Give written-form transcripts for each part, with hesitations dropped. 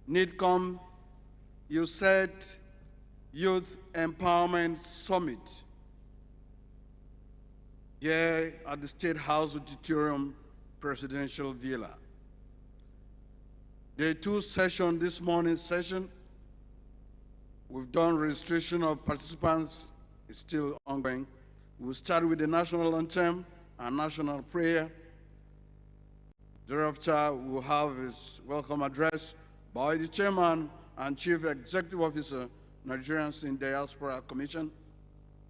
Nidcom Usaid Youth Empowerment Summit here at the State House Auditorium Presidential Villa. Day 2 session, this morning's session, we've done registration of participants. It's still ongoing. We'll start with the national anthem and national prayer. Thereafter, we'll have his welcome address by the chairman and chief executive officer, Nigerians in Diaspora Commission,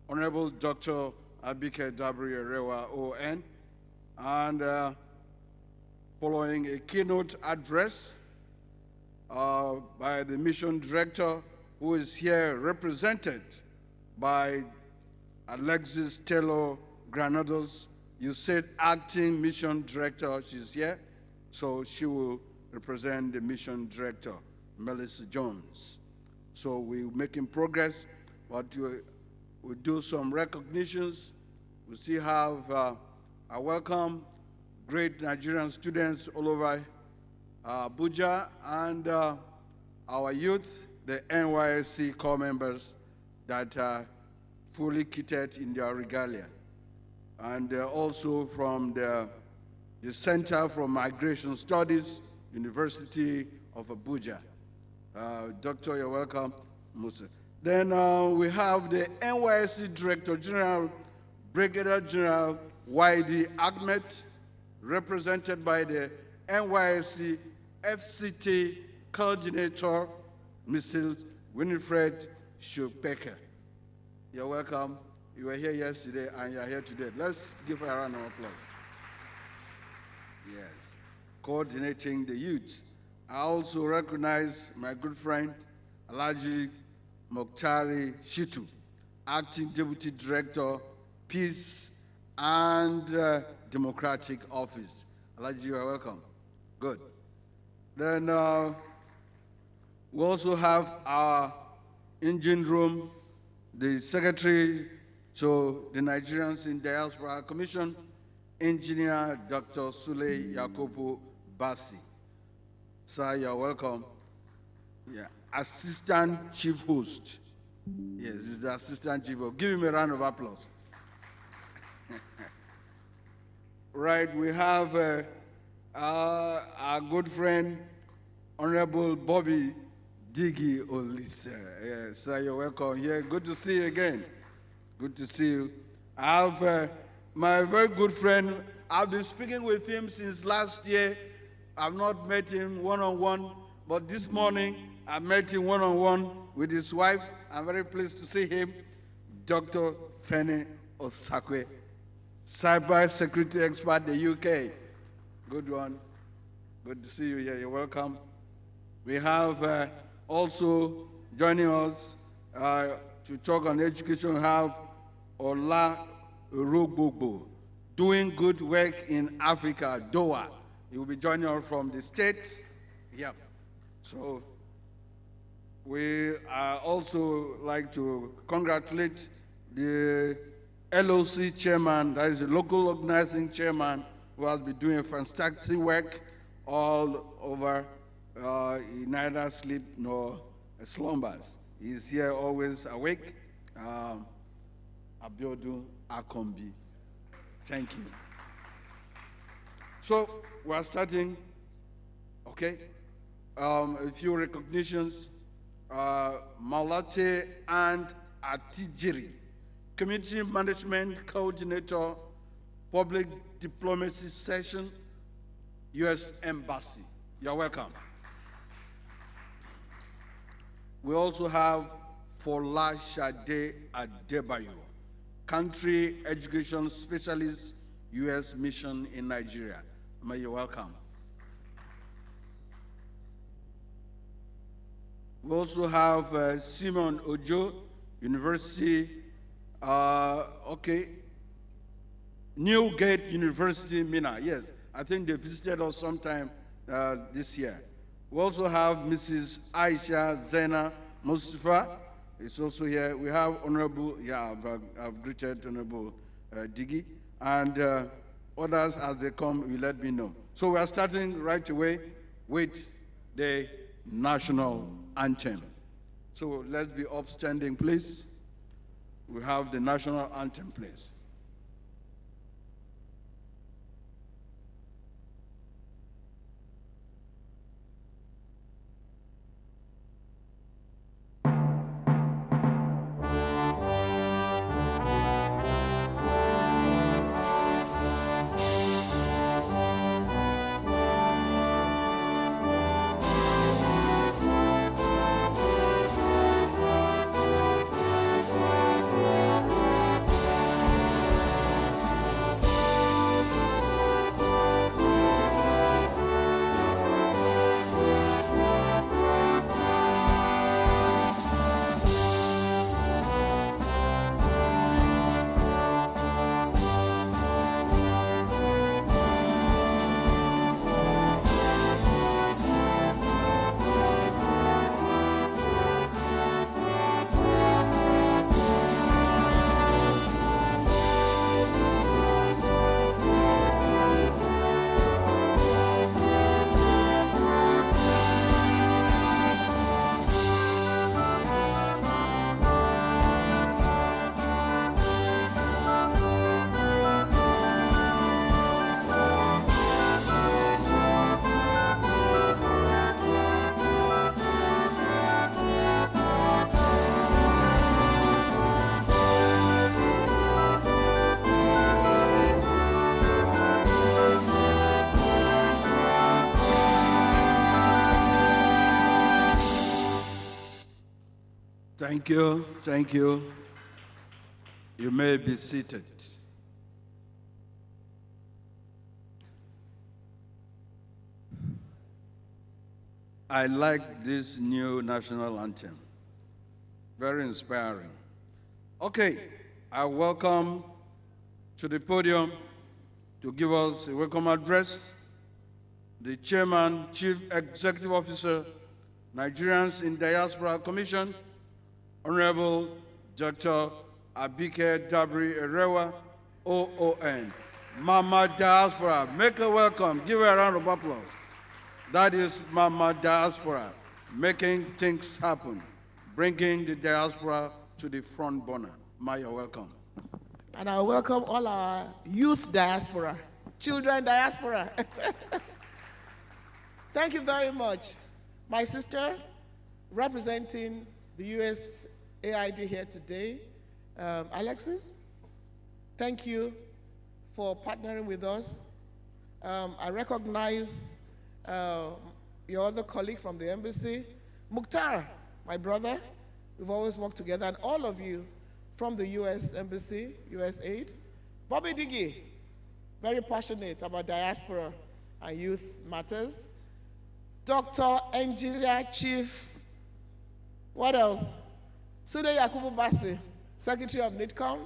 Honorable Dr. Abike Dabri-Erewa, ON, and following a keynote address by the mission director, who is here represented by Alexis Taylor Granados. You said acting mission director, she's here, so she will represent the mission director, Melissa Jones. So we're making progress, but we'll do some recognitions. We still have a welcome great Nigerian students all over Abuja, and our youth, the NYSC core members that are fully kitted in their regalia. And also from the Center for Migration Studies, University of Abuja. Doctor, you're welcome, Musa. Then we have the NYSC Director General, Brigadier General YD Ahmed, represented by the NYSC FCT Coordinator, Mrs. Winifred Shupeke. You're welcome. You were here yesterday and you're here today. Let's give her a round of applause. Yes, coordinating the youth. I also recognize my good friend, Alhaji Mokhtari Shitu, Acting Deputy Director, Peace and Democratic Office. Alhaji, you are welcome. Good. Then we also have our engine room, the Secretary to the Nigerians in Diaspora Commission, Engineer Dr. Sule Yakubu Basi. Sir, you're welcome. Yeah, Assistant Chief Host. Yes, this is the Assistant Chief Host. Give him a round of applause. Right, we have our good friend, Honorable Bobby Digi Olise. Yes, sir, you're welcome here. Good to see you again. Good to see you. I have my very good friend. I've been speaking with him since last year. I've not met him one-on-one, but this morning I met him one-on-one with his wife. I'm very pleased to see him, Dr. Fene Osakwe, cyber security expert, the UK. Good one. Good to see you here. You're welcome. We have also joining us to talk on education, have Ola Urugbobo, doing good work in Africa, Doha. He will be joining us from the States. Yeah. So we also like to congratulate the LOC chairman, that is the local organizing chairman, who has been doing fantastic work all over. He neither sleep nor slumbers. He's here always awake. Abiodun Akombi. Thank you. So we are starting, okay? A few recognitions. Maulate and Atijiri, Community Management Coordinator, Public Diplomacy Session, U.S. Embassy. You're welcome. We also have Fola Shade Adebayo, Country Education Specialist, U.S. Mission in Nigeria. May you welcome. We also have Simon Ojo, University, Newgate University, Mina. Yes, I think they visited us sometime this year. We also have Mrs. Aisha Zena Mustafa. It's also here. We have Honorable, I've greeted Honorable Digi, and others as they come, will let me know. So we are starting right away with the national anthem. So let's be upstanding, please. We have the national anthem, please. Thank you, thank you. You may be seated. I like this new national anthem. Very inspiring. Okay, I welcome to the podium to give us a welcome address the Chairman, Chief Executive Officer, Nigerians in Diaspora Commission, Honorable Dr. Abike Dabri Erewa, OON. Mama Diaspora, make her welcome. Give her a round of applause. That is Mama Diaspora, making things happen, bringing the diaspora to the front burner. Ma, you're welcome. And I welcome all our youth diaspora, children diaspora. Thank you very much. My sister, representing the USAID here today, Alexis, thank you for partnering with us. I recognize your other colleague from the embassy, Mukhtar, my brother. We've always worked together, and all of you from the US Embassy, USAID. Bobby Diggy, very passionate about diaspora and youth matters. Dr. Engineer Chief, what else? Sude Yakubu Basi, Secretary of Nidcom.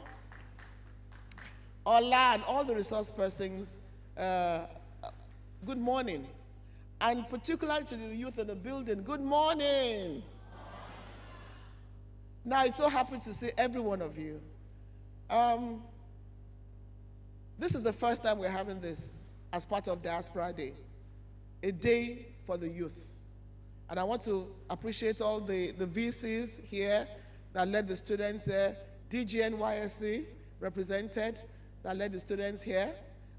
Ola and all the resource persons, good morning. And particularly to the youth in the building, good morning. Now, it's so happy to see every one of you. This is the first time we're having this as part of Diaspora Day, a day for the youth. And I want to appreciate all the VCs here that led the students here, DGNYSC represented that led the students here,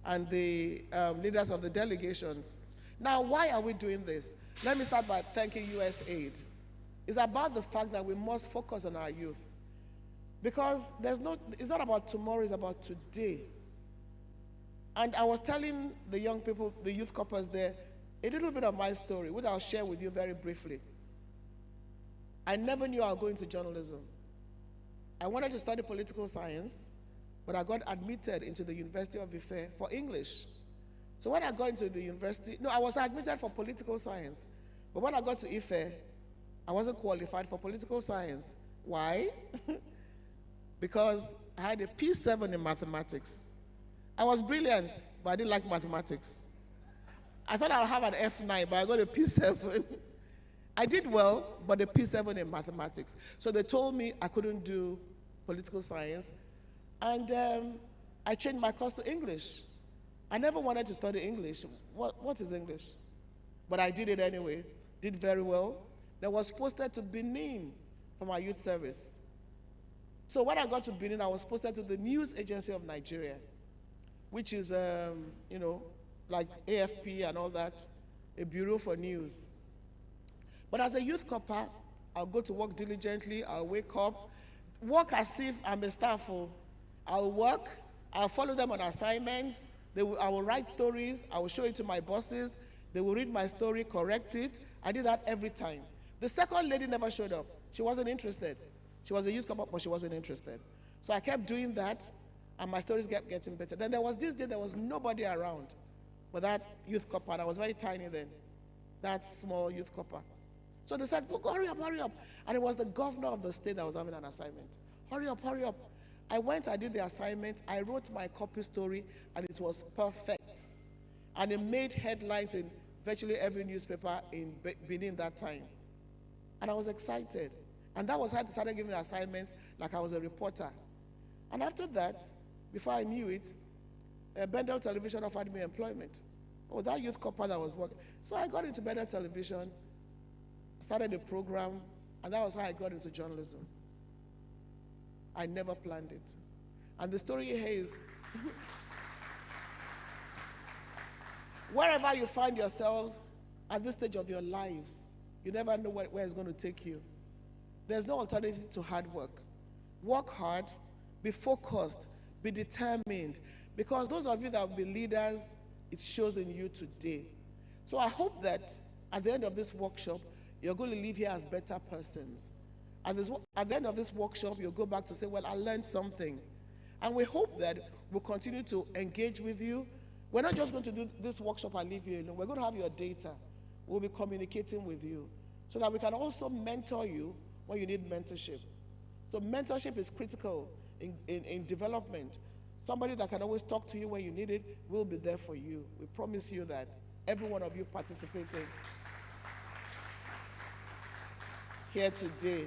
and the leaders of the delegations. Now, why are we doing this? Let me start by thanking USAID. It's about the fact that we must focus on our youth. Because it's not about tomorrow, it's about today. And I was telling the young people, the youth couples there, a little bit of my story, which I'll share with you very briefly. I never knew I would go into journalism. I wanted to study political science, but I got admitted into the University of Ife for English. So when I got into the university, I was admitted for political science. But when I got to Ife, I wasn't qualified for political science. Why? Because I had a P7 in mathematics. I was brilliant, but I didn't like mathematics. I thought I would have an F9, but I got a P7. I did well, but a P7 in mathematics. So they told me I couldn't do political science, and I changed my course to English. I never wanted to study English. What is English? But I did it anyway. did very well. Then was posted to Benin for my youth service. So when I got to Benin, I was posted to the News Agency of Nigeria, which is, you know, like AFP and all that, a bureau for news. But as a youth corper, I'll go to work diligently, I'll wake up, work as if I'm a staff. I'll work, I'll follow them on assignments, I will write stories, I will show it to my bosses, they will read my story, correct it. I did that every time. The second lady never showed up. She wasn't interested. She was a youth corper, but she wasn't interested. So I kept doing that, and my stories kept getting better. Then there was this day, there was nobody around but that youth corper, and I was very tiny then, that small youth corper. So they said, look, hurry up, hurry up. And it was the governor of the state that was having an assignment. Hurry up, hurry up. I went, I did the assignment, I wrote my copy story, and it was perfect. And it made headlines in virtually every newspaper in Benin that time. And I was excited. And that was how I started giving assignments like I was a reporter. And after that, before I knew it, Bendel Television offered me employment. Oh, that youth corper that was working. So I got into Bendel Television, started a program, and that was how I got into journalism. I never planned it. And the story here is, wherever you find yourselves at this stage of your lives, you never know where it's going to take you. There's no alternative to hard work. Work hard, be focused, be determined, because those of you that will be leaders, it shows in you today. So I hope that at the end of this workshop, you're going to leave here as better persons. At the end of this workshop, you'll go back to say, well, I learned something. And we hope that we'll continue to engage with you. We're not just going to do this workshop and leave you alone. We're going to have your data. We'll be communicating with you so that we can also mentor you when you need mentorship. So mentorship is critical in development. Somebody that can always talk to you when you need it will be there for you. We promise you that. Every one of you participating here today.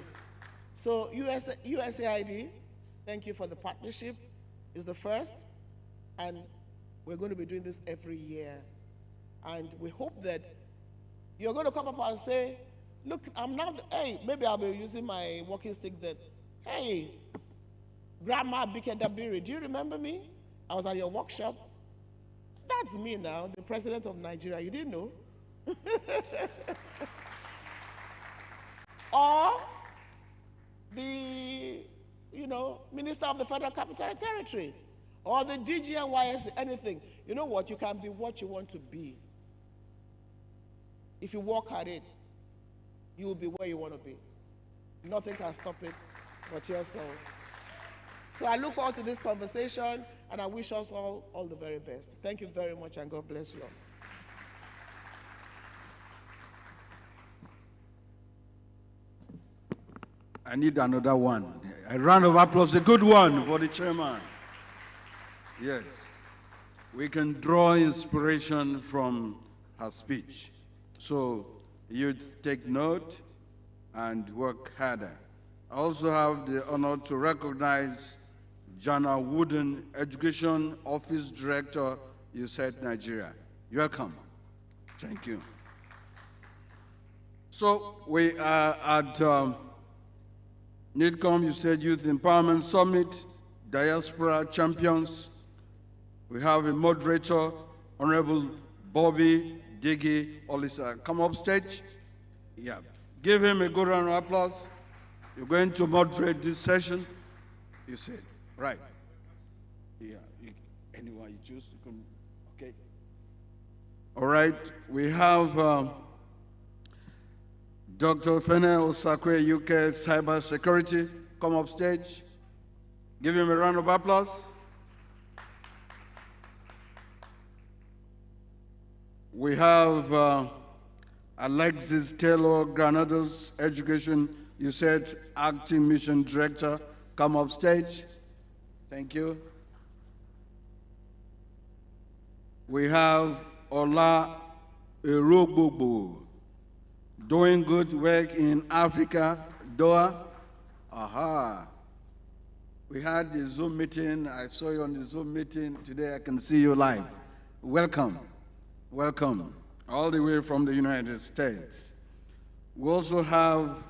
So USAID, thank you for the partnership. It's the first, and we're going to be doing this every year. And we hope that you're going to come up and say, look, I'm not, hey, maybe I'll be using my walking stick then. Hey, Grandma Abike Dabiri, do you remember me? I was at your workshop. That's me now, the president of Nigeria. You didn't know? Or the, Minister of the Federal Capital Territory, or the DGNYS, anything. You know what? You can be what you want to be. If you work at it, you will be where you want to be. Nothing can stop it but yourselves. So I look forward to this conversation, and I wish us all the very best. Thank you very much, and God bless you all. I need another one. A round of applause, a good one for the chairman. Yes. We can draw inspiration from her speech. So you take note and work harder. I also have the honor to recognize Jana Wooden, Education Office Director, Usaid, Nigeria. You're welcome. Thank you. So we are at Nidcom, Usaid Youth Empowerment Summit, Diaspora Champions. We have a moderator, Honorable Bobby Diggy Olisa. Come up stage. Yeah. Give him a good round of applause. You're going to moderate this session. You said, right. Yeah. Anyone you choose, you can, okay. All right. We have Dr. Fene Osakwe, UK Cyber Security. Come up stage. Give him a round of applause. We have Alexis Taylor Granados, Education, you said Acting Mission Director. Come up stage. Thank you. We have Ola Erogbobo, doing good work in Africa, Doha. Aha. We had the Zoom meeting. I saw you on the Zoom meeting. Today I can see you live. Welcome. Welcome. All the way from the United States. We also have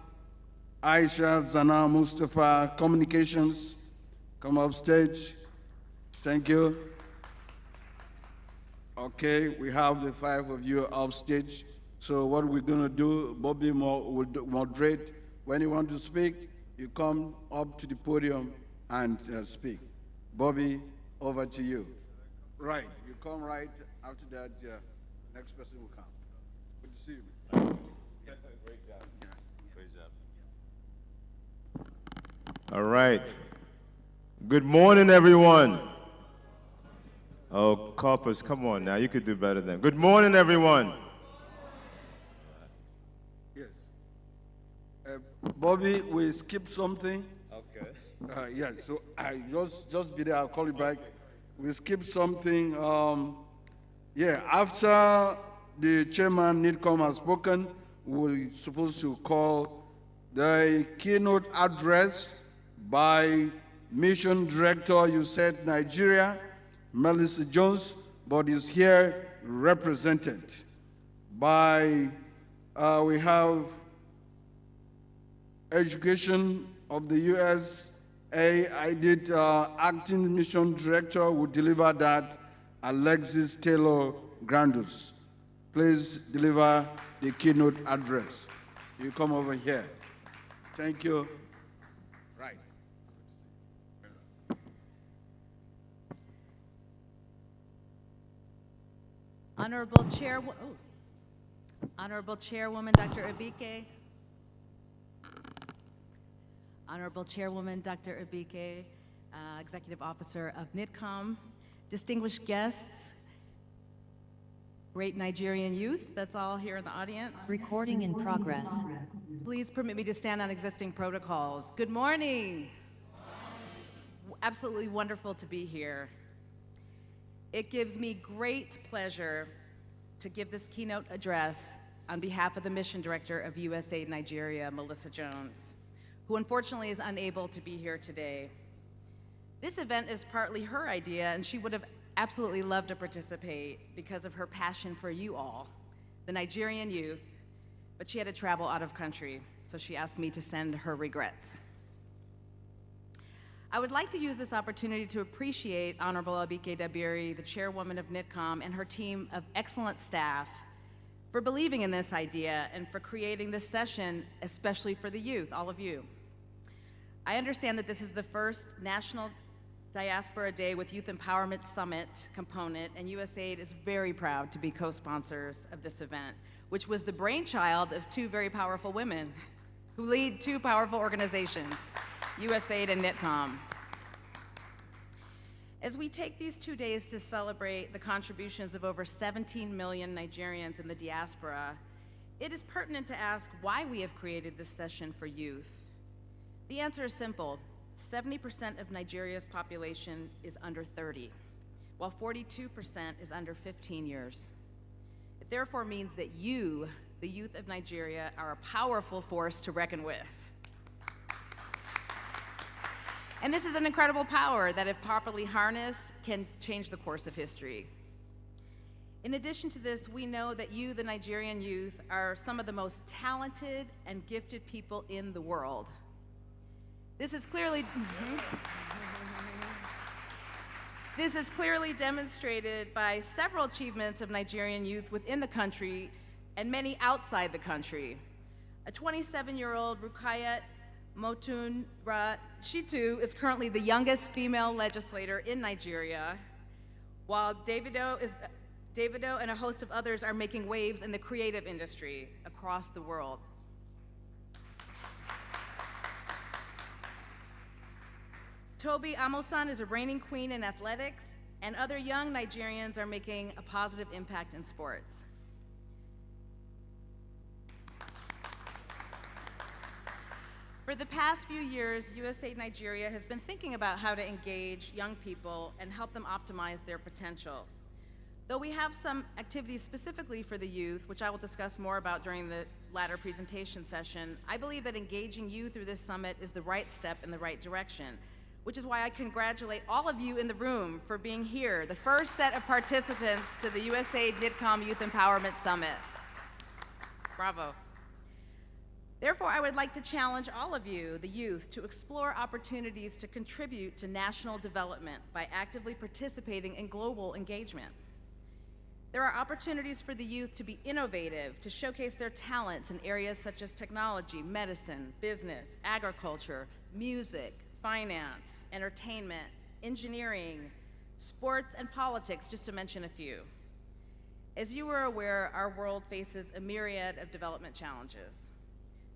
Aisha Zana Mustafa, Communications. Come up stage. Thank you. Okay, we have the 5 of you upstage. So what we're gonna do, Bobby will moderate. When you want to speak, you come up to the podium and speak. Bobby, over to you. Right, you come right after that. Next person will come. Good to see you. Yeah. Great job. Yeah. Great job. All right. Good morning, everyone. Oh, Corpus, come on now. You could do better than. Good morning, everyone. Yes. Bobby, we skipped something. Okay. Yeah, so I just be there. I'll call you back. We skipped something. Yeah, after the chairman Nidcom has spoken, we're supposed to call the keynote address by Mission Director Usaid Nigeria, Melissa Jones, but is here represented by, we have Education of the USA. I did Acting Mission Director will deliver that, Alexis Taylor Grandus. Please deliver the keynote address. You come over here. Thank you. Right. Honorable Chairwoman Dr. Abike, Honorable Chairwoman Dr. Abike, Executive Officer of Nidcom, distinguished guests, great Nigerian youth that's all here in the audience. Recording in progress. Please permit me to stand on existing protocols. Good morning. Absolutely wonderful to be here. It gives me great pleasure to give this keynote address on behalf of the Mission Director of Usaid Nigeria, Melissa Jones, who unfortunately is unable to be here today. This event is partly her idea, and she would have absolutely loved to participate because of her passion for you all, the Nigerian youth, but she had to travel out of country, so she asked me to send her regrets. I would like to use this opportunity to appreciate Honorable Abike Dabiri, the chairwoman of Nidcom, and her team of excellent staff for believing in this idea and for creating this session, especially for the youth, all of you. I understand that this is the first National Diaspora Day with Youth Empowerment Summit component, and USAID is very proud to be co-sponsors of this event, which was the brainchild of 2 very powerful women who lead 2 powerful organizations, USAID and Nidcom. As we take these 2 days to celebrate the contributions of over 17 million Nigerians in the diaspora, it is pertinent to ask why we have created this session for youth. The answer is simple. 70% of Nigeria's population is under 30, while 42% is under 15 years. It therefore means that you, the youth of Nigeria, are a powerful force to reckon with. And this is an incredible power that, if properly harnessed, can change the course of history. In addition to this, we know that you, the Nigerian youth, are some of the most talented and gifted people in the world. This is clearly demonstrated by several achievements of Nigerian youth within the country and many outside the country. A 27-year-old Rukayat Motunra, she too is currently the youngest female legislator in Nigeria, while Davido and a host of others are making waves in the creative industry across the world. Toby Amosan is a reigning queen in athletics, and other young Nigerians are making a positive impact in sports. For the past few years, USAID Nigeria has been thinking about how to engage young people and help them optimize their potential. Though we have some activities specifically for the youth, which I will discuss more about during the latter presentation session, I believe that engaging you through this summit is the right step in the right direction, which is why I congratulate all of you in the room for being here, the first set of participants to the USAID Nidcom Youth Empowerment Summit. Bravo. Therefore, I would like to challenge all of you, the youth, to explore opportunities to contribute to national development by actively participating in global engagement. There are opportunities for the youth to be innovative, to showcase their talents in areas such as technology, medicine, business, agriculture, music, finance, entertainment, engineering, sports, and politics, just to mention a few. As you are aware, our world faces a myriad of development challenges.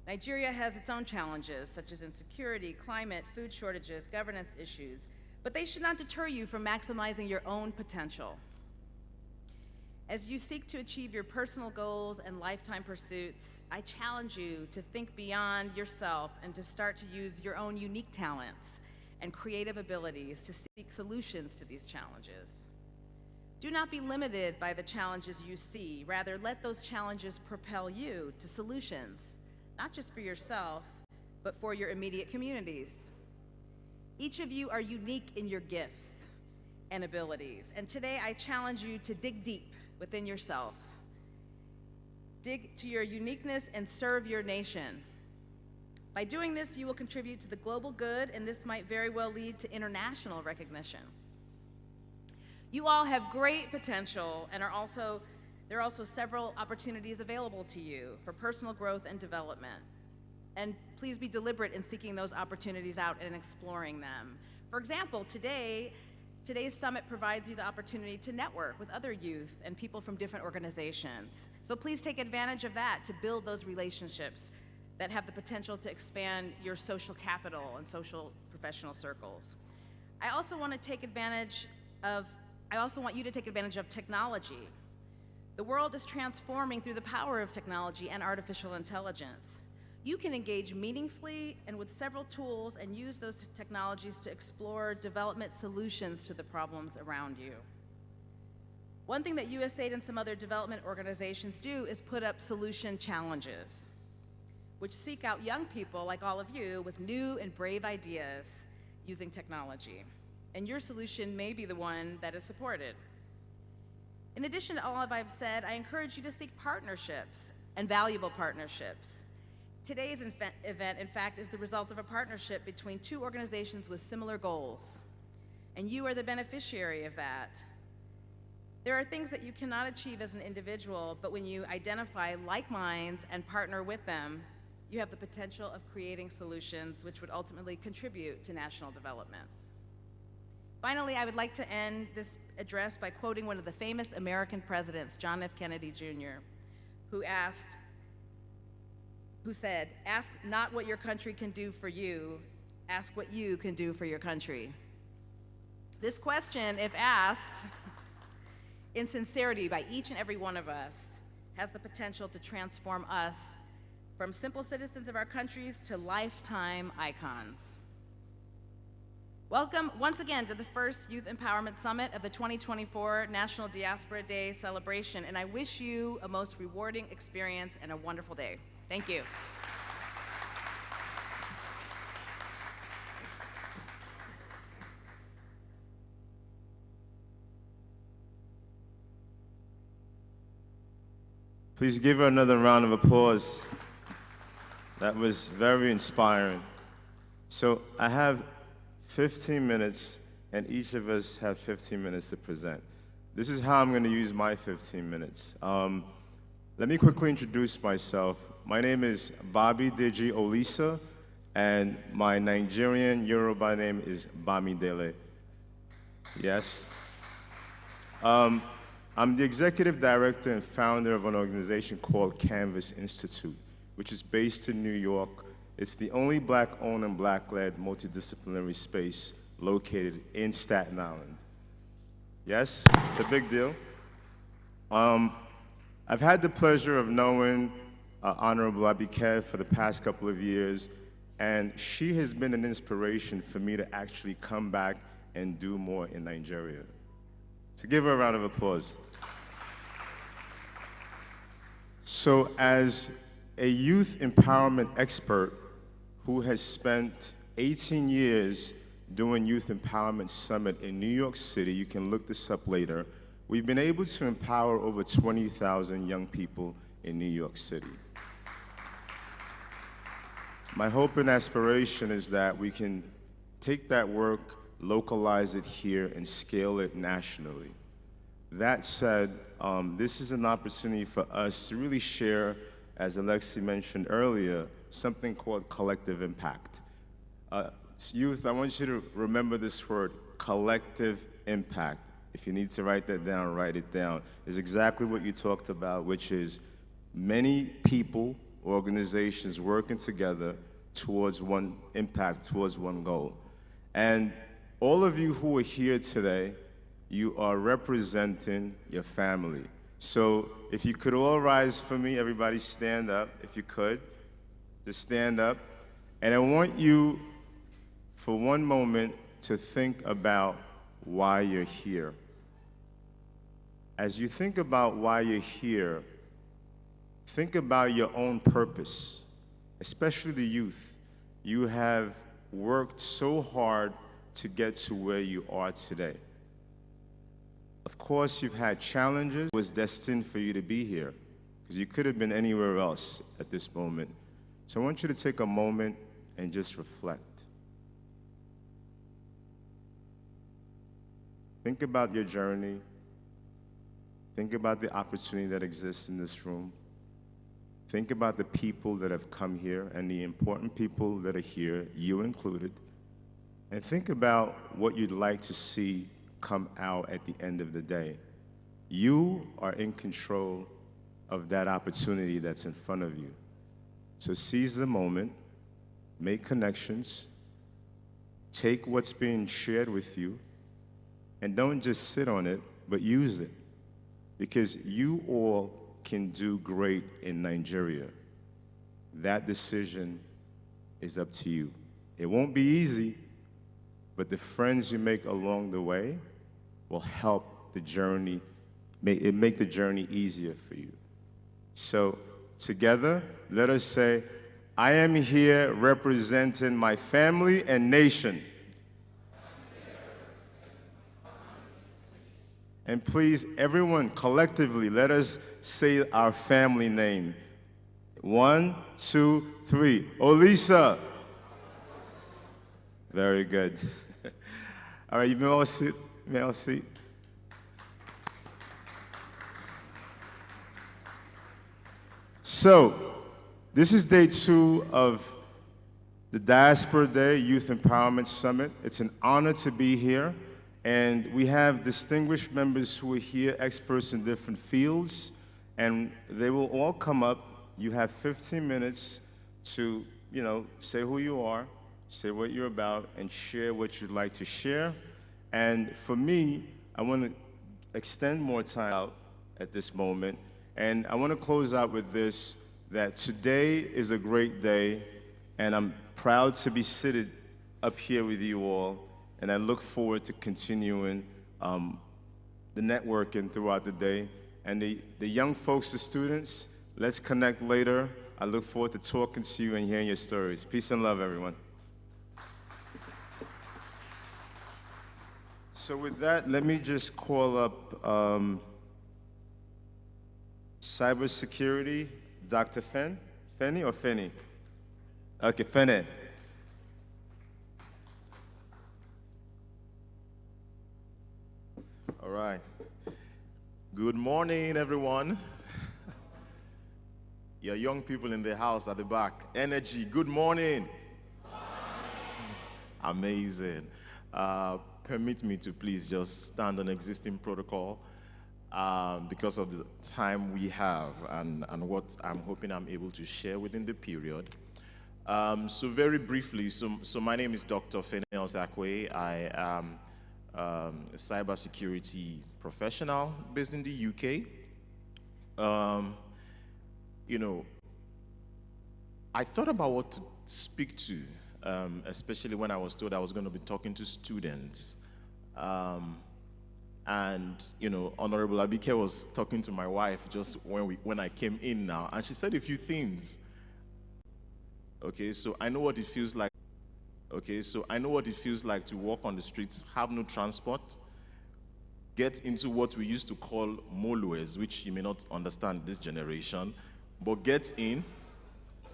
Nigeria has its own challenges, such as insecurity, climate, food shortages, governance issues, but they should not deter you from maximizing your own potential. As you seek to achieve your personal goals and lifetime pursuits, I challenge you to think beyond yourself and to start to use your own unique talents and creative abilities to seek solutions to these challenges. Do not be limited by the challenges you see. Rather, let those challenges propel you to solutions, not just for yourself, but for your immediate communities. Each of you are unique in your gifts and abilities, and today I challenge you to dig deep within yourselves. Dig to your uniqueness and serve your nation. By doing this, you will contribute to the global good, and this might very well lead to international recognition. You all have great potential, and there are also several opportunities available to you for personal growth and development. And please be deliberate in seeking those opportunities out and exploring them. For example, today's summit provides you the opportunity to network with other youth and people from different organizations. So please take advantage of that to build those relationships that have the potential to expand your social capital and social professional circles. I also want you to take advantage of technology. The world is transforming through the power of technology and artificial intelligence. You can engage meaningfully and with several tools and use those technologies to explore development solutions to the problems around you. One thing that Usaid and some other development organizations do is put up solution challenges, which seek out young people like all of you with new and brave ideas using technology. And your solution may be the one that is supported. In addition to all I've said, I encourage you to seek partnerships and valuable partnerships. Today's event, in fact, is the result of a partnership between two organizations with similar goals, and you are the beneficiary of that. There are things that you cannot achieve as an individual, but when you identify like minds and partner with them, you have the potential of creating solutions which would ultimately contribute to national development. Finally, I would like to end this address by quoting one of the famous American presidents, John F. Kennedy Jr., who said, "Ask not what your country can do for you, ask what you can do for your country." This question, if asked in sincerity by each and every one of us, has the potential to transform us from simple citizens of our countries to lifetime icons. Welcome once again to the first Youth Empowerment Summit of the 2024 National Diaspora Day celebration, and I wish you a most rewarding experience and a wonderful day. Thank you. Please give her another round of applause. That was very inspiring. So I have 15 minutes, and each of us have 15 minutes to present. This is how I'm going to use my 15 minutes. Let me quickly introduce myself. My name is Bobby Deji Olisa, and my Nigerian Yoruba name is Bamidele. Yes. I'm the executive director and founder of an organization called Canvas Institute, which is based in New York. It's the only Black-owned and Black-led multidisciplinary space located in Staten Island. Yes, it's a big deal. I've had the pleasure of knowing Honorable Abike for the past couple of years, and she has been an inspiration for me to actually come back and do more in Nigeria. So give her a round of applause. So as a youth empowerment expert who has spent 18 years doing Youth Empowerment Summit in New York City, you can look this up later, we've been able to empower over 20,000 young people in New York City. My hope and aspiration is that we can take that work, localize it here, and scale it nationally. That said, this is an opportunity for us to really share, as Alexi mentioned earlier, something called collective impact. Youth, I want you to remember this word, collective impact. If you need to write that down, write it down. It's exactly what you talked about, which is many people, organizations working together towards one impact, towards one goal. And all of you who are here today, you are representing your family. So if you could all rise for me, everybody stand up, if you could. Just stand up. And I want you, for one moment, to think about why you're here. As you think about why you're here, think about your own purpose, especially the youth. You have worked so hard to get to where you are today. Of course, you've had challenges. It was destined for you to be here, because you could have been anywhere else at this moment. So I want you to take a moment and just reflect. Think about your journey. Think about the opportunity that exists in this room. Think about the people that have come here and the important people that are here, you included. And think about what you'd like to see come out at the end of the day. You are in control of that opportunity that's in front of you. So seize the moment, make connections, take what's being shared with you, and don't just sit on it, but use it. Because you all can do great in Nigeria. That decision is up to you. It won't be easy, but the friends you make along the way will help the journey, make the journey easier for you. So together, let us say, I am here representing my family and nation. And please, everyone, collectively, let us say our family name. 1, 2, 3. Olisa. Very good. All right, you may all sit. May all sit. So, this is day 2 of the Diaspora Day Youth Empowerment Summit. It's an honor to be here. And we have distinguished members who are here, experts in different fields, and they will all come up. You have 15 minutes to, say who you are, say what you're about, and share what you'd like to share. And for me, I want to extend more time out at this moment. And I want to close out with this, that today is a great day, and I'm proud to be seated up here with you all. And I look forward to continuing the networking throughout the day. And the young folks, the students, let's connect later. I look forward to talking to you and hearing your stories. Peace and love, everyone. So with that, let me just call up cybersecurity, Dr. Fenny or Fenny? Okay, Fenny. All right. Good morning, everyone. Your young people in the house at the back. Energy, good morning. Amazing. Permit me to please just stand on existing protocol because of the time we have and what I'm hoping I'm able to share within the period. So very briefly, so my name is Dr. Fene Osakwe. I am a cybersecurity professional based in the UK. I thought about what to speak to, especially when I was told I was going to be talking to students. Honorable Abike was talking to my wife just when I came in now, and she said a few things. Okay, so I know what it feels like. To walk on the streets, have no transport, get into what we used to call molwes, which you may not understand this generation, but get in.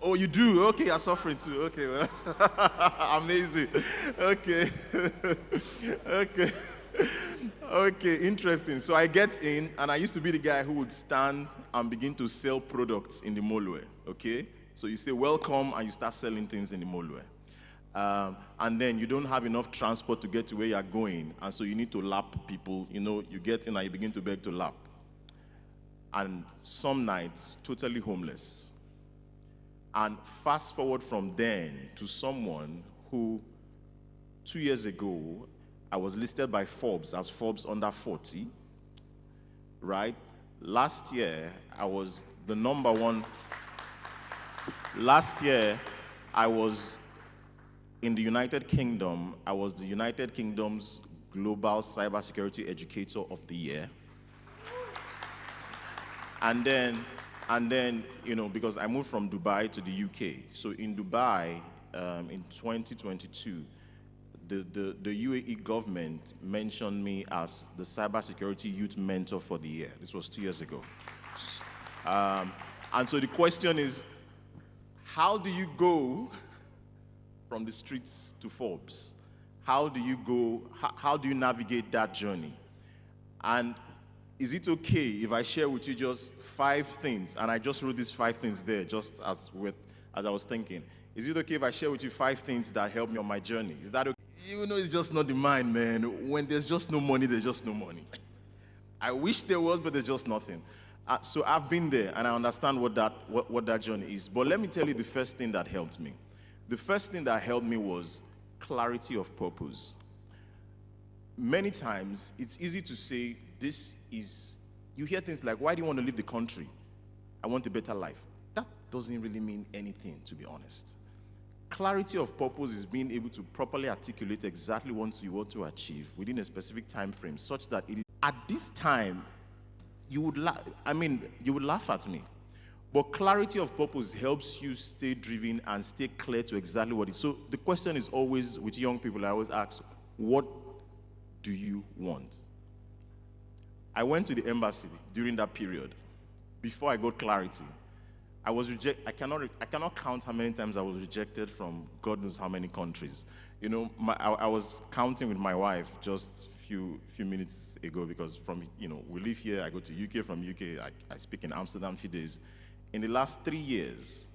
Oh, you do? Okay, you're suffering too. Okay, well, amazing. Okay. Okay. Okay, interesting. So I get in, and I used to be the guy who would stand and begin to sell products in the mallway, okay? So you say welcome, and you start selling things in the mallway. And then you don't have enough transport to get to where you're going, and so you need to lap people. You know, you get in and you begin to beg to lap. And some nights, totally homeless. And fast forward from then to someone who, 2 years ago, I was listed by Forbes as Forbes under 40, right? Last year, I was the #1. Last year, I was in the United Kingdom. I was the United Kingdom's Global Cybersecurity Educator of the Year. And then, you know, because I moved from Dubai to the UK. So in Dubai, in 2022, the UAE government mentioned me as the Cybersecurity Youth Mentor for the Year. This was 2 years ago. And so the question is, how do you go from the streets to Forbes? How do you go, how do you navigate that journey? And is it okay if I share with you just 5 things, and I just wrote these 5 things there just as I was thinking. Is it okay if I share with you 5 things that helped me on my journey? Is that okay? You know, it's just not the mind, man. When there's just no money, there's just no money. I wish there was, but there's just nothing. So I've been there, and I understand what that journey is. But let me tell you the first thing that helped me. The first thing that helped me was clarity of purpose. Many times, it's easy to say, you hear things like, why do you want to leave the country? I want a better life. That doesn't really mean anything, to be honest. Clarity of purpose is being able to properly articulate exactly what you want to achieve within a specific time frame, such that at this time, you would laugh at me. But clarity of purpose helps you stay driven and stay clear to exactly what it is. So the question is always, with young people, I always ask, what do you want? I went to the embassy during that period. Before I got clarity, I was rejected. I cannot count how many times I was rejected from God knows how many countries. You know, I was counting with my wife just few minutes ago, because we live here, I go to UK, from UK, I speak in Amsterdam few days. In the last 3 years,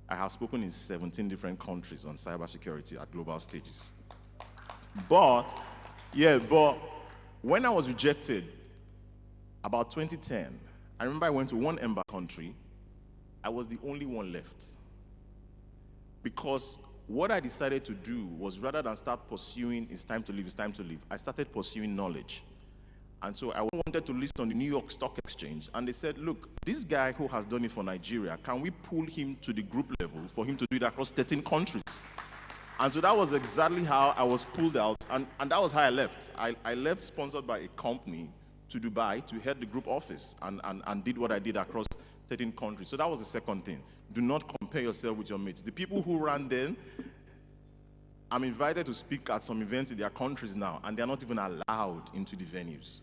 I have spoken in 17 different countries on cybersecurity at global stages. But when I was rejected, about 2010, I remember I went to one embassy country. I was the only one left. Because what I decided to do was, rather than start pursuing, it's time to leave, I started pursuing knowledge. And so I wanted to list on the New York Stock Exchange, and they said, look, this guy who has done it for Nigeria, can we pull him to the group level for him to do it across 13 countries? And so that was exactly how I was pulled out, and that was how I left. I left sponsored by a company to Dubai to head the group office, and did what I did across 13 countries. So that was the second thing. Do not compare yourself with your mates. The people who ran then, I'm invited to speak at some events in their countries now, and they're not even allowed into the venues.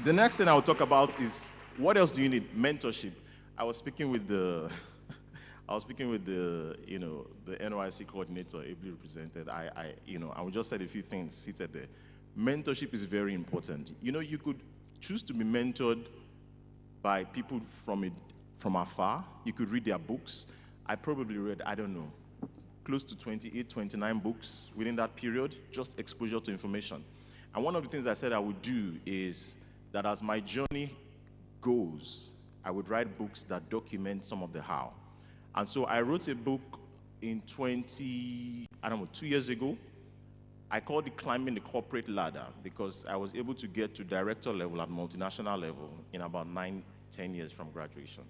The next thing I will talk about is, what else do you need? Mentorship. I was speaking with the the NYC coordinator, ably represented. I just said a few things seated there. Mentorship is very important. You know, you could choose to be mentored by people from afar. You could read their books. I probably read, I don't know, close to 28, 29 books within that period, just exposure to information. And one of the things I said I would do is that as my journey goes, I would write books that document some of the how. And so I wrote a book in 2 years ago. I called it Climbing the Corporate Ladder, because I was able to get to director level at multinational level in about 9-10 years from graduation.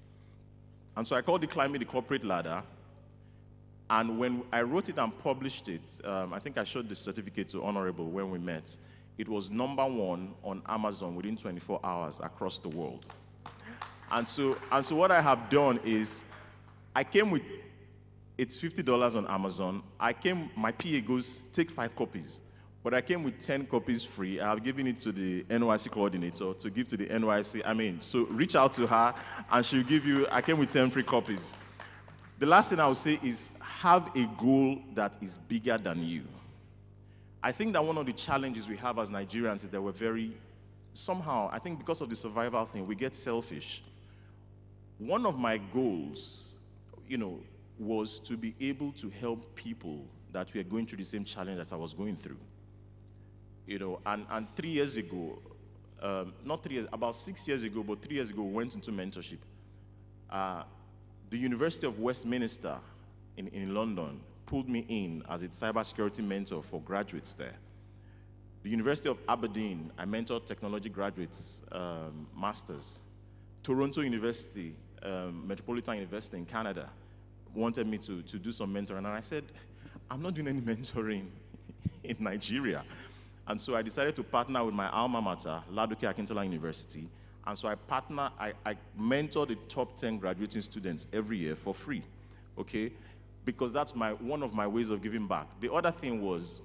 And so I called it Climbing the Corporate Ladder. And when I wrote it and published it, I think I showed the certificate to Honorable when we met. It was #1 on Amazon within 24 hours across the world. And so what I have done is, I came with, it's $50 on Amazon. My PA goes, take 5 copies. but I came with 10 copies free. I have given it to the NYC coordinator to give to the NYC. So reach out to her and she'll give you, I came with 10 free copies. The last thing I would say is have a goal that is bigger than you. I think that one of the challenges we have as Nigerians is that we're very, somehow, I think because of the survival thing, we get selfish. One of my goals, was to be able to help people that were going through the same challenge that I was going through. And 3 years ago, about 6 years ago, but 3 years ago, we went into mentorship. The University of Westminster in London pulled me in as its cybersecurity mentor for graduates there. The University of Aberdeen, I mentored technology graduates, masters. Toronto University, Metropolitan University in Canada, wanted me to do some mentoring, and I said, I'm not doing any mentoring in Nigeria. And so I decided to partner with my alma mater, Ladoke Akintola University. And so I mentor the top 10 graduating students every year for free, okay? Because that's one of my ways of giving back. The other thing was,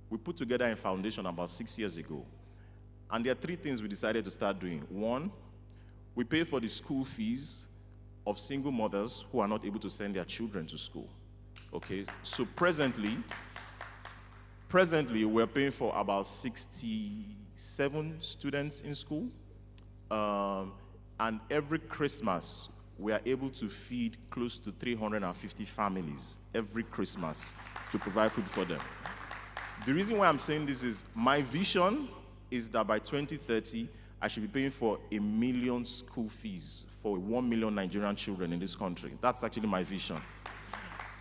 we put together a foundation about 6 years ago. And there are 3 things we decided to start doing. 1, we pay for the school fees of single mothers who are not able to send their children to school, okay? So presently, we're paying for about 67 students in school. And every Christmas, we are able to feed close to 350 families every Christmas to provide food for them. The reason why I'm saying this is my vision is that by 2030, I should be paying for 1 million school fees for 1 million Nigerian children in this country. That's actually my vision.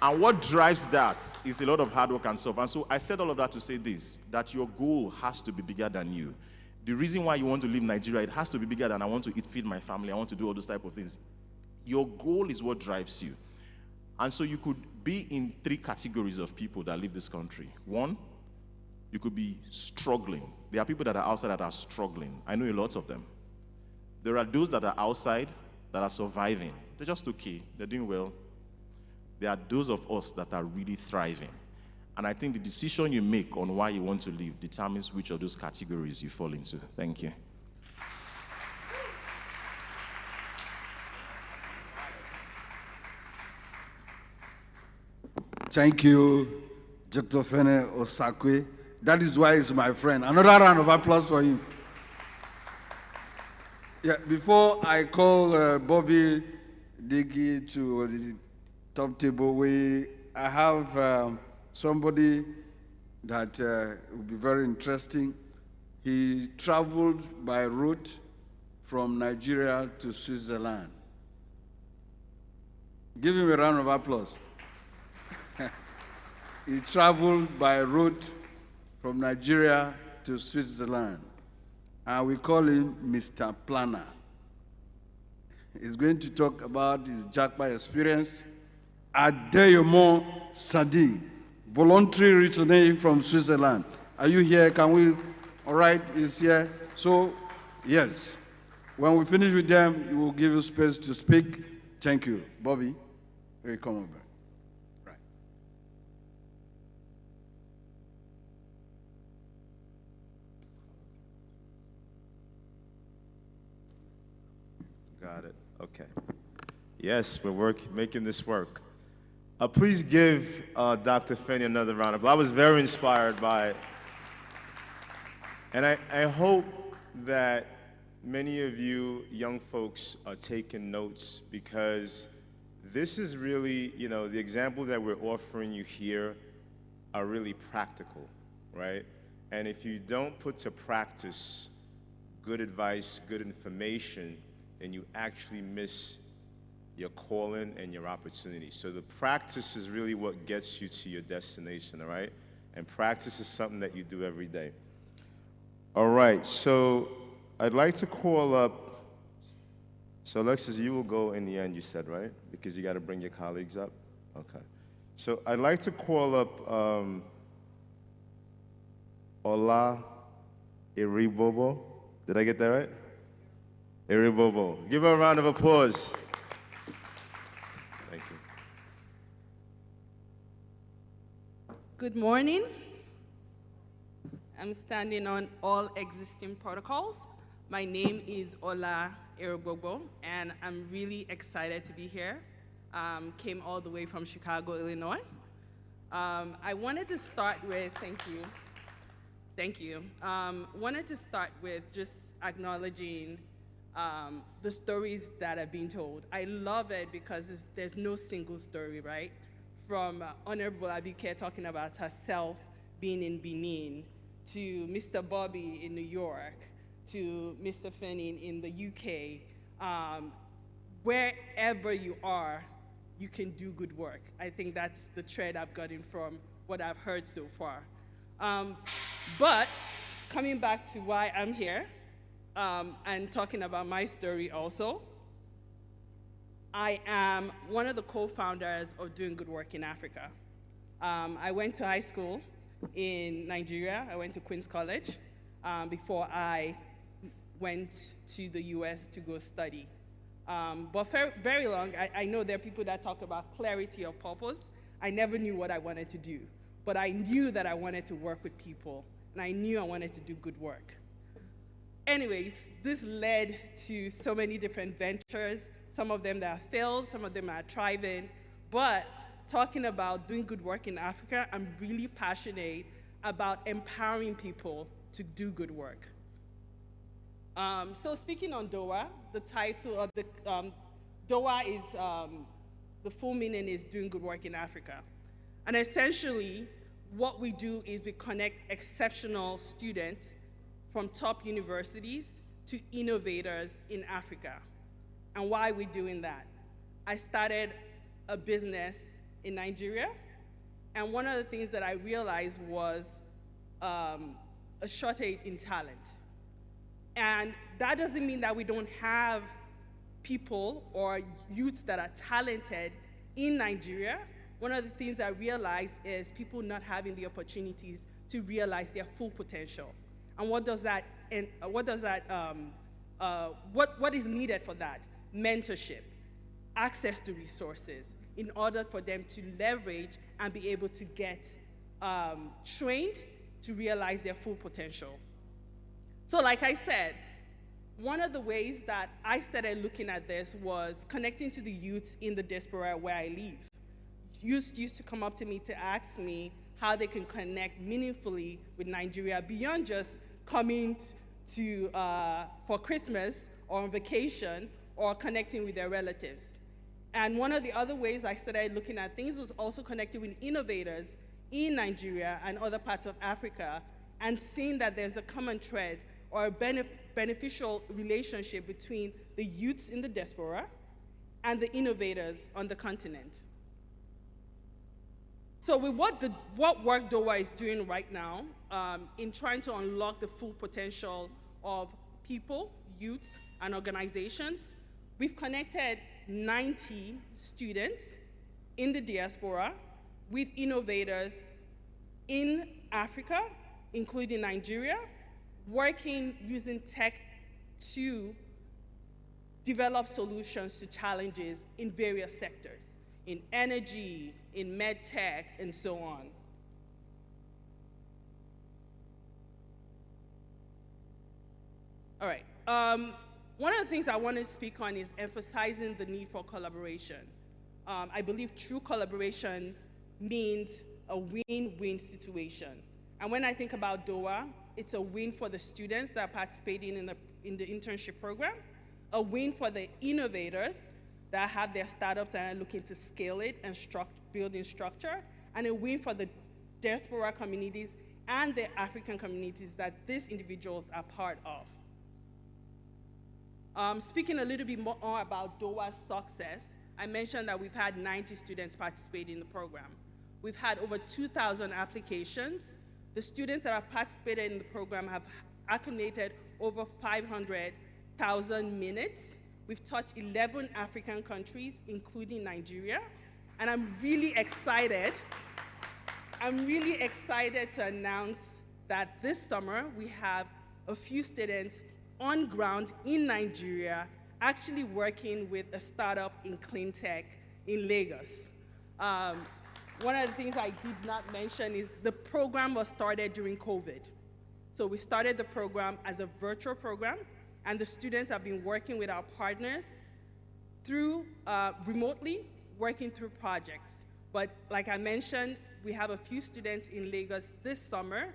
And what drives that is a lot of hard work and stuff. And so I said all of that to say this, that your goal has to be bigger than you. The reason why you want to leave Nigeria, it has to be bigger than I want to feed my family, I want to do all those type of things. Your goal is what drives you. And so you could be in 3 categories of people that leave this country. 1, you could be struggling. There are people that are outside that are struggling. I know a lot of them. There are those that are outside that are surviving. They're just okay. They're doing well. There are those of us that are really thriving. And I think the decision you make on why you want to leave determines which of those categories you fall into. Thank you. Thank you, Dr. Fene Osakwe. That is why he's my friend. Another round of applause for him. Yeah, before I call Bobby Diggy to the top table, I have somebody that will be very interesting. He traveled by route from Nigeria to Switzerland. Give him a round of applause. He traveled by route from Nigeria to Switzerland. And we call him Mr. Planner. He's going to talk about his JACPA experience. Adeyemo Sadi, voluntary returning from Switzerland. Are you here? Can we? All right, he's here. So, yes. When we finish with them, we will give you space to speak. Thank you. Bobby, will you come over? Right. Got it. Okay. Yes, we're making this work. Please give Dr. Fene another round of applause. I was very inspired by it. And I hope that many of you young folks are taking notes, because this is really, the example that we're offering you here are really practical, right? And if you don't put to practice good advice, good information, then you actually miss your calling and your opportunity. So the practice is really what gets you to your destination, all right? And practice is something that you do every day. All right, so I'd like to call up, so Alexis, you will go in the end, you said, right? Because you got to bring your colleagues up? Okay. So I'd like to call up Ola Eribobo. Did I get that right? Eribobo. Give her a round of applause. Thank you. Good morning. I'm standing on all existing protocols. My name is Ola Erogbogbo, and I'm really excited to be here. Came all the way from Chicago, Illinois. I wanted to start with, thank you. Wanted to start with just acknowledging the stories that have been told. I love it because there's no single story, right? From Honorable Abike talking about herself being in Benin, to Mr. Bobby in New York, to Mr. Fanning in the UK. Wherever you are, you can do good work. I think that's the thread I've gotten from what I've heard so far. But coming back to why I'm here, and talking about my story also, I am one of the co-founders of Doing Good Work in Africa. I went to high school in Nigeria. I went to Queen's College before I went to the US to go study. But for very long, I know there are people that talk about clarity of purpose. I never knew what I wanted to do, but I knew that I wanted to work with people, and I knew I wanted to do good work. Anyways, this led to so many different ventures, some of them that have failed, some of them are thriving, but talking about doing good work in Africa, I'm really passionate about empowering people to do good work. So speaking on DOA, the title of the DOA is, the full meaning is Doing Good Work in Africa. And essentially, what we do is we connect exceptional students from top universities to innovators in Africa. And why are we doing that? I started a business in Nigeria, and one of the things that I realized was a shortage in talent. And that doesn't mean that we don't have people or youths that are talented in Nigeria. One of the things I realized is people not having the opportunities to realize their full potential. And what is needed for that? Mentorship, access to resources, in order for them to leverage and be able to get trained to realize their full potential. So like I said, one of the ways that I started looking at this was connecting to the youths in the diaspora where I live. Youth used to come up to me to ask me how they can connect meaningfully with Nigeria beyond just coming to for Christmas or on vacation or connecting with their relatives. And one of the other ways I started looking at things was also connecting with innovators in Nigeria and other parts of Africa, and seeing that there's a common thread or a beneficial relationship between the youths in the diaspora and the innovators on the continent. So with what work DOA is doing right now in trying to unlock the full potential of people, youths, and organizations, we've connected 90 students in the diaspora with innovators in Africa, including Nigeria, working using tech to develop solutions to challenges in various sectors, in energy, in med tech, and so on. All right. One of the things I want to speak on is emphasizing the need for collaboration. I believe true collaboration means a win-win situation. And when I think about DOA, it's a win for the students that are participating in the internship program, a win for the innovators that have their startups and are looking to scale it and building structure, and a win for the diaspora communities and the African communities that these individuals are part of. Speaking a little bit more about DOA's success, I mentioned that we've had 90 students participate in the program. We've had over 2,000 applications. The students that have participated in the program have accumulated over 500,000 minutes. We've touched 11 African countries, including Nigeria. And I'm really excited to announce that this summer we have a few students on ground in Nigeria actually working with a startup in clean tech in Lagos. One of the things I did not mention is the program was started during COVID. So we started the program as a virtual program, and the students have been working with our partners through remotely, working through projects. But like I mentioned, we have a few students in Lagos this summer,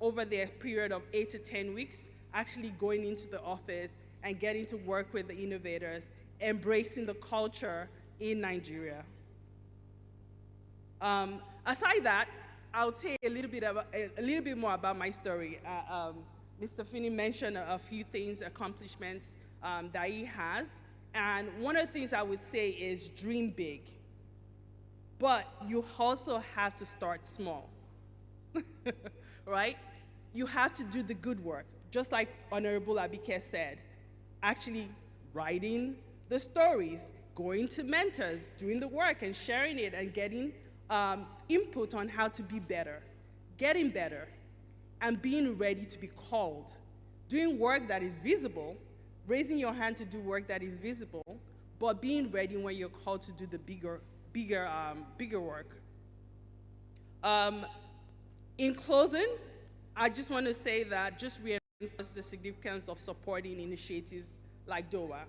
over their period of 8 to 10 weeks, actually going into the office and getting to work with the innovators, embracing the culture in Nigeria. Aside that, I'll say a little bit more about my story. Mr. Finney mentioned a few things, accomplishments that he has. And one of the things I would say is dream big. But you also have to start small, right? You have to do the good work. Just like Honorable Abike said, actually writing the stories, going to mentors, doing the work and sharing it and getting input on how to be better, getting better, and being ready to be called. Doing work that is visible, raising your hand to do work that is visible, but being ready when you're called to do the bigger work. In closing, I just want to say that just reinforce the significance of supporting initiatives like DOA,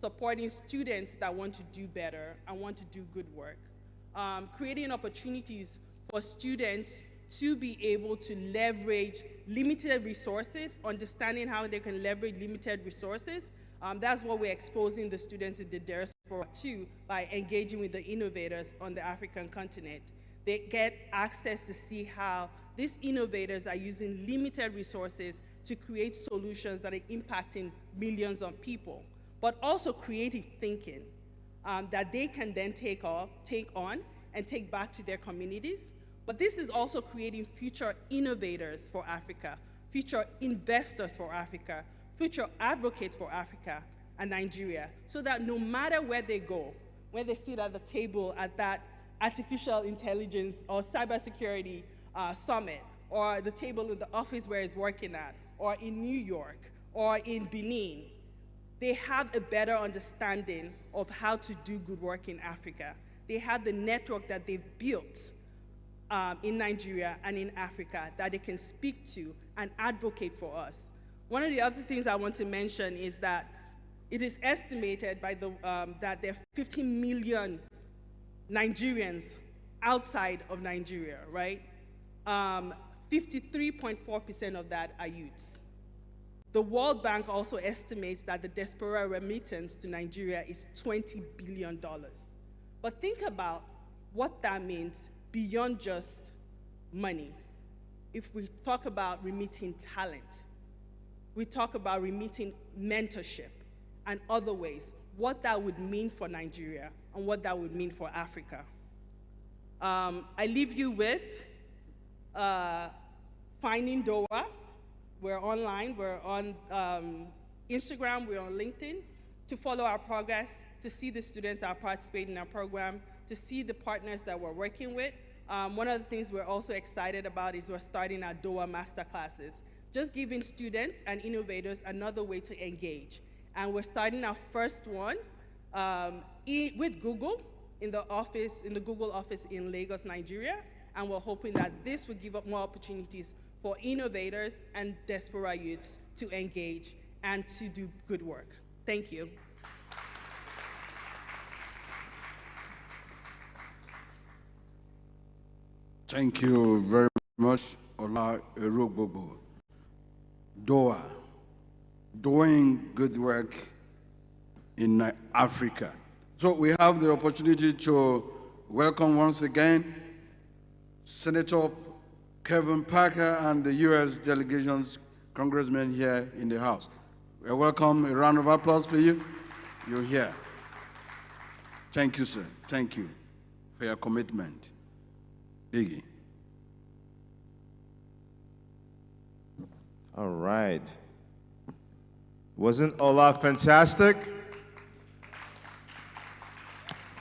supporting students that want to do better and want to do good work, creating opportunities for students to be able to leverage limited resources, understanding how they can leverage limited resources. That's what we're exposing the students in the diaspora to by engaging with the innovators on the African continent. They get access to see how these innovators are using limited resources to create solutions that are impacting millions of people, but also creative thinking that they can then take on and take back to their communities. But this is also creating future innovators for Africa, future investors for Africa, future advocates for Africa and Nigeria, so that no matter where they go, when they sit at the table at that artificial intelligence or cybersecurity summit, or the table in the office where he's working at, or in New York, or in Benin, they have a better understanding of how to do good work in Africa. They have the network that they've built in Nigeria and in Africa that they can speak to and advocate for us. One of the other things I want to mention is that it is estimated by that there are 15 million Nigerians outside of Nigeria, right? 53.4% of that are youths. The World Bank also estimates that the diaspora remittance to Nigeria is $20 billion. But think about what that means beyond just money. If we talk about remitting talent, we talk about remitting mentorship and other ways, what that would mean for Nigeria and what that would mean for Africa. I leave you with Finding DOA. We're online, we're on Instagram, we're on LinkedIn, to follow our progress, to see the students that are participating in our program, to see the partners that we're working with. One of the things we're also excited about is we're starting our DOA masterclasses, just giving students and innovators another way to engage. And we're starting our first one with Google in the Google office in Lagos, Nigeria. And we're hoping that this will give up more opportunities for innovators and diaspora youths to engage and to do good work. Thank you. Thank you very much, Ola Erogbobo. DOA, doing good work in Africa. So we have the opportunity to welcome once again Senator Kevin Parker and the U.S. delegation's congressmen here in the House. We welcome, a round of applause for you. You're here. Thank you, sir. Thank you for your commitment. Biggie. All right. Wasn't Ola fantastic?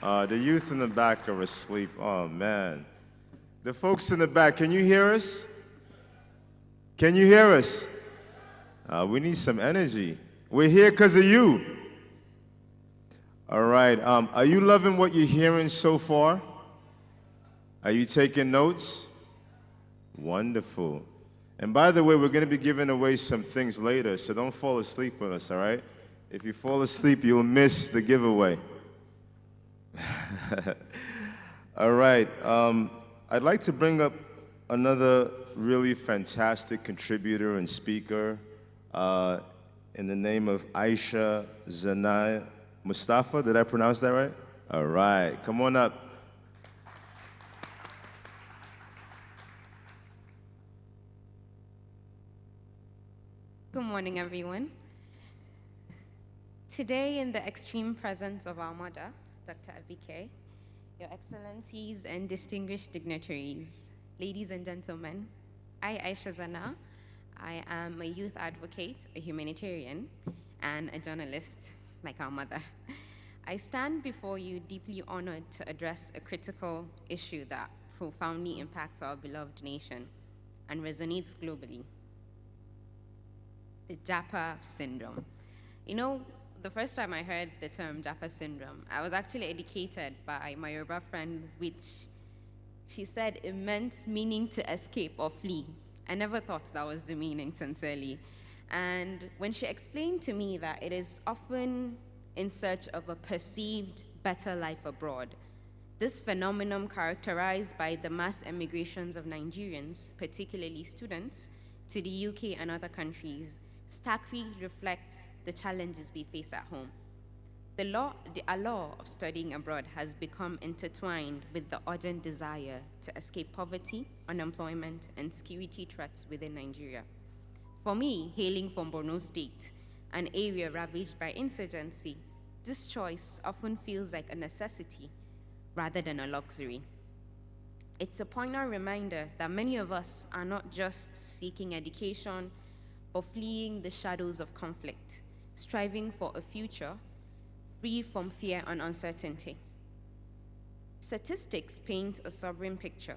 The youth in the back are asleep. Oh, man. The folks in the back, can you hear us? Can you hear us? We need some energy. We're here because of you. All right. Are you loving what you're hearing so far? Are you taking notes? Wonderful. And by the way, we're going to be giving away some things later, so don't fall asleep with us, all right? If you fall asleep, you'll miss the giveaway. All right. I'd like to bring up another really fantastic contributor and speaker in the name of Aisha Zanai Mustafa. Did I pronounce that right? All right. Come on up. Good morning, everyone. Today, in the extreme presence of our mother, Dr. Abike, Your Excellencies and distinguished dignitaries, ladies and gentlemen, I, Aisha Zana, I am a youth advocate, a humanitarian, and a journalist like our mother. I stand before you deeply honored to address a critical issue that profoundly impacts our beloved nation and resonates globally. The Japa syndrome. You know, the first time I heard the term Japa syndrome, I was actually educated by my Yoruba friend, which she said it meant meaning to escape or flee. I never thought that was the meaning, sincerely. And when she explained to me that it is often in search of a perceived better life abroad, this phenomenon characterized by the mass emigrations of Nigerians, particularly students, to the UK and other countries, starkly reflects the challenges we face at home. The allure of studying abroad has become intertwined with the urgent desire to escape poverty, unemployment, and security threats within Nigeria. For me, hailing from Borno State, an area ravaged by insurgency, this choice often feels like a necessity rather than a luxury. It's a poignant reminder that many of us are not just seeking education, or fleeing the shadows of conflict, striving for a future free from fear and uncertainty. Statistics paint a sobering picture.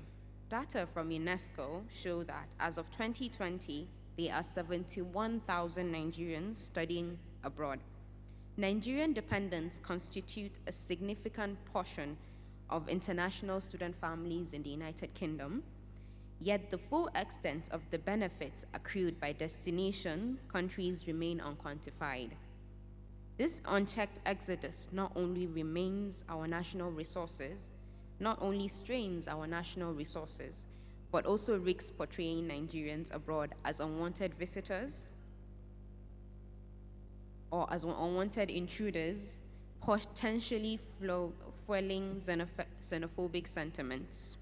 Data from UNESCO show that as of 2020, there are 71,000 Nigerians studying abroad. Nigerian dependents constitute a significant portion of international student families in the United Kingdom. Yet the full extent of the benefits accrued by destination countries remain unquantified. This unchecked exodus not only strains our national resources, but also risks portraying Nigerians abroad as unwanted visitors or as unwanted intruders, potentially fueling xenophobic sentiments.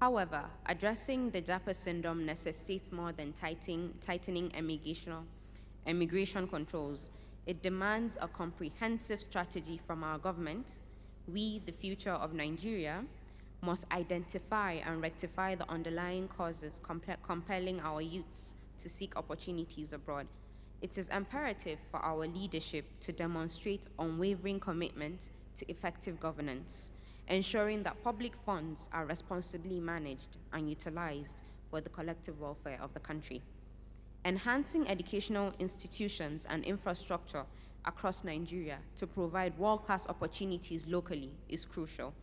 However, addressing the Japa syndrome necessitates more than tightening immigration controls. It demands a comprehensive strategy from our government. We, the future of Nigeria, must identify and rectify the underlying causes compelling our youths to seek opportunities abroad. It is imperative for our leadership to demonstrate unwavering commitment to effective governance, ensuring that public funds are responsibly managed and utilized for the collective welfare of the country. Enhancing educational institutions and infrastructure across Nigeria to provide world-class opportunities locally is crucial.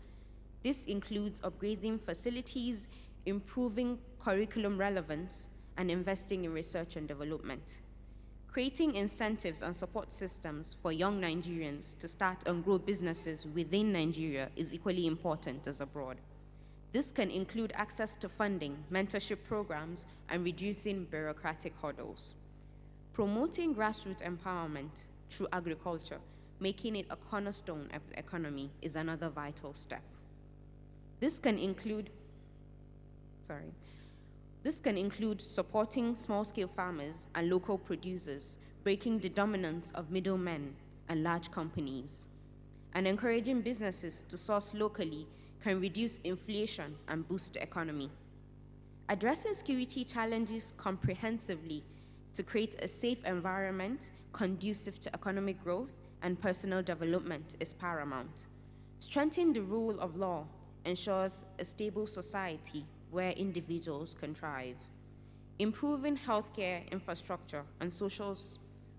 This includes upgrading facilities, improving curriculum relevance, and investing in research and development. Creating incentives and support systems for young Nigerians to start and grow businesses within Nigeria is equally important as abroad. This can include access to funding, mentorship programs, and reducing bureaucratic hurdles. Promoting grassroots empowerment through agriculture, making it a cornerstone of the economy, is another vital step. This can include supporting small-scale farmers and local producers, breaking the dominance of middlemen and large companies. And encouraging businesses to source locally can reduce inflation and boost the economy. Addressing security challenges comprehensively to create a safe environment conducive to economic growth and personal development is paramount. Strengthening the rule of law ensures a stable society where individuals can thrive. Improving healthcare infrastructure and social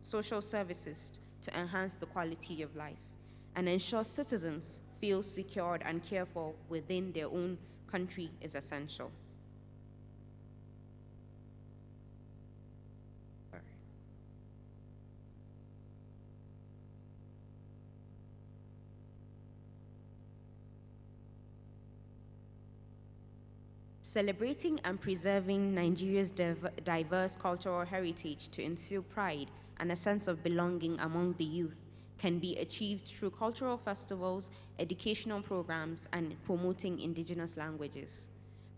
services to enhance the quality of life and ensure citizens feel secured and cared for within their own country is essential. Celebrating and preserving Nigeria's diverse cultural heritage to instill pride and a sense of belonging among the youth can be achieved through cultural festivals, educational programs, and promoting indigenous languages.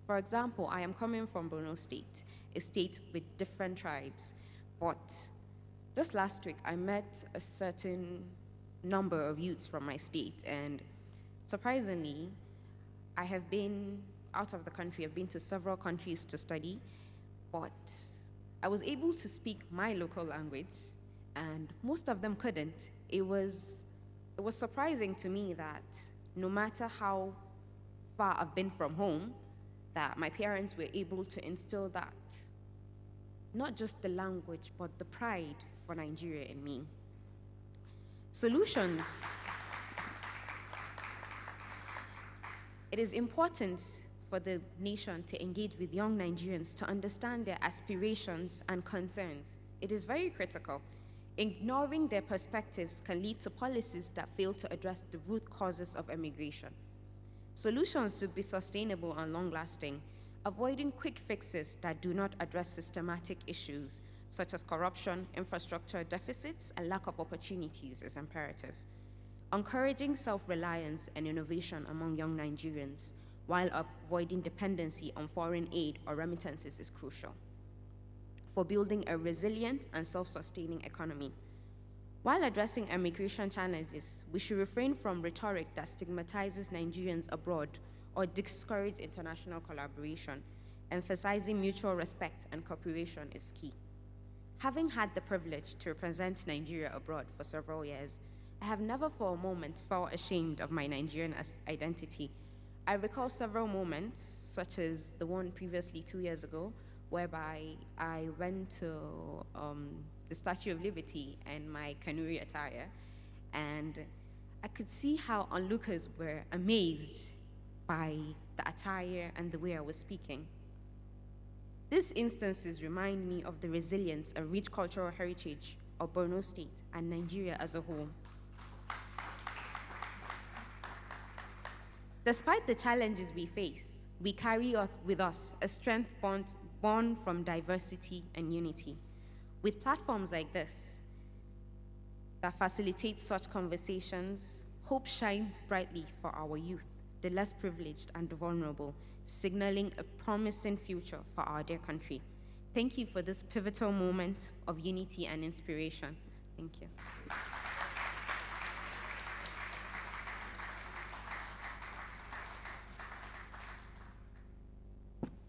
For example, I am coming from Borno State, a state with different tribes, but just last week I met a certain number of youths from my state, and surprisingly, I have been out of the country. I've been to several countries to study, but I was able to speak my local language, and most of them couldn't. It was surprising to me that no matter how far I've been from home, that my parents were able to instill that, not just the language, but the pride for Nigeria in me. Solutions. It is important for the nation to engage with young Nigerians to understand their aspirations and concerns. It is very critical. Ignoring their perspectives can lead to policies that fail to address the root causes of immigration. Solutions should be sustainable and long-lasting. Avoiding quick fixes that do not address systematic issues, such as corruption, infrastructure deficits, and lack of opportunities is imperative. Encouraging self-reliance and innovation among young Nigerians while avoiding dependency on foreign aid or remittances is crucial for building a resilient and self-sustaining economy. While addressing immigration challenges, we should refrain from rhetoric that stigmatizes Nigerians abroad or discourages international collaboration. Emphasizing mutual respect and cooperation is key. Having had the privilege to represent Nigeria abroad for several years, I have never for a moment felt ashamed of my Nigerian identity. I recall several moments, such as the one previously 2 years ago, whereby I went to the Statue of Liberty in my Kanuri attire, and I could see how onlookers were amazed by the attire and the way I was speaking. These instances remind me of the resilience and rich cultural heritage of Borno State and Nigeria as a whole. Despite the challenges we face, we carry with us a strength born from diversity and unity. With platforms like this that facilitate such conversations, hope shines brightly for our youth, the less privileged and the vulnerable, signaling a promising future for our dear country. Thank you for this pivotal moment of unity and inspiration. Thank you.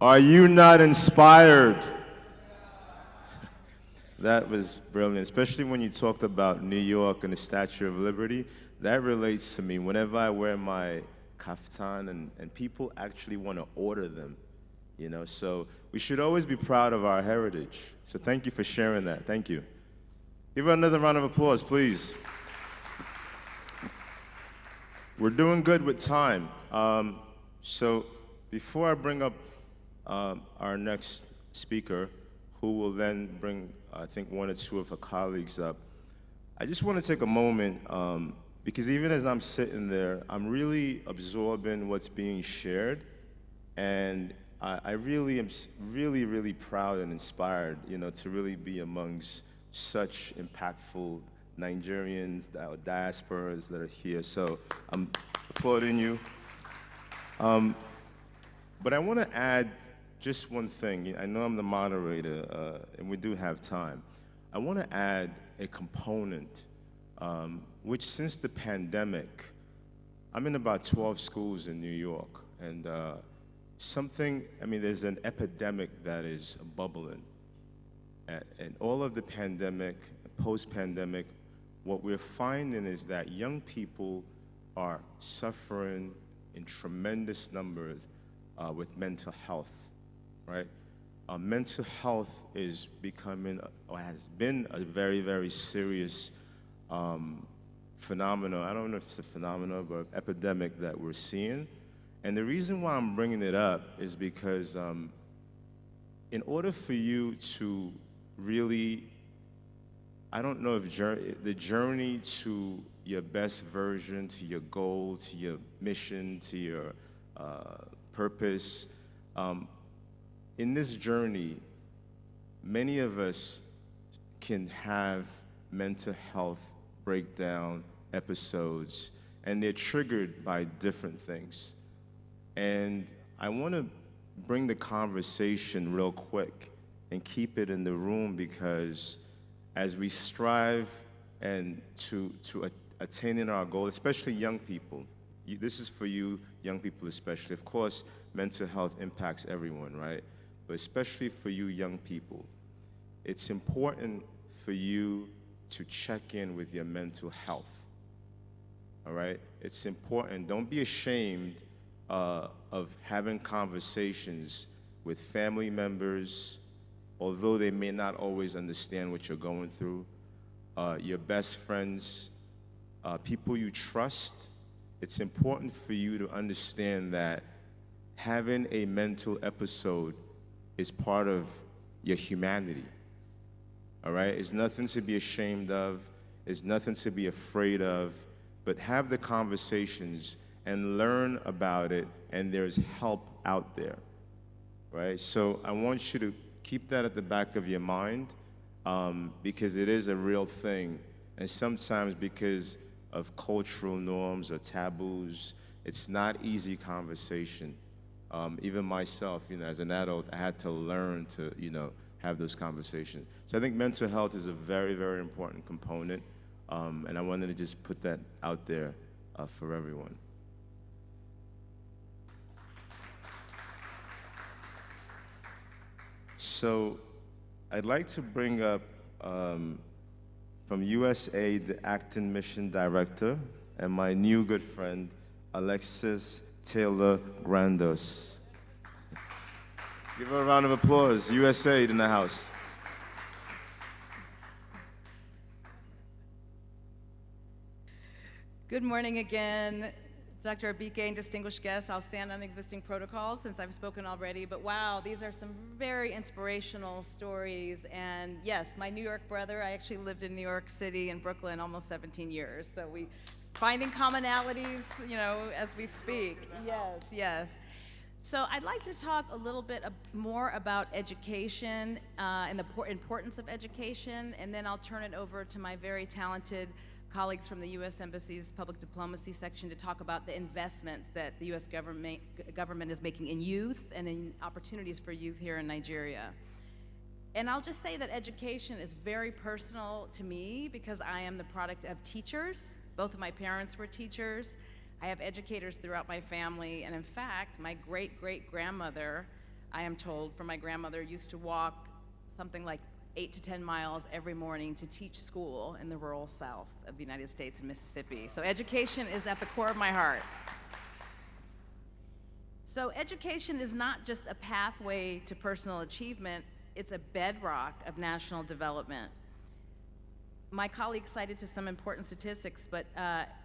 Are you not inspired? That was brilliant, especially when you talked about New York and the Statue of Liberty. That relates to me. Whenever I wear my kaftan and people actually want to order them, you know, so we should always be proud of our heritage. So thank you for sharing that. Thank you. Give her another round of applause, please. We're doing good with time. So before I bring up our next speaker, who will then bring, I think, one or two of her colleagues up, I just want to take a moment, because even as I'm sitting there, I'm really absorbing what's being shared, and I really am really proud and inspired, you know, to really be amongst such impactful Nigerians, diasporas that are here. So I'm applauding you. But I want to add just one thing. I know I'm the moderator, and we do have time. I want to add a component, which since the pandemic, I'm in about 12 schools in New York, and there's an epidemic that is bubbling. And all of the pandemic, post-pandemic, what we're finding is that young people are suffering in tremendous numbers with mental health, right? Mental health is becoming, or has been, a very, very serious phenomenon. I don't know if it's a phenomenon, but epidemic that we're seeing. And the reason why I'm bringing it up is because in order for you to really, I don't know if the journey to your best version, to your goal, to your mission, to your purpose, in this journey, many of us can have mental health breakdown episodes, and they're triggered by different things. And I want to bring the conversation real quick and keep it in the room, because as we strive and to attaining our goal, especially young people, this is for you, young people especially. Of course, mental health impacts everyone, right? But especially for you young people, it's important for you to check in with your mental health, all right? It's important. Don't be ashamed of having conversations with family members, although they may not always understand what you're going through, your best friends, people you trust. It's important for you to understand that having a mental episode is part of your humanity, all right? It's nothing to be ashamed of. It's nothing to be afraid of, but have the conversations and learn about it, and there's help out there, right? So I want you to keep that at the back of your mind, because it is a real thing. And sometimes because of cultural norms or taboos, it's not easy conversation. Even myself, as an adult, I had to learn to, have those conversations. So I think mental health is a very, very important component, and I wanted to just put that out there for everyone. So I'd like to bring up from USAID, the Acting Mission Director, and my new good friend, Alexis Taylor Grandos. Give her a round of applause. USAID in the house. Good morning again, Dr. Abike and distinguished guests. I'll stand on existing protocols since I've spoken already, but wow, these are some very inspirational stories. And yes, my New York brother, I actually lived in New York City and Brooklyn almost 17 years, so we finding commonalities, as we speak. Yes, yes. So I'd like to talk a little bit more about education and the importance of education, and then I'll turn it over to my very talented colleagues from the U.S. Embassy's Public Diplomacy section to talk about the investments that the U.S. government is making in youth and in opportunities for youth here in Nigeria. And I'll just say that education is very personal to me because I am the product of teachers. Both of my parents were teachers. I have educators throughout my family, and in fact, my great-great-grandmother, I am told from my grandmother, used to walk something like 8 to 10 miles every morning to teach school in the rural South of the United States and Mississippi. So education is at the core of my heart. So education is not just a pathway to personal achievement, it's a bedrock of national development. My colleague cited to some important statistics, but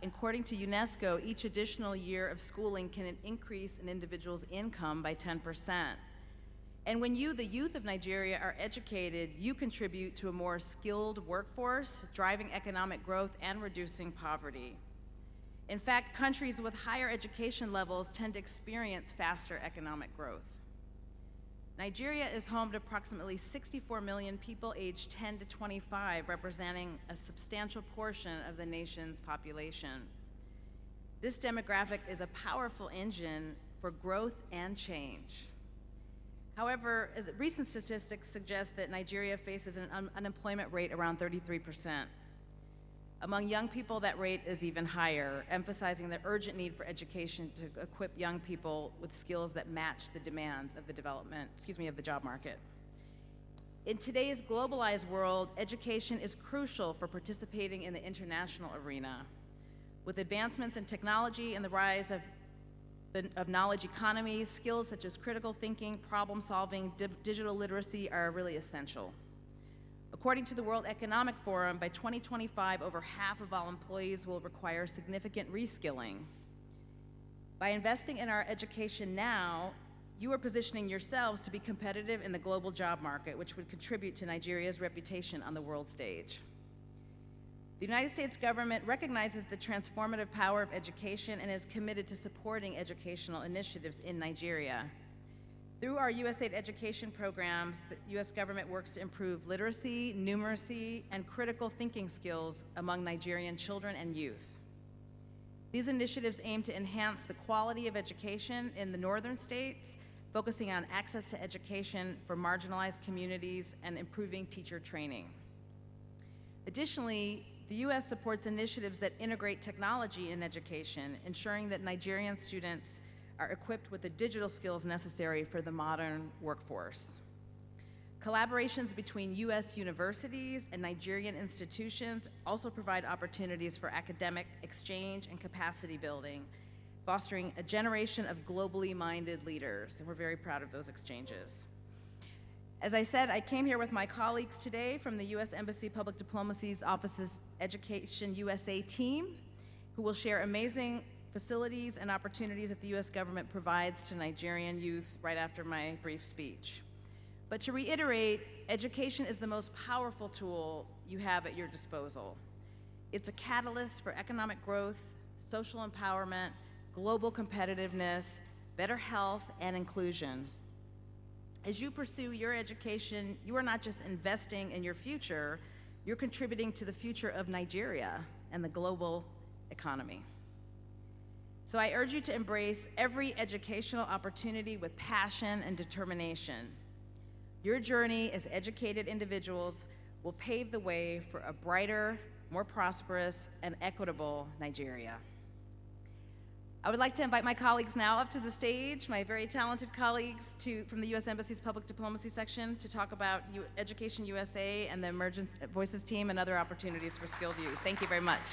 according to UNESCO, each additional year of schooling can increase an individual's income by 10%. And when you, the youth of Nigeria, are educated, you contribute to a more skilled workforce, driving economic growth and reducing poverty. In fact, countries with higher education levels tend to experience faster economic growth. Nigeria is home to approximately 64 million people aged 10 to 25, representing a substantial portion of the nation's population. This demographic is a powerful engine for growth and change. However, as recent statistics suggest that Nigeria faces an unemployment rate around 33%. Among young people, that rate is even higher, emphasizing the urgent need for education to equip young people with skills that match the demands of the of the job market. In today's globalized world, education is crucial for participating in the international arena. With advancements in technology and the rise of knowledge economies, skills such as critical thinking, problem solving, digital literacy are really essential. According to the World Economic Forum, by 2025, over half of all employees will require significant reskilling. By investing in our education now, you are positioning yourselves to be competitive in the global job market, which would contribute to Nigeria's reputation on the world stage. The United States government recognizes the transformative power of education and is committed to supporting educational initiatives in Nigeria. Through our USAID education programs, the U.S. government works to improve literacy, numeracy, and critical thinking skills among Nigerian children and youth. These initiatives aim to enhance the quality of education in the northern states, focusing on access to education for marginalized communities and improving teacher training. Additionally, the U.S. supports initiatives that integrate technology in education, ensuring that Nigerian students are equipped with the digital skills necessary for the modern workforce. Collaborations between U.S. universities and Nigerian institutions also provide opportunities for academic exchange and capacity building, fostering a generation of globally minded leaders, and we're very proud of those exchanges. As I said, I came here with my colleagues today from the U.S. Embassy Public Diplomacy's Office's Education USA team, who will share amazing facilities and opportunities that the U.S. government provides to Nigerian youth right after my brief speech. But to reiterate, education is the most powerful tool you have at your disposal. It's a catalyst for economic growth, social empowerment, global competitiveness, better health, and inclusion. As you pursue your education, you are not just investing in your future, you're contributing to the future of Nigeria and the global economy. So I urge you to embrace every educational opportunity with passion and determination. Your journey as educated individuals will pave the way for a brighter, more prosperous, and equitable Nigeria. I would like to invite my colleagues now up to the stage, my very talented colleagues from the U.S. Embassy's Public Diplomacy section, to talk about Education USA and the Emergent Voices team and other opportunities for skilled youth. Thank you very much.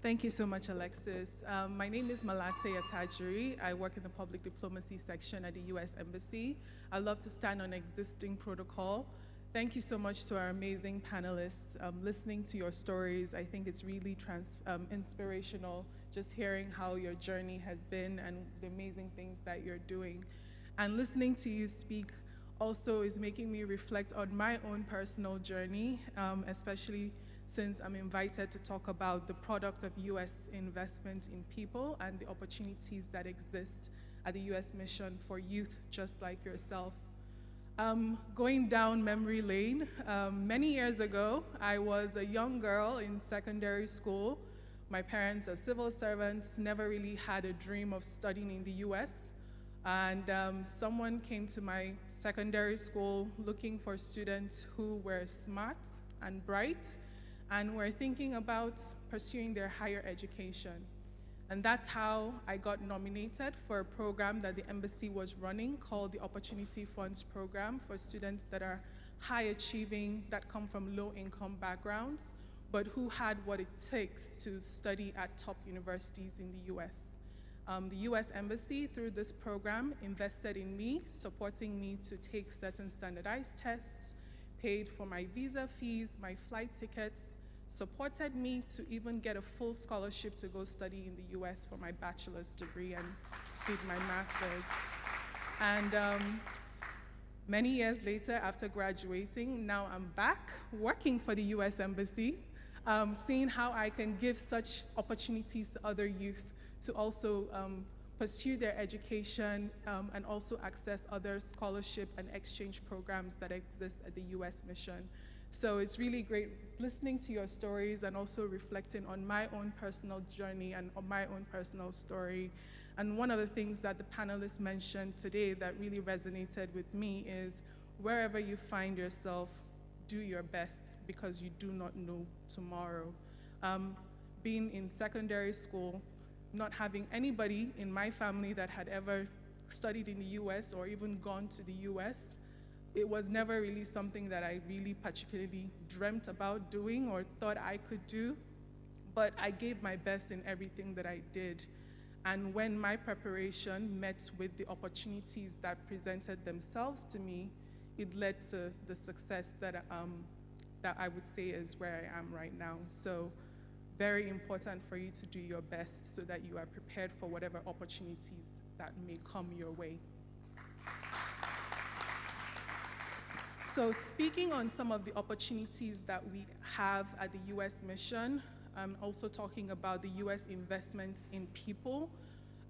Thank you so much, Alexis. My name is Malate Atajiri. I work in the public diplomacy section at the U.S. Embassy. I love to stand on existing protocol. Thank you so much to our amazing panelists. Listening to your stories, I think it's really inspirational, just hearing how your journey has been and the amazing things that you're doing. And listening to you speak also is making me reflect on my own personal journey, especially since I'm invited to talk about the product of U.S. investment in people and the opportunities that exist at the U.S. mission for youth just like yourself. Going down memory lane, many years ago, I was a young girl in secondary school. My parents are civil servants, never really had a dream of studying in the U.S. And someone came to my secondary school looking for students who were smart and bright, and were thinking about pursuing their higher education. And that's how I got nominated for a program that the embassy was running called the Opportunity Funds Program for students that are high achieving, that come from low income backgrounds, but who had what it takes to study at top universities in the US. The US Embassy, through this program, invested in me, supporting me to take certain standardized tests, paid for my visa fees, my flight tickets, supported me to even get a full scholarship to go study in the US for my bachelor's degree and did my master's. And many years later, after graduating, now I'm back working for the US Embassy, seeing how I can give such opportunities to other youth to also pursue their education and also access other scholarship and exchange programs that exist at the US mission. So it's really great listening to your stories and also reflecting on my own personal journey and on my own personal story. And one of the things that the panelists mentioned today that really resonated with me is wherever you find yourself, do your best because you do not know tomorrow. Being in secondary school, not having anybody in my family that had ever studied in the US or even gone to the US, it was never really something that I really particularly dreamt about doing or thought I could do, but I gave my best in everything that I did. And when my preparation met with the opportunities that presented themselves to me, it led to the success that I would say is where I am right now. So very important for you to do your best so that you are prepared for whatever opportunities that may come your way. So speaking on some of the opportunities that we have at the U.S. mission, I'm also talking about the U.S. investments in people.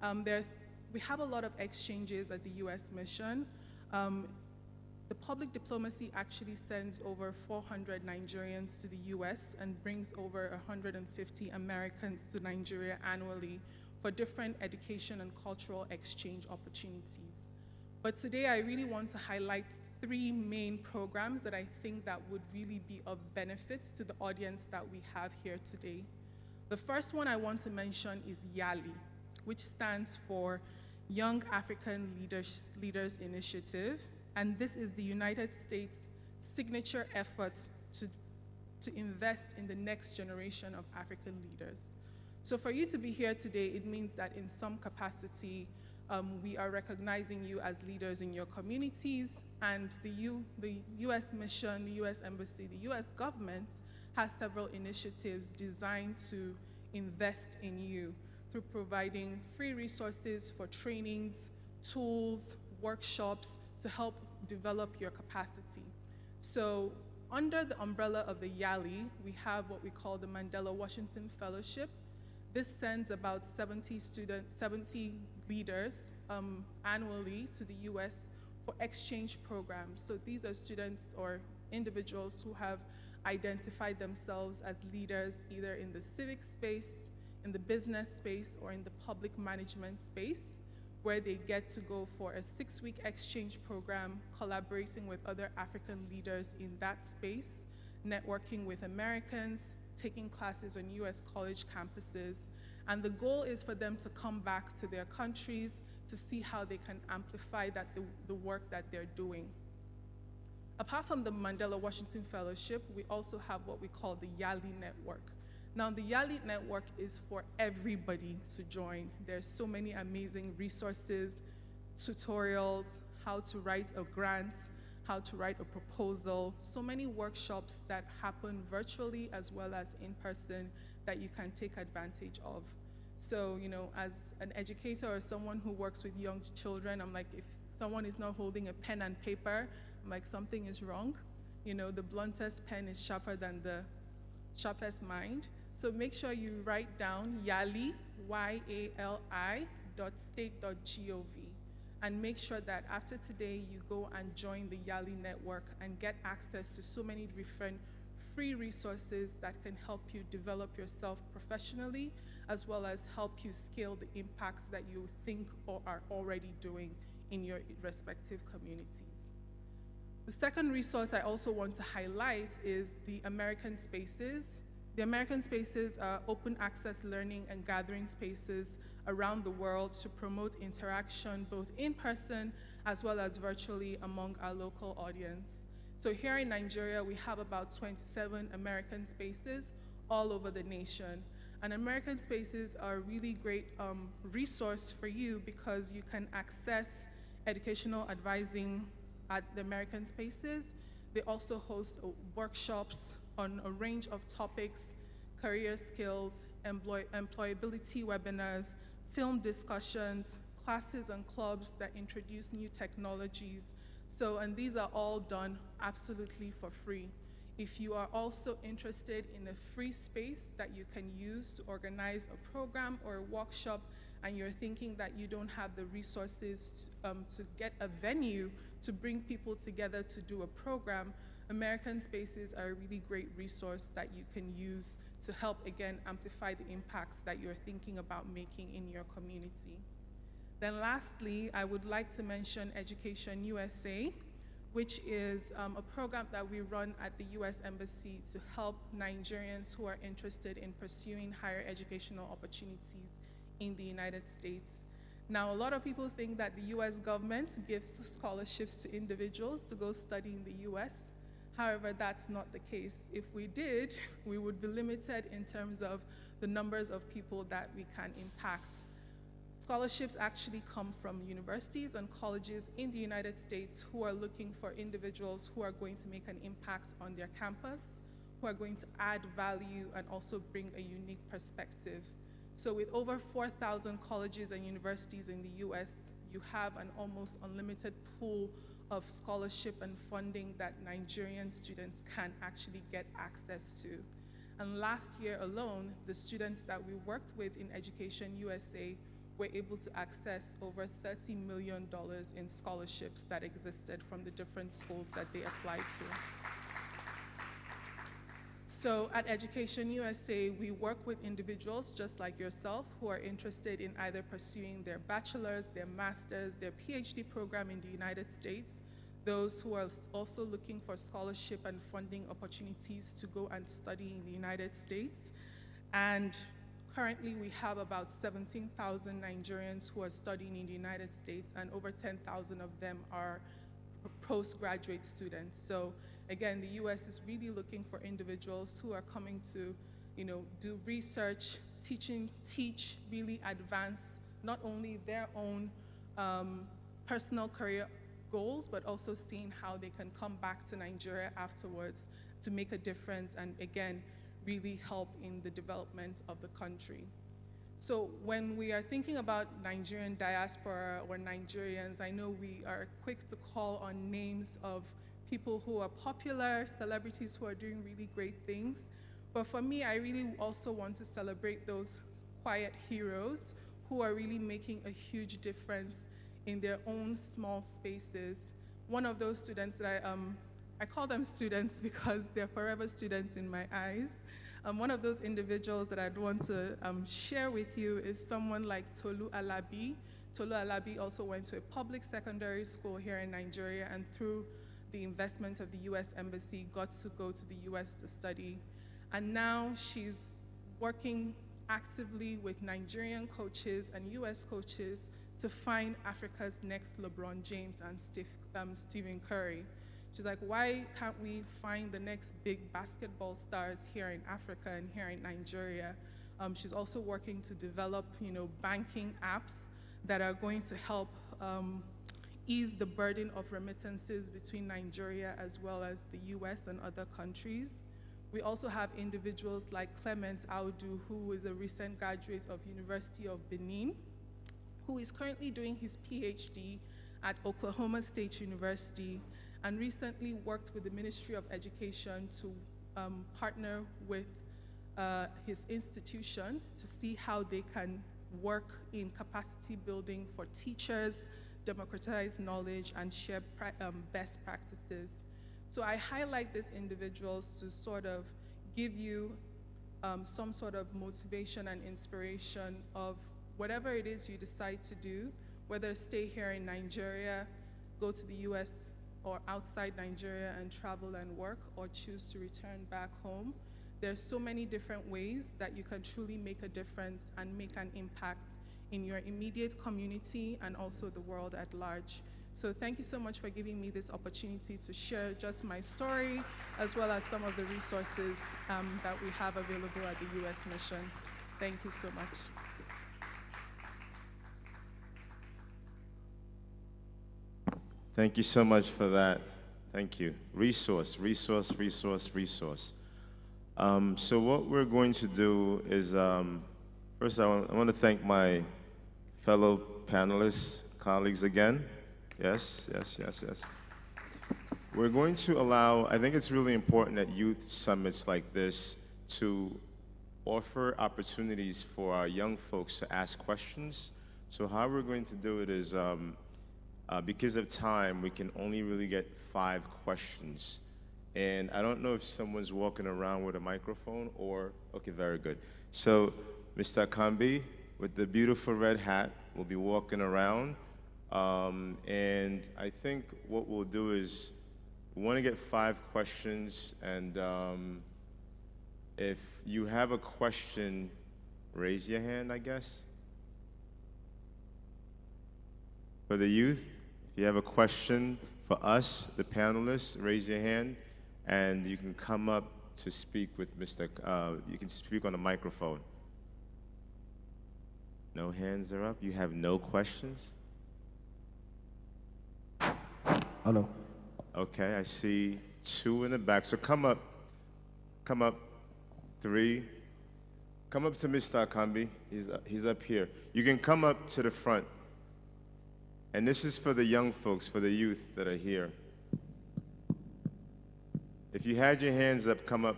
We have a lot of exchanges at the U.S. mission. The public diplomacy actually sends over 400 Nigerians to the US and brings over 150 Americans to Nigeria annually for different education and cultural exchange opportunities. But today I really want to highlight 3 main programs that I think that would really be of benefit to the audience that we have here today. The first one I want to mention is YALI, which stands for Young African Leaders Initiative. And this is the United States' signature effort to invest in the next generation of African leaders. So for you to be here today, it means that in some capacity, we are recognizing you as leaders in your communities, and the US mission, the US Embassy, the US government has several initiatives designed to invest in you through providing free resources for trainings, tools, workshops, to help develop your capacity. So under the umbrella of the YALI, we have what we call the Mandela Washington Fellowship. This sends about 70 leaders annually to the US for exchange programs. So these are students or individuals who have identified themselves as leaders either in the civic space, in the business space, or in the public management space, where they get to go for a 6-week exchange program, collaborating with other African leaders in that space, networking with Americans, taking classes on US college campuses. And the goal is for them to come back to their countries to see how they can amplify the work that they're doing. Apart from the Mandela Washington Fellowship, we also have what we call the YALI Network. Now, the YALI Network is for everybody to join. There's so many amazing resources, tutorials, how to write a grant, how to write a proposal, so many workshops that happen virtually as well as in person that you can take advantage of. So, as an educator or someone who works with young children, I'm like, if someone is not holding a pen and paper, I'm like, something is wrong. The bluntest pen is sharper than the sharpest mind. So make sure you write down YALI, YALI.state.gov, and make sure that after today you go and join the YALI network and get access to so many different free resources that can help you develop yourself professionally, as well as help you scale the impact that you think or are already doing in your respective communities. The second resource I also want to highlight is the American Spaces. The American Spaces are open access learning and gathering spaces around the world to promote interaction both in person as well as virtually among our local audience. So here in Nigeria, we have about 27 American Spaces all over the nation. And American Spaces are a really great resource for you because you can access educational advising at the American Spaces. They also host workshops on a range of topics, career skills, employability webinars, film discussions, classes and clubs that introduce new technologies. And these are all done absolutely for free. If you are also interested in a free space that you can use to organize a program or a workshop, and you're thinking that you don't have the resources to get a venue to bring people together to do a program, American Spaces are a really great resource that you can use to help, again, amplify the impacts that you're thinking about making in your community. Then lastly, I would like to mention Education USA, which is a program that we run at the US Embassy to help Nigerians who are interested in pursuing higher educational opportunities in the United States. Now, a lot of people think that the US government gives scholarships to individuals to go study in the US. However, that's not the case. If we did, we would be limited in terms of the numbers of people that we can impact. Scholarships actually come from universities and colleges in the United States who are looking for individuals who are going to make an impact on their campus, who are going to add value and also bring a unique perspective. So with over 4,000 colleges and universities in the US, you have an almost unlimited pool of scholarship and funding that Nigerian students can actually get access to. And last year alone, the students that we worked with in Education USA were able to access over $30 million in scholarships that existed from the different schools that they applied to. So at Education USA, we work with individuals just like yourself who are interested in either pursuing their bachelor's, their master's, their PhD program in the United States, those who are also looking for scholarship and funding opportunities to go and study in the United States. And currently we have about 17,000 Nigerians who are studying in the United States, and over 10,000 of them are postgraduate students. So again, the US is really looking for individuals who are coming to, do research, teach, really advance not only their own personal career goals, but also seeing how they can come back to Nigeria afterwards to make a difference and again, really help in the development of the country. So when we are thinking about Nigerian diaspora or Nigerians, I know we are quick to call on names of people who are popular, celebrities who are doing really great things. But for me, I really also want to celebrate those quiet heroes who are really making a huge difference in their own small spaces. One of those students that I call them students because they're forever students in my eyes. One of those individuals that I'd want to share with you is someone like Tolu Alabi. Tolu Alabi also went to a public secondary school here in Nigeria, and through the investment of the US Embassy, got to go to the US to study. And now she's working actively with Nigerian coaches and US coaches to find Africa's next LeBron James and Stephen Curry. She's like, why can't we find the next big basketball stars here in Africa and here in Nigeria? She's also working to develop, banking apps that are going to help ease the burden of remittances between Nigeria as well as the US and other countries. We also have individuals like Clement Audu, who is a recent graduate of University of Benin, who is currently doing his PhD at Oklahoma State University, and recently worked with the Ministry of Education to partner with his institution to see how they can work in capacity building for teachers, democratize knowledge, and share best practices. So I highlight these individuals to sort of give you some sort of motivation and inspiration of whatever it is you decide to do, whether stay here in Nigeria, go to the US or outside Nigeria and travel and work, or choose to return back home. There's so many different ways that you can truly make a difference and make an impact in your immediate community and also the world at large. So thank you so much for giving me this opportunity to share just my story, as well as some of the resources that we have available at the US Mission. Thank you so much. Thank you so much for that. Thank you. Resource. So what we're going to do is, first I want to thank my fellow panelists, colleagues again. Yes. We're going to allow, I think it's really important at youth summits like this to offer opportunities for our young folks to ask questions. So how we're going to do it is, because of time, we can only really get 5 questions. And I don't know if someone's walking around with a microphone or, okay, very good. So Mr. Akambi with the beautiful red hat will be walking around. And I think what we'll do is we want to get 5 questions. And if you have a question, raise your hand, I guess. For the youth, if you have a question for us, the panelists, raise your hand, and you can come up to speak with Mr. You can speak on the microphone. No hands are up? You have no questions? Hello. Okay, I see 2 in the back. So come up, 3. Come up to Mr. Akambi. He's up here. You can come up to the front. And this is for the young folks, for the youth that are here. If you had your hands up, come up.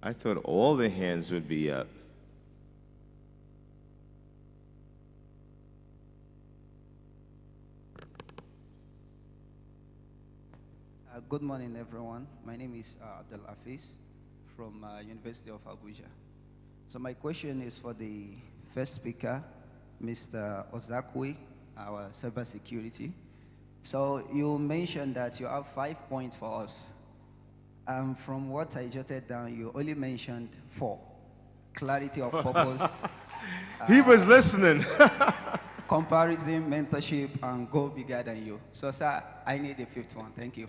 I thought all the hands would be up. Good morning, everyone. My name is Abdel Hafiz from University of Abuja. So my question is for the first speaker, Mr. Ozakwe, our cybersecurity. So you mentioned that you have 5 points for us. From what I jotted down, you only mentioned 4. Clarity of purpose. He was listening. Comparison, mentorship, and go bigger than you. So, sir, I need the 5th one. Thank you.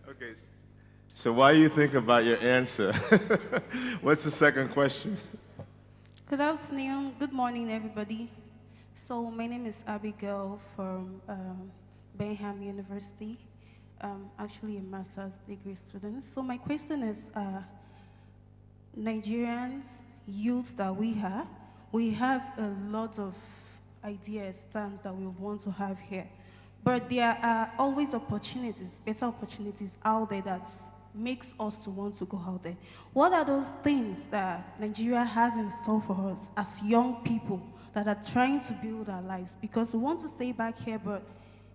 Okay. So while you think about your answer, what's the second question? Good afternoon. Good morning, everybody. So my name is Abigail from Birmingham University. Actually a master's degree student. So my question is, Nigerians, youths that we have a lot of ideas, plans that we want to have here. But there are always opportunities, better opportunities out there that makes us to want to go out there. What are those things that Nigeria has in store for us as young people that are trying to build our lives? Because we want to stay back here, but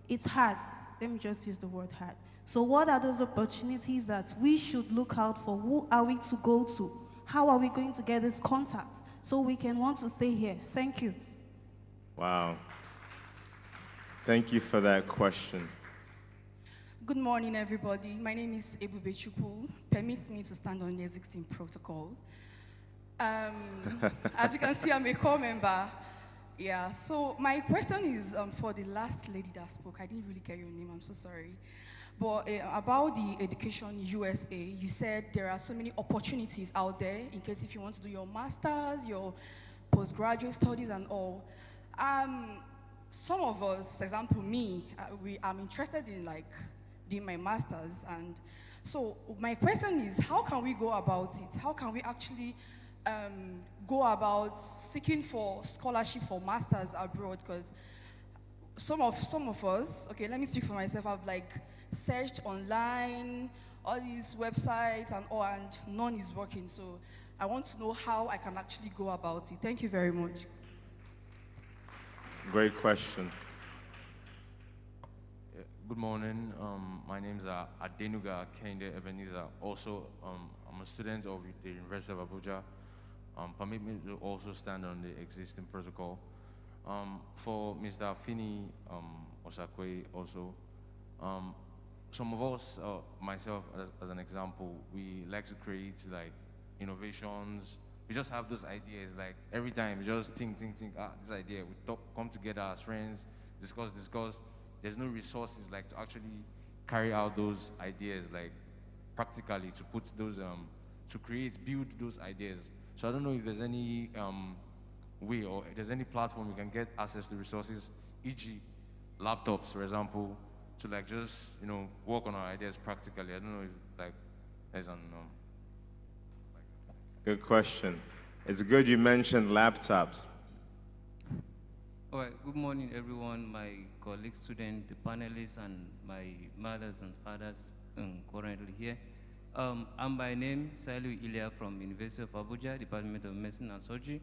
it's hard. Let me just use the word hard. So what are those opportunities that we should look out for? Who are we to go to? How are we going to get this contact so we can want to stay here? Thank you. Wow. Thank you for that question. Good morning, everybody. My name is Ebube Chukwu. Permit me to stand on the existing protocol. As you can see, I'm a core member. Yeah, so my question is for the last lady that spoke. I didn't really get your name, I'm so sorry. But about the Education USA, you said there are so many opportunities out there in case if you want to do your master's, your postgraduate studies and all. Some of us, for example, me, I'm interested in like doing my master's, and so my question is, how can we go about it? How can we actually go about seeking for scholarship for masters abroad? Because some of us, okay, let me speak for myself, I've like searched online, all these websites and all, and none is working. So I want to know how I can actually go about it. Thank you very much. Great question. Good morning. My name is Adenuga Kende Ebenezer. Also, I'm a student of the University of Abuja. Permit me to also stand on the existing protocol. For Mr. Fini Osakwe also, some of us, myself as an example, we like to create like innovations. We just have those ideas, like every time we just think, this idea, we talk, come together as friends, discuss. There's no resources like to actually carry out those ideas, like practically to put those, to build those ideas. So I don't know if there's any way or if there's any platform we can get access to resources, e.g. laptops, for example, to like just, work on our ideas practically. I don't know if like there's an, Good question. It's good you mentioned laptops. All right, good morning, everyone, my colleagues, students, the panelists, and my mothers and fathers currently here. I'm by name Saliu Ilya from University of Abuja, Department of Medicine and Surgery.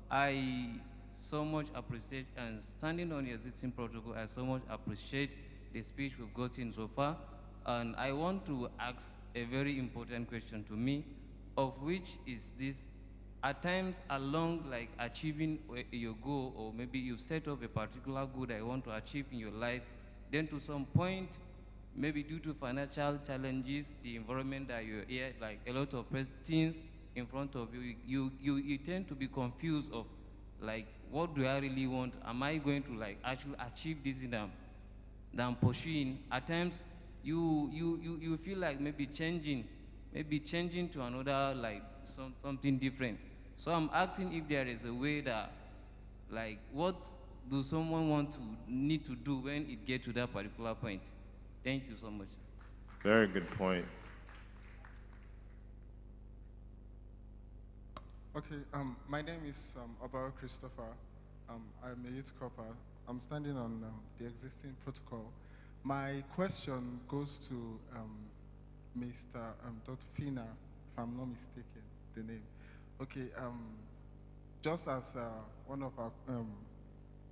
I so much appreciate, and standing on the existing protocol, I so much appreciate the speech we've gotten so far. And I want to ask a very important question to me, of which is this: at times along like achieving your goal, or maybe you set up a particular goal that you want to achieve in your life, then to some point, maybe due to financial challenges, the environment that you're here, like a lot of things in front of you, you tend to be confused of like, what do I really want? Am I going to like actually achieve this in that I'm pursuing? At times you feel like maybe changing to another, like something different. So I'm asking if there is a way that, like, what do someone need to do when it gets to that particular point? Thank you so much. Very good point. Okay, my name is Obaro Christopher. I'm a youth corper. I'm standing on the existing protocol. My question goes to Mr. Dr. Fina, if I'm not mistaken, the name. Okay, just as one of our,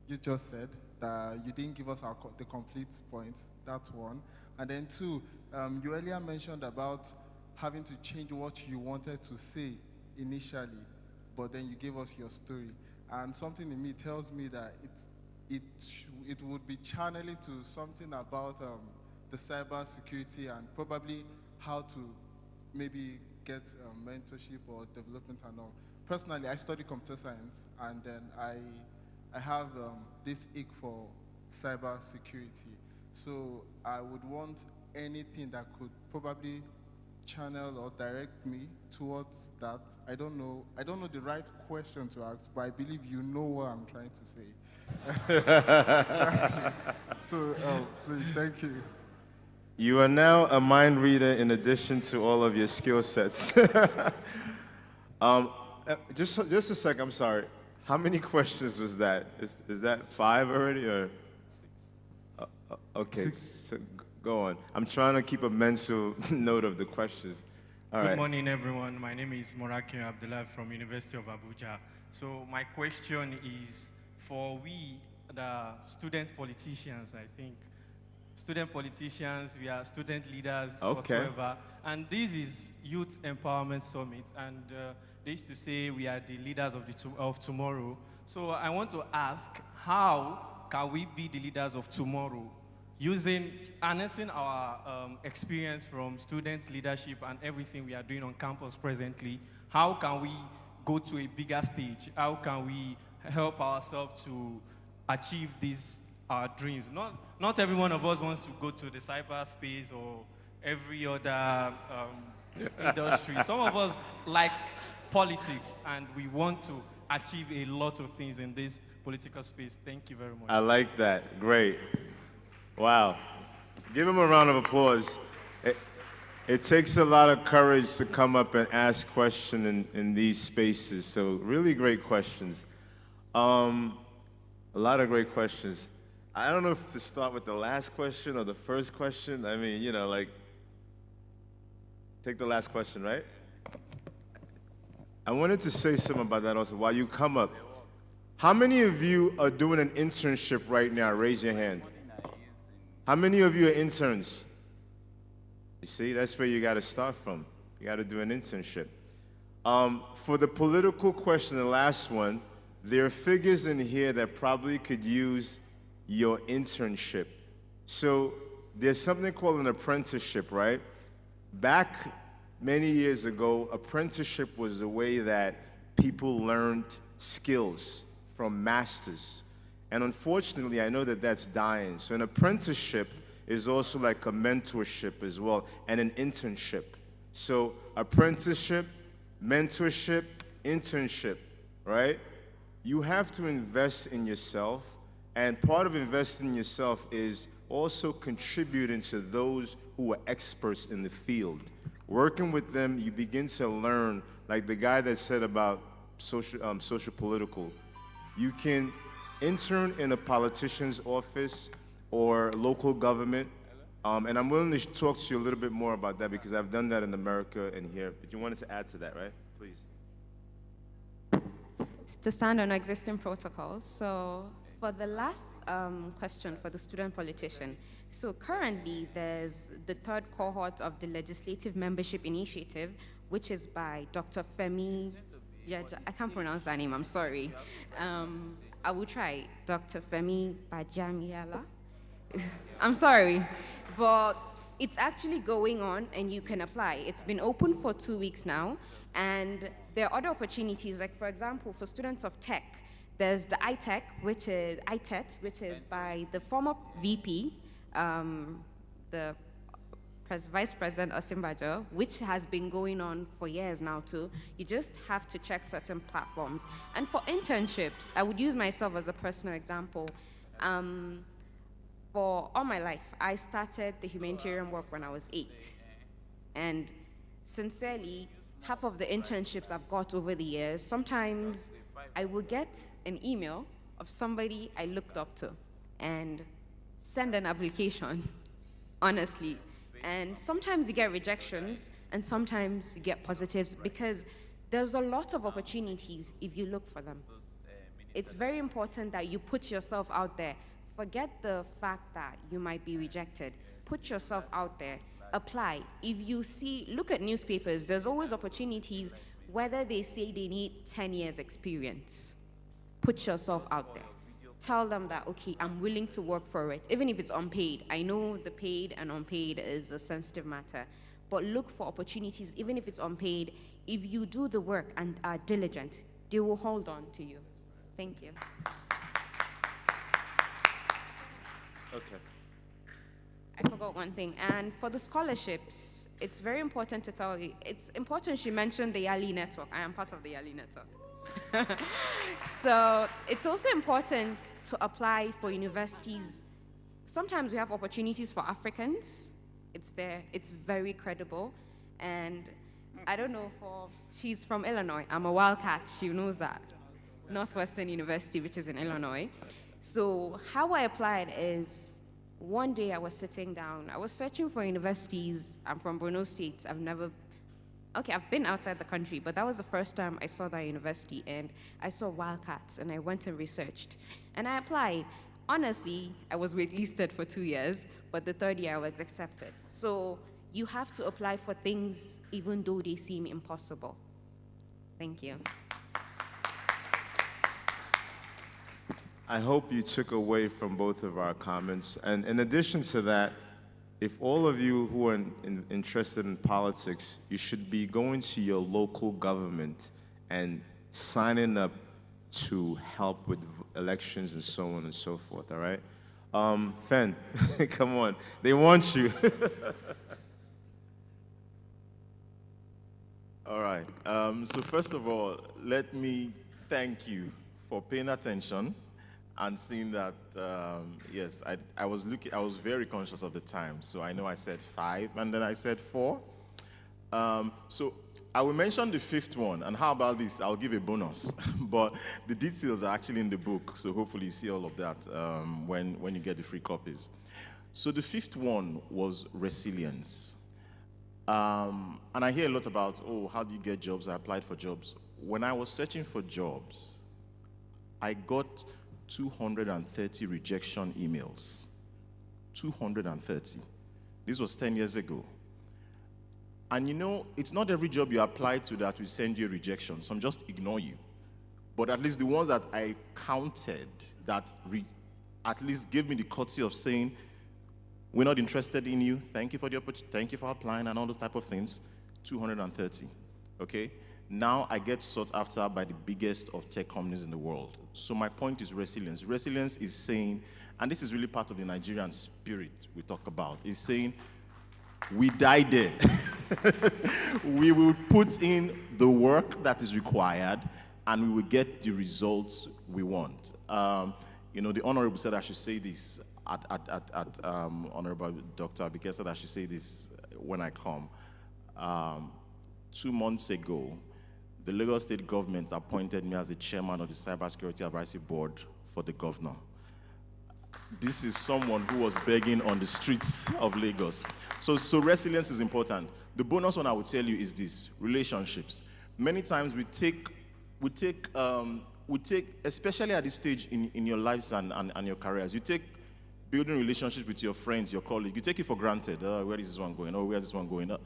you just said that you didn't give us the complete points, that's one. And then two, you earlier mentioned about having to change what you wanted to say initially, but then you gave us your story. And something in me tells me that it would be channeling to something about the cyber security and probably how to maybe get mentorship or development and all. Personally, I study computer science, and then I have this ache for cyber security. So I would want anything that could probably channel or direct me towards that. I don't know the right question to ask, but I believe you know what I'm trying to say. Exactly. So please, thank you. You are now a mind reader in addition to all of your skill sets. Just a sec, I'm sorry. How many questions was that? Is that 5 already or? 6. Okay, 6. So go on. I'm trying to keep a mental note of the questions. All right. Good morning, everyone. My name is Morakin Abdullah from University of Abuja. So my question is for we, the student politicians, I think. Student politicians, we are student leaders, whatsoever. And this is Youth Empowerment Summit. And they used to say we are the leaders of tomorrow. So I want to ask, how can we be the leaders of tomorrow? Harnessing our experience from student leadership and everything we are doing on campus presently, how can we go to a bigger stage? How can we help ourselves to achieve these dreams? Not every one of us wants to go to the cyberspace or every other industry. Some of us like politics, and we want to achieve a lot of things in this political space. Thank you very much. I like that. Great. Wow. Give him a round of applause. It takes a lot of courage to come up and ask questions in these spaces. So really great questions. A lot of great questions. I don't know if to start with the last question or the first question. I mean, you know, like, take the last question, right? I wanted to say something about that also while you come up. How many of you are doing an internship right now? Raise your hand. How many of you are interns? You see, that's where you got to start from. You got to do an internship. For the political question, the last one, there are figures in here that probably could use your internship. So there's something called an apprenticeship, right? Back many years ago, apprenticeship was the way that people learned skills from masters. And unfortunately, I know that that's dying. So an apprenticeship is also like a mentorship as well, and an internship. So apprenticeship, mentorship, internship, right? You have to invest in yourself, and part of investing in yourself is also contributing to those who are experts in the field. Working with them, you begin to learn, like the guy that said about social political. You can intern in a politician's office or local government, and I'm willing to talk to you a little bit more about that because I've done that in America and here. But you wanted to add to that, right? Please. To stand on existing protocols. So for the last question for the student politician, so currently there's the 3rd cohort of the Legislative Membership Initiative, which is by Dr. Femi, I can't pronounce that name, I'm sorry. I will try, Dr. Femi Bajamiala. I'm sorry, but it's actually going on and you can apply. It's been open for 2 weeks now, and there are other opportunities, like for example, for students of tech, there's the ITET, which is by the former VP, the Vice President Osinbajo, which has been going on for years now too. You just have to check certain platforms. And for internships, I would use myself as a personal example. For all my life, I started the humanitarian work when I was 8. And sincerely, half of the internships I've got over the years, sometimes I will get an email of somebody I looked up to and send an application, honestly. And sometimes you get rejections and sometimes you get positives because there's a lot of opportunities if you look for them. It's very important that you put yourself out there. Forget the fact that you might be rejected. Put yourself out there. Apply. If you see, look at newspapers, there's always opportunities, whether they say they need 10 years experience. Put yourself out there. Tell them that, okay, I'm willing to work for it, even if it's unpaid. I know the paid and unpaid is a sensitive matter, but look for opportunities, even if it's unpaid. If you do the work and are diligent, they will hold on to you. Thank you. Okay. I forgot one thing. And for the scholarships, it's very important to tell you, it's important she mentioned the Yali network. I am part of the Yali network. So it's also important to apply for universities. Sometimes we have opportunities for Africans. It's there. It's very credible. And I don't know, she's from Illinois. I'm a wildcat. She knows that. Northwestern University, which is in Illinois. So how I applied is, one day I was sitting down, I was searching for universities. I'm from Borno State. I've been outside the country, but that was the first time I saw that university, and I saw Wildcats, and I went and researched. And I applied. Honestly, I was waitlisted for 2 years, but the third year I was accepted. So you have to apply for things even though they seem impossible. Thank you. I hope you took away from both of our comments. And in addition to that, if all of you who are interested in politics, you should be going to your local government and signing up to help with elections and so on and so forth, all right? Fen, come on, they want you. All right, so first of all, let me thank you for paying attention and seeing that, yes, I was very conscious of the time, so I know I said 5, and then I said 4. So I will mention the 5th one, and how about this? I'll give a bonus, but the details are actually in the book, so hopefully you see all of that when you get the free copies. So the 5th one was resilience. And I hear a lot about, oh, how do you get jobs? I applied for jobs. When I was searching for jobs, I got 230 rejection emails. 230. This was 10 years ago. And you know, it's not every job you apply to that will send you a rejection. Some just ignore you. But at least the ones that I counted that at least gave me the courtesy of saying, we're not interested in you, thank you for the opportunity, thank you for applying and all those type of things, 230, okay? Now I get sought after by the biggest of tech companies in the world. So my point is resilience. Resilience is saying, and this is really part of the Nigerian spirit we talk about, is saying, we die there. We will put in the work that is required and we will get the results we want. You know, the Honorable said I should say this Honorable Dr. Abike said I should say this when I come. 2 months ago, the Lagos State government appointed me as the chairman of the Cybersecurity Advisory Board for the governor. This is someone who was begging on the streets of Lagos. So resilience is important. The bonus one I will tell you is this: relationships. Many times we take, especially at this stage in your lives and your careers, you take building relationships with your friends, your colleagues, you take it for granted. Where is this one going? Oh, where is this one going?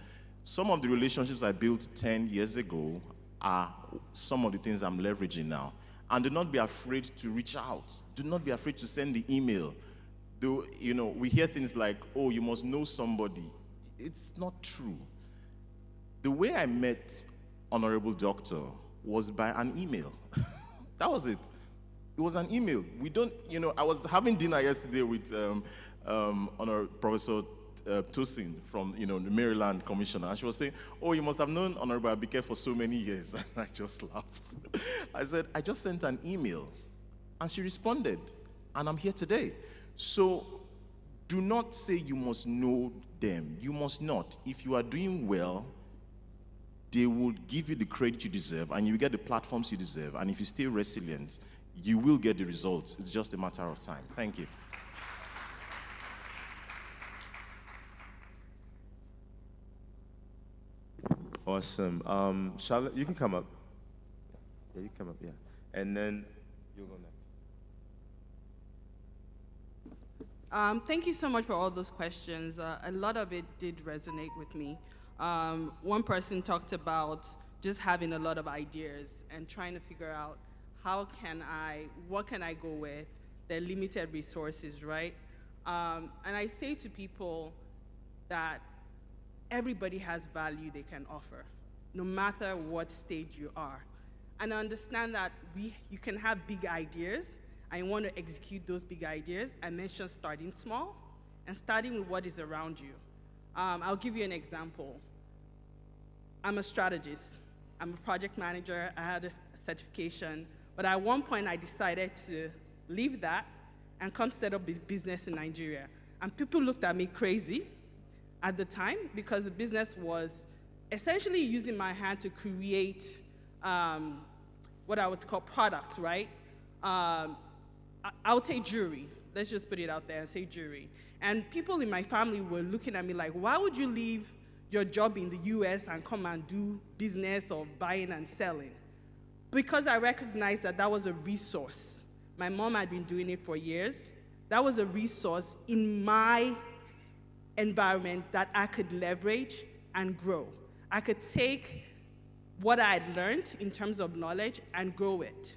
Some of the relationships I built 10 years ago are some of the things I'm leveraging now. And do not be afraid to reach out. Do not be afraid to send the email. You know, we hear things like, oh, you must know somebody. It's not true. The way I met Honorable Doctor was by an email. That was it. It was an email. We don't, you know, I was having dinner yesterday with Professor Tosin from, you know, the Maryland Commissioner, and she was saying, oh, you must have known Honorable Abike for so many years. And I just laughed. I said, I just sent an email, and she responded, and I'm here today. So do not say you must know them. You must not. If you are doing well, they will give you the credit you deserve, and you will get the platforms you deserve. And if you stay resilient, you will get the results. It's just a matter of time. Thank you. Awesome. Charlotte, you can come up. Yeah, you come up, yeah. And then you'll go next. Thank you so much for all those questions. A lot of it did resonate with me. One person talked about just having a lot of ideas and trying to figure out what can I go with? They're limited resources, right? And I say to people that everybody has value they can offer, no matter what stage you are. And I understand that you can have big ideas, and you want to execute those big ideas. I mentioned starting small and starting with what is around you. I'll give you an example. I'm a strategist. I'm a project manager. I had a certification. But at one point, I decided to leave that and come set up a business in Nigeria. And people looked at me crazy at the time because the business was essentially using my hand to create what I would call products, right? I would say jewelry. Let's just put it out there and say jewelry. And people in my family were looking at me like, why would you leave your job in the US and come and do business of buying and selling? Because I recognized that that was a resource. My mom had been doing it for years. That was a resource in my environment that I could leverage and grow. I could take what I had learned in terms of knowledge and grow it.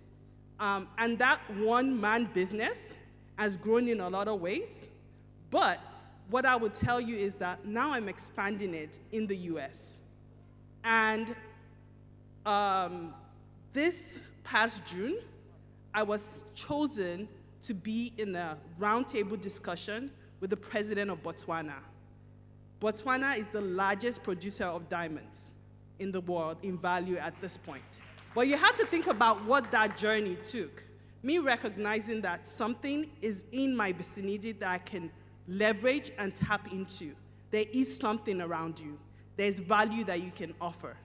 And that one-man business has grown in a lot of ways. But what I would tell you is that now I'm expanding it in the US. And this past June, I was chosen to be in a roundtable discussion with the president of Botswana. Botswana is the largest producer of diamonds in the world in value at this point. But you have to think about what that journey took. Me recognizing that something is in my vicinity that I can leverage and tap into. There is something around you. There's value that you can offer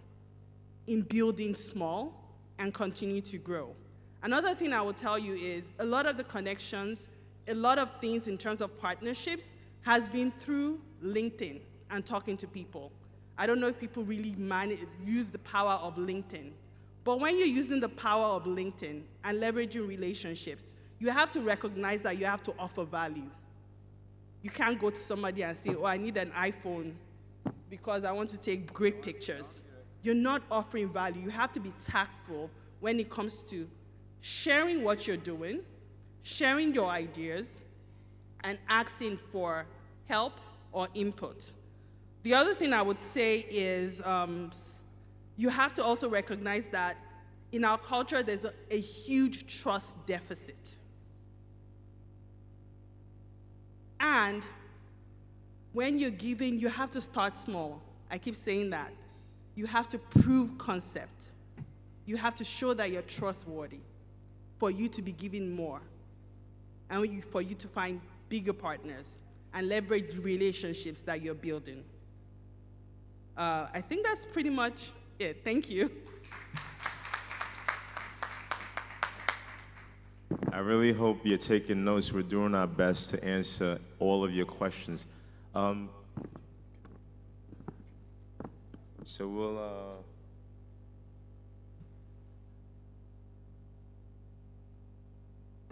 in building small and continue to grow. Another thing I will tell you is a lot of the connections, a lot of things in terms of partnerships has been through LinkedIn and talking to people. I don't know if people really use the power of LinkedIn. But when you're using the power of LinkedIn and leveraging relationships, you have to recognize that you have to offer value. You can't go to somebody and say, oh, I need an iPhone because I want to take great pictures. You're not offering value. You have to be tactful when it comes to sharing what you're doing, sharing your ideas, and asking for help or input. The other thing I would say is you have to also recognize that in our culture, there's a huge trust deficit. And when you're giving, you have to start small. I keep saying that. You have to prove concept. You have to show that you're trustworthy for you to be giving more and for you to find bigger partners and leverage relationships that you're building. I think that's pretty much it. Thank you. I really hope you're taking notes. We're doing our best to answer all of your questions. So we'll...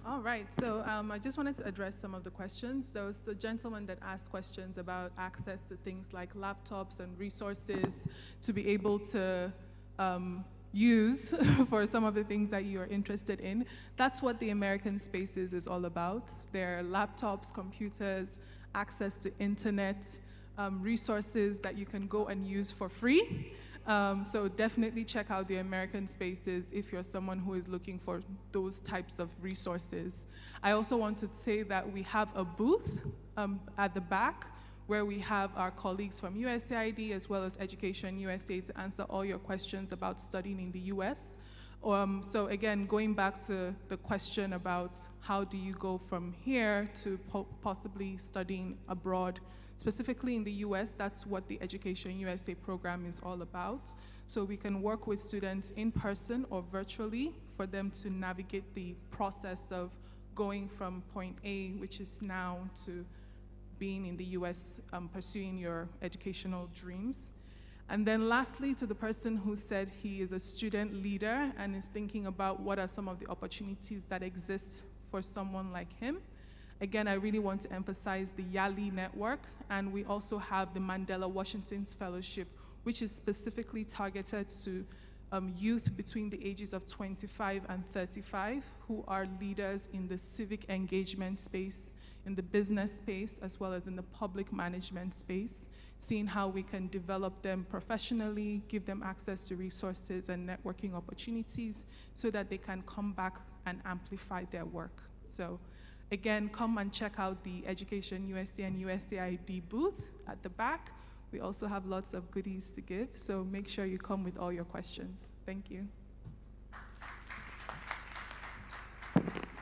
All right, so I just wanted to address some of the questions. There was the gentleman that asked questions about access to things like laptops and resources to be able to use for some of the things that you are interested in. That's what the American Spaces is all about. There are laptops, computers, access to internet, resources that you can go and use for free. So definitely check out the American Spaces if you're someone who is looking for those types of resources. I also want to say that we have a booth at the back where we have our colleagues from USAID as well as Education USA to answer all your questions about studying in the US. So again, going back to the question about how do you go from here to possibly studying abroad, specifically in the US, that's what the Education USA program is all about. So we can work with students in person or virtually for them to navigate the process of going from point A, which is now, to being in the US, pursuing your educational dreams. And then lastly, to the person who said he is a student leader and is thinking about what are some of the opportunities that exist for someone like him. Again, I really want to emphasize the YALI network, and we also have the Mandela Washington's Fellowship, which is specifically targeted to youth between the ages of 25 and 35 who are leaders in the civic engagement space, in the business space, as well as in the public management space, seeing how we can develop them professionally, give them access to resources and networking opportunities so that they can come back and amplify their work. So again, come and check out the Education USA and USAID booth at the back. We also have lots of goodies to give, so make sure you come with all your questions. Thank you.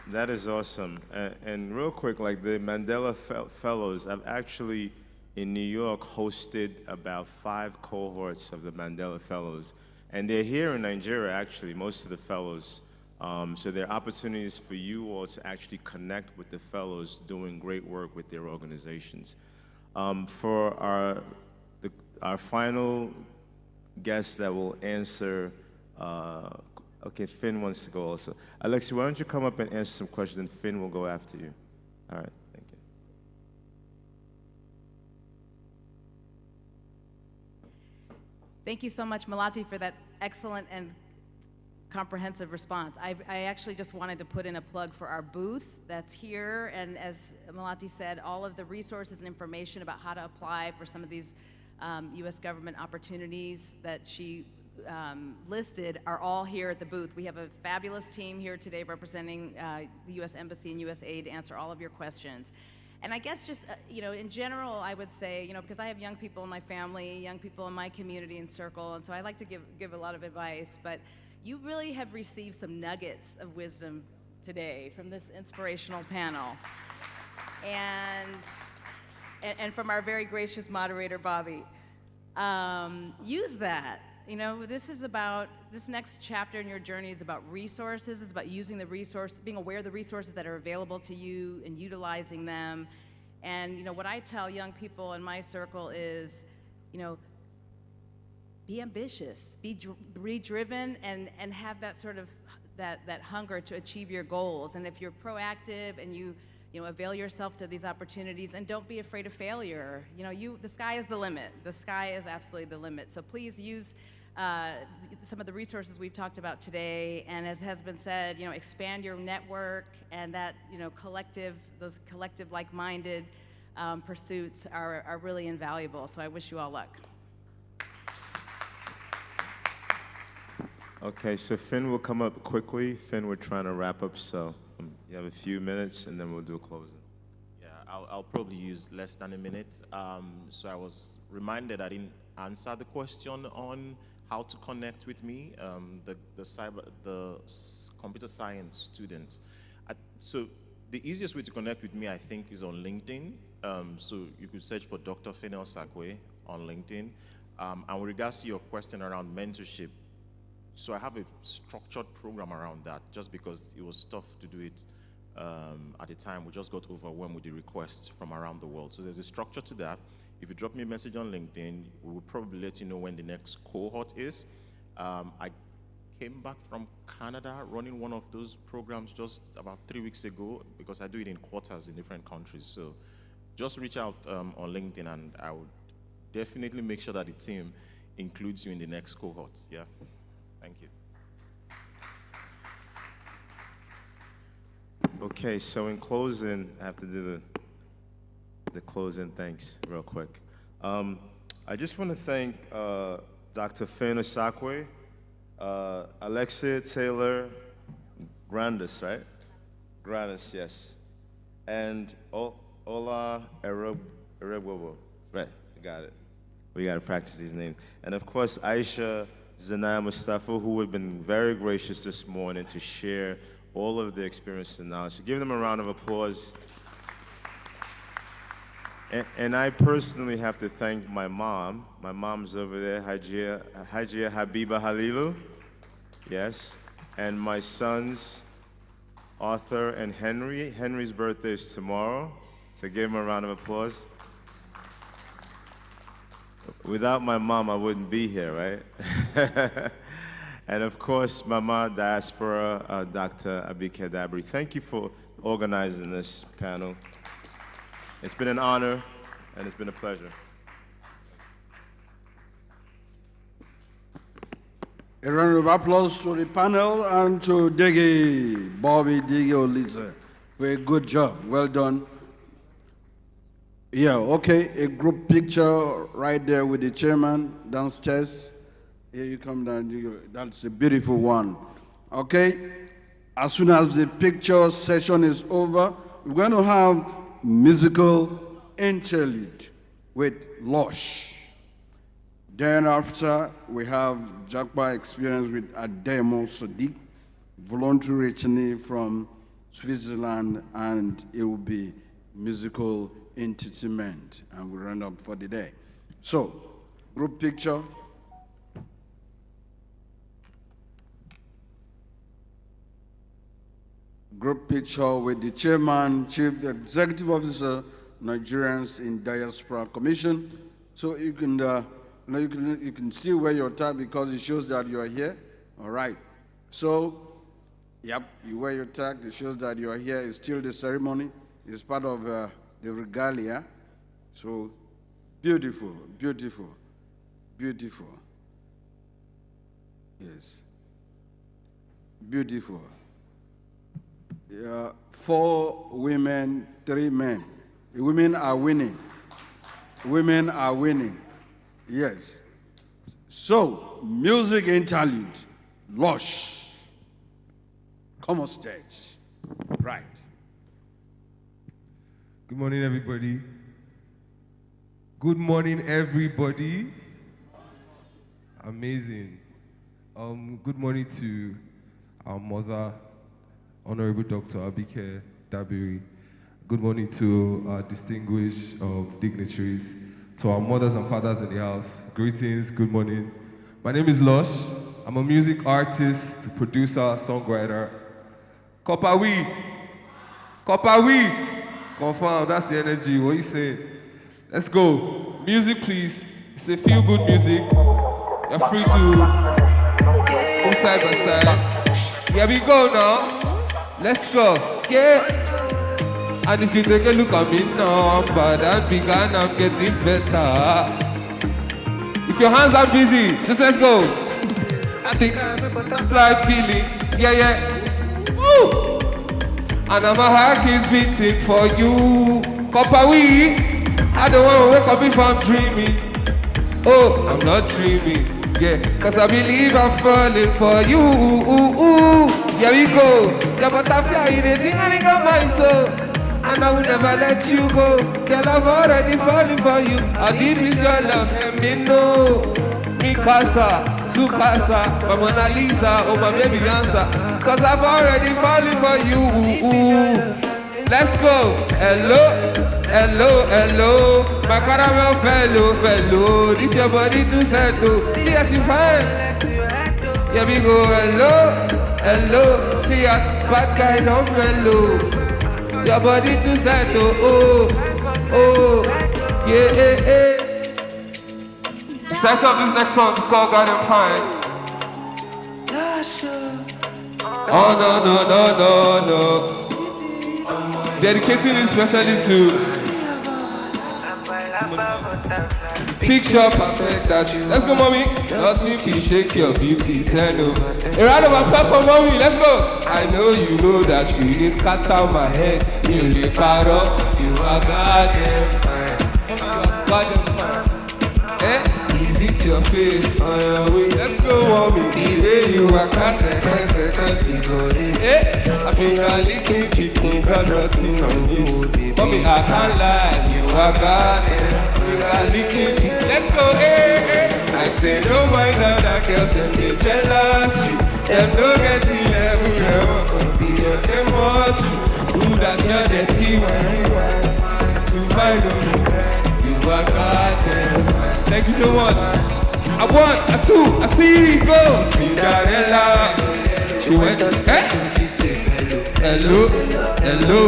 That is awesome. And real quick, like the Mandela Fellows, I've actually, in New York, hosted about 5 cohorts of the Mandela Fellows. And they're here in Nigeria, actually, most of the fellows. So there are opportunities for you all to actually connect with the fellows doing great work with their organizations. For our final guest that will answer, okay, Finn wants to go also. Alexi, why don't you come up and answer some questions, and Finn will go after you. All right, thank you. Thank you so much, Malati, for that excellent and comprehensive response. I actually just wanted to put in a plug for our booth that's here, and as Malati said, all of the resources and information about how to apply for some of these U.S. government opportunities that she listed are all here at the booth. We have a fabulous team here today representing the U.S. Embassy and USAID to answer all of your questions. And I guess just, in general, I would say, because I have young people in my family, young people in my community and circle, and so I like to give a lot of advice, but you really have received some nuggets of wisdom today from this inspirational panel. And from our very gracious moderator, Bobby. Use that. This next chapter in your journey is about resources. It's about using the resource, being aware of the resources that are available to you and utilizing them. And what I tell young people in my circle is, be ambitious, be driven, and have that sort of that hunger to achieve your goals. And if you're proactive and you avail yourself to these opportunities, and don't be afraid of failure. The sky is the limit. The sky is absolutely the limit. So please use some of the resources we've talked about today, and as has been said, expand your network, and that, those collective like-minded pursuits are really invaluable. So I wish you all luck. Okay, so Finn will come up quickly. Finn, we're trying to wrap up, so you have a few minutes, and then we'll do a closing. Yeah, I'll probably use less than a minute. So I was reminded I didn't answer the question on how to connect with me, the computer science student. So the easiest way to connect with me, I think, is on LinkedIn. So you could search for Dr. Finn Osakwe on LinkedIn. And with regards to your question around mentorship, so I have a structured program around that, just because it was tough to do it at the time. We just got overwhelmed with the requests from around the world. So there's a structure to that. If you drop me a message on LinkedIn, we will probably let you know when the next cohort is. I came back from Canada running one of those programs just about 3 weeks ago, because I do it in quarters in different countries. So just reach out on LinkedIn, and I would definitely make sure that the team includes you in the next cohort. Yeah. Thank you. Okay, so in closing, I have to do the closing thanks real quick. I just want to thank Dr. Finn Osakwe, Alexia Taylor Grandis, right? Grandis, yes. And Ola Eregwobo. Right, we got it. We got to practice these names. And of course, Aisha Zanaya Mustafa, who have been very gracious this morning to share all of their experience and knowledge. So give them a round of applause. And I personally have to thank my mom. My mom's over there, Hajia Habiba Halilu. Yes. And my sons, Arthur and Henry. Henry's birthday is tomorrow, so give him a round of applause. Without my mom, I wouldn't be here, right? And of course, Mama Diaspora, Dr. Abike Dabiri. Thank you for organizing this panel. It's been an honor, and it's been a pleasure. A round of applause to the panel and to Bobby Digi Olise for a good job. Well done. Yeah, okay, a group picture right there with the chairman downstairs. Here you come down, that's a beautiful one. Okay, as soon as the picture session is over, we're going to have musical interlude with Lush. Then after, we have Jakba experience with Ademo Sadiq, voluntary returning from Switzerland, and it will be musical entertainment, and we run up for the day. So, group picture. Group picture with the chairman, chief executive officer, Nigerians in Diaspora Commission. So you can, you can still wear your tag because it shows that you are here. All right. So, yep, you wear your tag. It shows that you are here. It's still the ceremony. It's part of the regalia. So beautiful, beautiful, beautiful. Yes. Beautiful. 4 women, 3 men. The women are winning. Women are winning. Yes. So, music interlude. Lush. Come on stage. Right. Good morning, everybody. Good morning, everybody. Amazing. Good morning to our mother, Honorable Dr. Abike Dabiri. Good morning to our distinguished dignitaries, to our mothers and fathers in the house. Greetings, good morning. My name is Lush. I'm a music artist, producer, songwriter. Kopawi. Confirm, that's the energy. What you say? Let's go. Music, please. It's a feel-good music. You're free to go side by side. Here we go now. Let's go. Yeah. And if you take a look at me now, I'm bad and big and I'm getting better. If your hands are busy, just let's go. I think butterfly feeling. Yeah. Woo! And my heart is beating for you. Kopawi, I don't want to wake up if I'm dreaming. Oh, I'm not dreaming. Yeah, cause I believe I'm falling for you. Here we go. The butterfly is singing on my soul. And I will never let you go. Girl, I've already fallen for you. How deep is your love? Let me know. Mikasa, Sukasa, my Mona Lisa, oh my baby answer. Cause I've already fallen for you. Let's go. Hello. My caramel fellow. This your body to settle. See us, you fine. Here we go. Hello. See us, bad guy, don't mellow. Your body to settle. Oh. Yeah. The title of this next song is called God and Fine. Oh, no. Dedicating it especially to picture perfect that you. Let's go, mommy. Nothing can shake your beauty, turn over. A round of applause for mommy. Let's go. I know you know that you did scatter my head. You live part up. You are God and fine. God and fine. Is it your face on your way? Let's go, mommy. The way you are second figure. I think I licking chicken, got nothing on you. Mommy, I can't lie. You are God and fine. Licking chicken. Let's go, I say, don't mind other girls, them they jealousy. Them don't get in level, they won't be your immortal. Who that you're dirty when you want. to find me. You are goddamn fine. Thank you so much. A one, a two, a three, go. Cinderella. She went, hello, hello.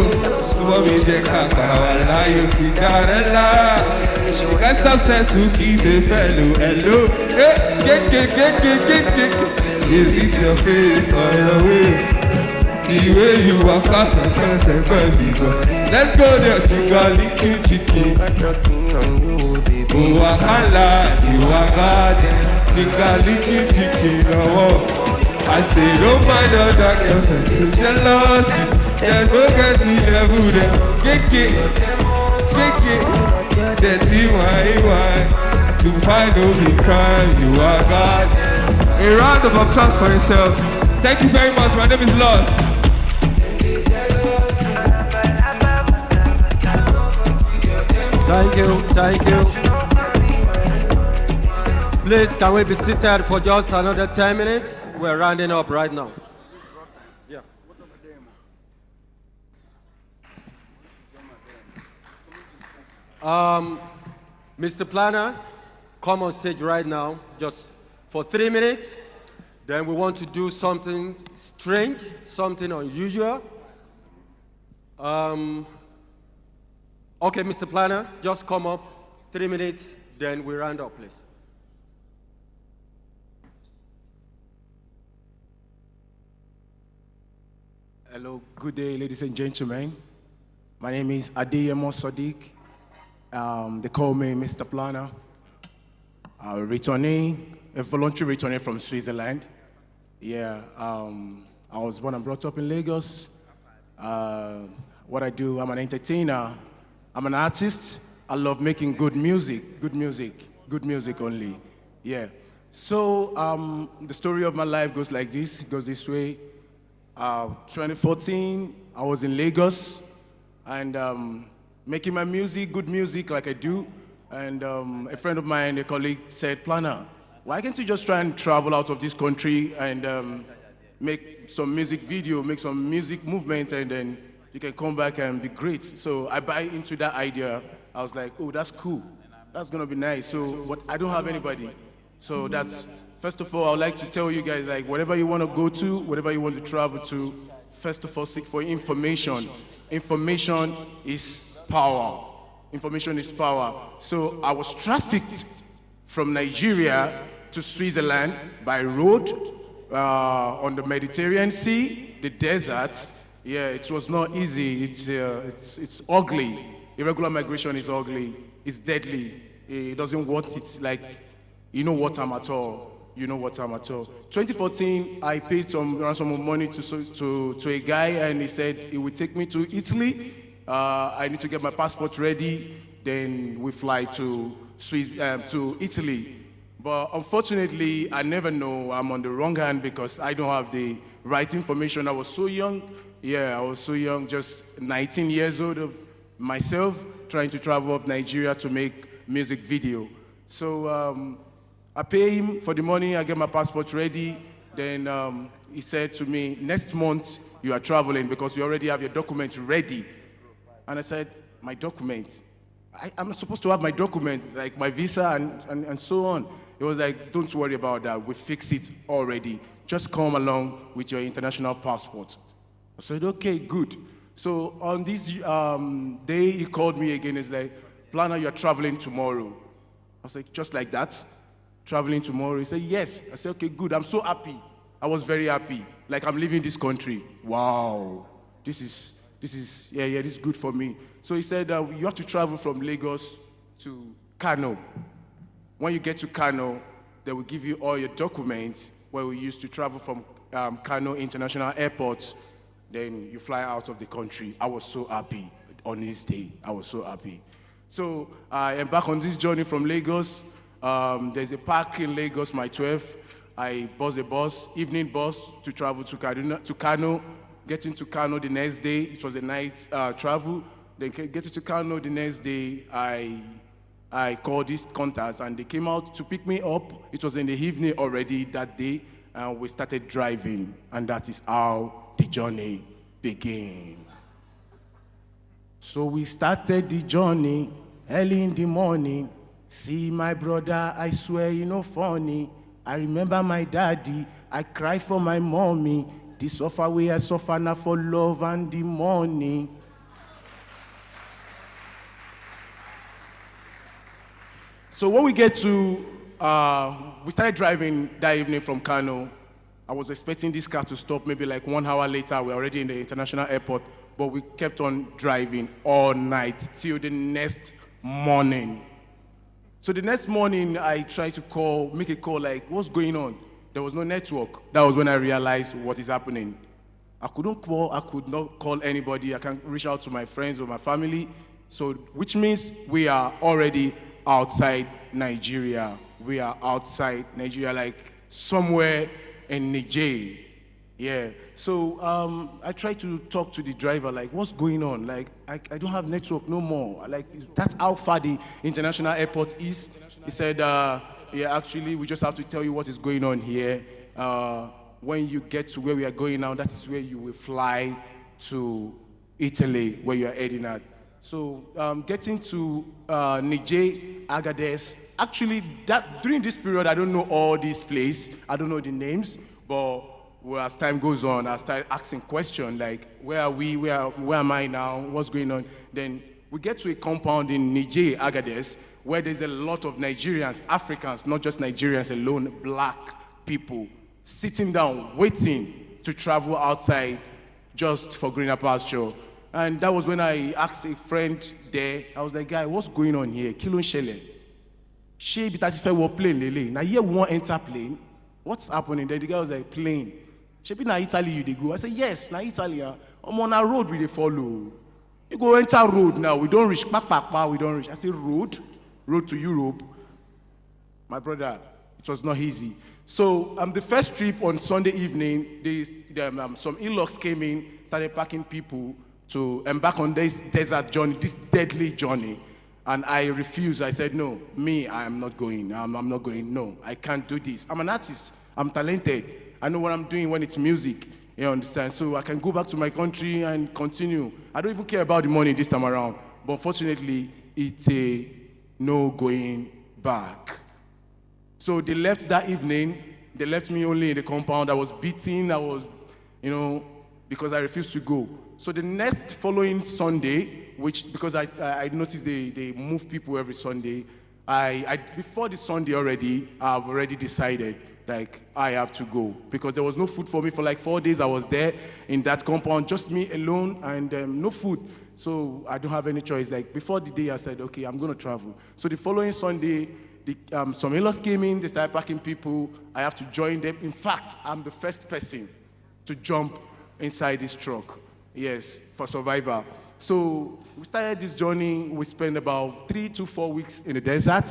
So we just can't call you Cinderella. She can't stop saying Suki, say fellow, hello. Get. Is it your face or your waist? The way you walk us and cross and let's go there, she got licky chicky. Oh, I can't lie, you are goddamn. You got licky chicky, no. I say, don't mind other girls and feel jealousy. There's no getting level there. Get. Dirty why. To find me crime, you are goddamn. A round of applause for yourself. Thank you very much. My name is Lodge. Thank you. Please, can we be seated for just another 10 minutes? We're rounding up right now. Yeah. Mr. Planner, come on stage right now, just for 3 minutes. Then we want to do something strange, something unusual. Okay, Mr. Planner, just come up, 3 minutes, then we round up, please. Hello, good day, ladies and gentlemen. My name is Adeyemo Sadiq. They call me Mr. Planner. A voluntary returning from Switzerland. Yeah, I was born and brought up in Lagos. What I do, I'm an entertainer. I'm an artist. I love making good music only. Yeah. So the story of my life goes like this, goes this way. 2014, I was in Lagos and making my music, good music like I do. And a friend of mine, a colleague, said, Planner, why can't you just try and travel out of this country and make some music video, make some music movement, and then you can come back and be great. So I buy into that idea. I was like, oh, that's cool. That's gonna be nice. So, but I don't have anybody. So that's, first of all, I would like to tell you guys, like, whatever you want to go to, whatever you want to travel to, first of all, seek for information. Information is power. Information is power. So I was trafficked from Nigeria to Switzerland by road, on the Mediterranean Sea, the desert. Yeah, it was not easy. It's ugly. Irregular migration is ugly. It's deadly. It doesn't want it like, you know what I'm at all. You know what I'm at all. 2014, I paid some ransom of money to a guy, and he said he would take me to Italy. I need to get my passport ready. Then we fly to Italy. But unfortunately, I never know. I'm on the wrong hand because I don't have the right information. I was so young. Yeah, I was so young, just 19 years old of myself, trying to travel up Nigeria to make music video. So I pay him for the money, I get my passport ready. Then he said to me, next month you are traveling because you already have your documents ready. And I said, my document? I'm supposed to have my document, like my visa and so on. It was like, don't worry about that, we fix it already. Just come along with your international passport. I said, okay, good. So on this day, he called me again. He's like, Planner, you're traveling tomorrow. I was like, just like that? Traveling tomorrow? He said, yes. I said, okay, good. I'm so happy. I was very happy. Like, I'm leaving this country. Wow. This is good for me. So he said, you have to travel from Lagos to Kano. When you get to Kano, they will give you all your documents where we used to travel from Kano International Airport. Then you fly out of the country. I was so happy on this day. I was so happy. So I embark on this journey from Lagos. There's a park in Lagos, my 12. I bought the bus, evening bus, to travel to Kano. Getting to Kano the next day, it was a night travel. Then getting to Kano the next day, I called these contacts and they came out to pick me up. It was in the evening already that day, and we started driving, and that is how the journey began. So we started the journey early in the morning. See my brother, I swear you know funny. I remember my daddy, I cry for my mommy. The suffer way I suffer now for love and the money. So when we get to, we started driving that evening from Kano. I was expecting this car to stop maybe like 1 hour later. We're already in the international airport, but we kept on driving all night till the next morning. So the next morning, I tried to make a call like, what's going on? There was no network. That was when I realized what is happening. I could not call anybody. I can't reach out to my friends or my family. So, which means we are already outside Nigeria. We are outside Nigeria, like somewhere in Niger. Yeah. So I tried to talk to the driver, like, what's going on? Like, I don't have network no more. Like, that's how far the international airport is. He said, yeah, actually, we just have to tell you what is going on here. When you get to where we are going now, that is where you will fly to Italy, where you are heading at. So getting to Niger, Agadez, actually during this period, I don't know all these places, I don't know the names, but as time goes on, I start asking questions like, where are we, where am I now, what's going on? Then we get to a compound in Niger, Agadez, where there's a lot of Nigerians, Africans, not just Nigerians alone, black people, sitting down, waiting to travel outside just for greener pasture. And that was when I asked a friend there, I was like, guy, what's going on here? Kilo Shele. She be if I were plane, lele. Now here we want enter plane. What's happening? Then the guy was like, plane. She be na Italy you they go. I said, yes, na Italy. I'm on a road we they follow. You go enter road now. We don't reach. We don't reach. I said, road to Europe. My brother, it was not easy. So the first trip on Sunday evening, some in-laws came in, started packing people to embark on this desert journey, this deadly journey. And I refused. I said, no, I am not going. I'm not going. No, I can't do this. I'm an artist. I'm talented. I know what I'm doing when it's music. You understand? So I can go back to my country and continue. I don't even care about the money this time around. But unfortunately, it's a no going back. So they left that evening. They left me only in the compound. I was beaten. I was, because I refused to go. So the next following Sunday, because I noticed they move people every Sunday, before the Sunday already, I've already decided, like, I have to go. Because there was no food for me for like 4 days. I was there in that compound, just me alone, and no food. So I don't have any choice. Like, before the day, I said, okay, I'm going to travel. So the following Sunday, some in-laws came in, they started packing people. I have to join them. In fact, I'm the first person to jump inside this truck. Yes, for survival. So we started this journey. We spent about 3 to 4 weeks in the desert.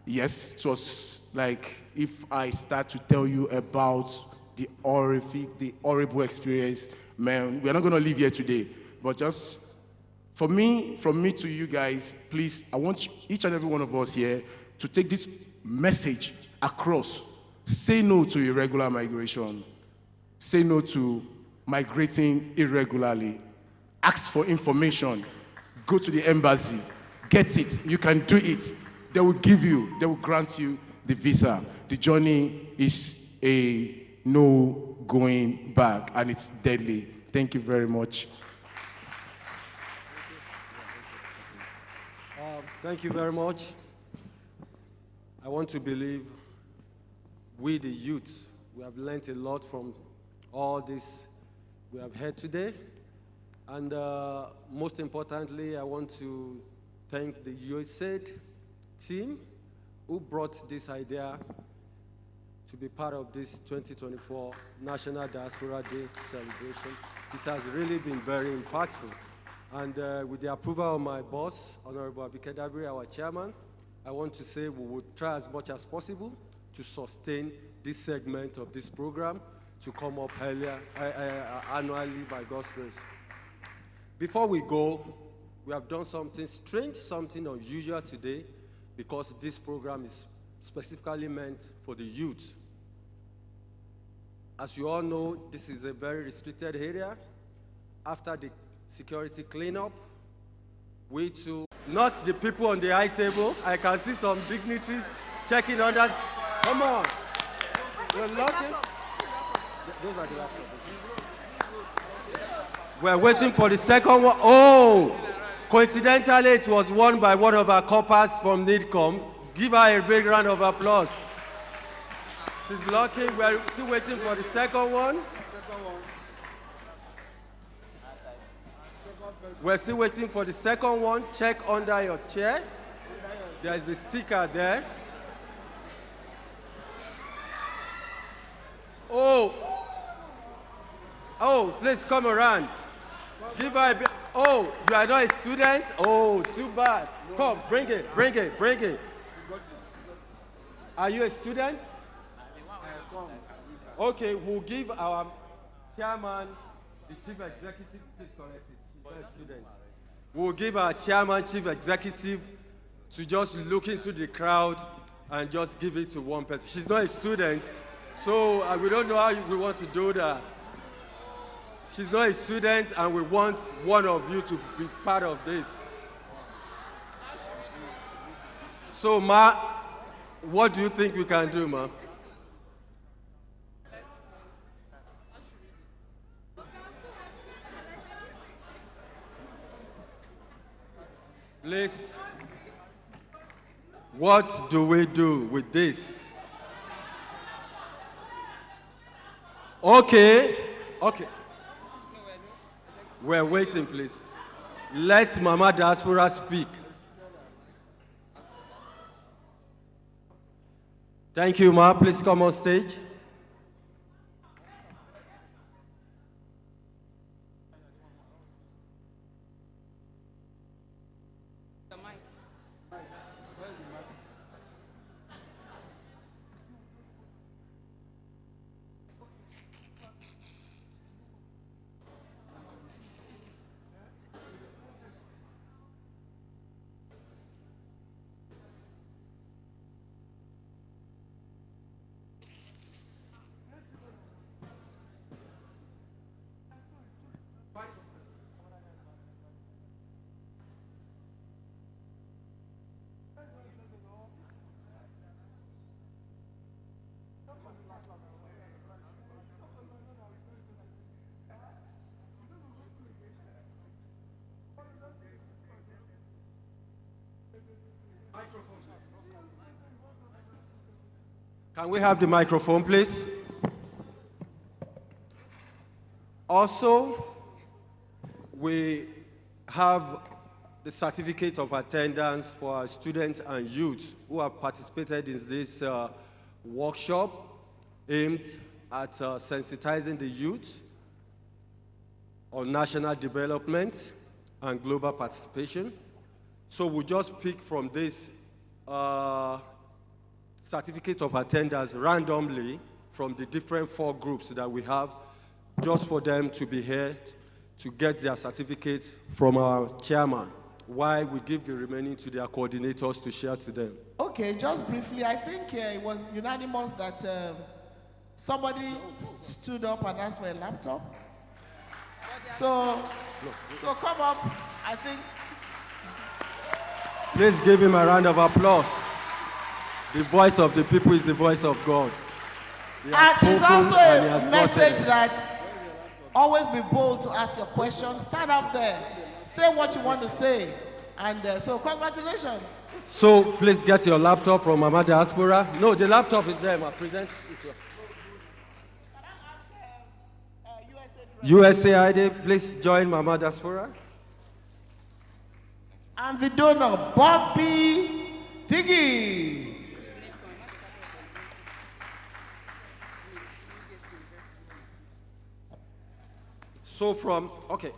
Yes, it was like, if I start to tell you about the horrible experience, man, we're not going to leave here today. But just from me to you guys, please, I want each and every one of us here to take this message across. Say no to irregular migration. Say no to migrating irregularly. Ask for information. Go to the embassy. Get it. You can do it. They will grant you the visa. The journey is a no going back, and it's deadly. Thank you very much. Thank you very much. I want to believe we, the youth, we have learned a lot from all this we have heard today. And most importantly, I want to thank the Usaid team who brought this idea to be part of this 2024 National Diaspora Day celebration. It has really been very impactful. And with the approval of my boss, Honorable Abike Dabiri, our chairman, I want to say we would try as much as possible to sustain this segment of this program to come up annually by God's grace. Before we go, we have done something strange, something unusual today, because this program is specifically meant for the youth. As you all know, this is a very restricted area. After the security cleanup, We too, not the people on the high table. I can see some dignitaries checking on that. Come on. We're looking. Those are the laptops. We're waiting for the second one. Oh, coincidentally, it was won by one of our coppers from Nidcom. Give her a big round of applause. She's lucky. We're still waiting for the second one. We're still waiting for the second one. Check under your chair. There's a sticker there. Oh, please come around. Give her a bit. Oh, you are not a student? Oh, too bad. Come, bring it. Are you a student? Okay, we'll give our chairman, the chief executive, please correct it. She's not a student. We'll give our chairman, chief executive, to just look into the crowd and just give it to one person. She's not a student, so we don't know how we want to do that. She's not a student, and we want one of you to be part of this. So, Ma, what do you think we can do, Ma? Please, what do we do with this? Okay. We're waiting, please. Let Mama Diaspora speak. Thank you, Ma. Please come on stage. Can we have the microphone, please? Also, we have the certificate of attendance for our students and youth who have participated in this workshop aimed at sensitizing the youth on national development and global participation. So we'll just pick from this certificate of attendance randomly from the different 4 groups that we have, just for them to be here to get their certificates from our chairman, while we give the remaining to their coordinators to share to them. Okay, just briefly, I think it was unanimous that somebody stood up and asked for a laptop. So come up, I think. Please give him a round of applause. The voice of the people is the voice of God. And it's also a message that always be bold to ask your question. Stand up there. Say what you want to say. And so congratulations. So please get your laptop from Mama Diaspora. No, the laptop is there. I present it. USAID, please join Mama Diaspora. And the donor, Bobby Tiggy. So okay.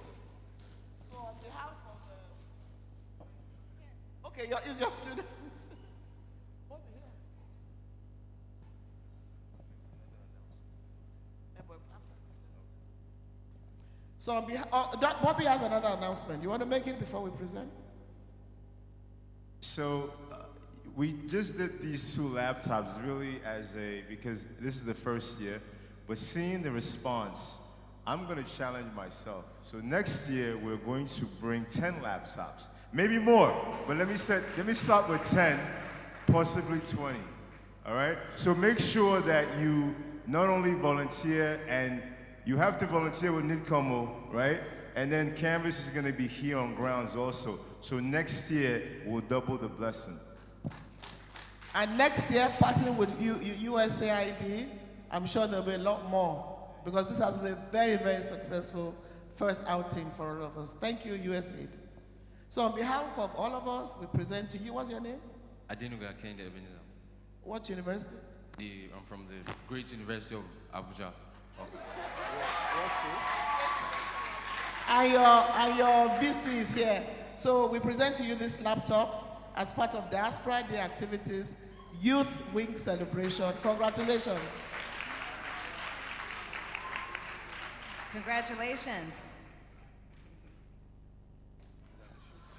So on behalf of okay, is your student? So on behalf, Bobby has another announcement. You want to make it before we present? So we just did these 2 laptops really because this is the first year, but seeing the response I'm going to challenge myself. So next year, we're going to bring 10 laptops, maybe more, but let me start with 10, possibly 20, all right? So make sure that you not only volunteer, and you have to volunteer with Nidcom, right? And then Canvas is going to be here on grounds also. So next year, we'll double the blessing. And next year, partnering with USAID, I'm sure there'll be a lot more, because this has been a very, very successful first outing for all of us. Thank you, USAID. So on behalf of all of us, we present to you, what's your name? Adenuga Kende Ebenezer. What university? I'm from the great University of Abuja. And your VC is here. So we present to you this laptop as part of Diaspora Day activities, Youth Wing celebration. Congratulations. Congratulations.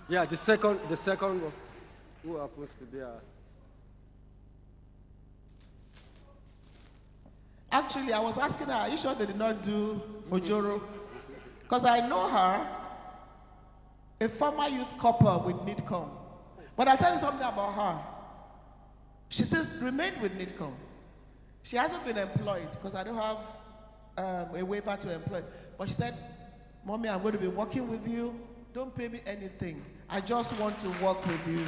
Yeah, the second one. Who happens to be a... Actually, I was asking her, are you sure they did not do Ojoro? Because I know her, a former youth corper with Nidcom. But I'll tell you something about her. She still remained with Nidcom. She hasn't been employed because I don't have a waiver to employ. But she said, Mommy, I'm going to be working with you. Don't pay me anything. I just want to work with you.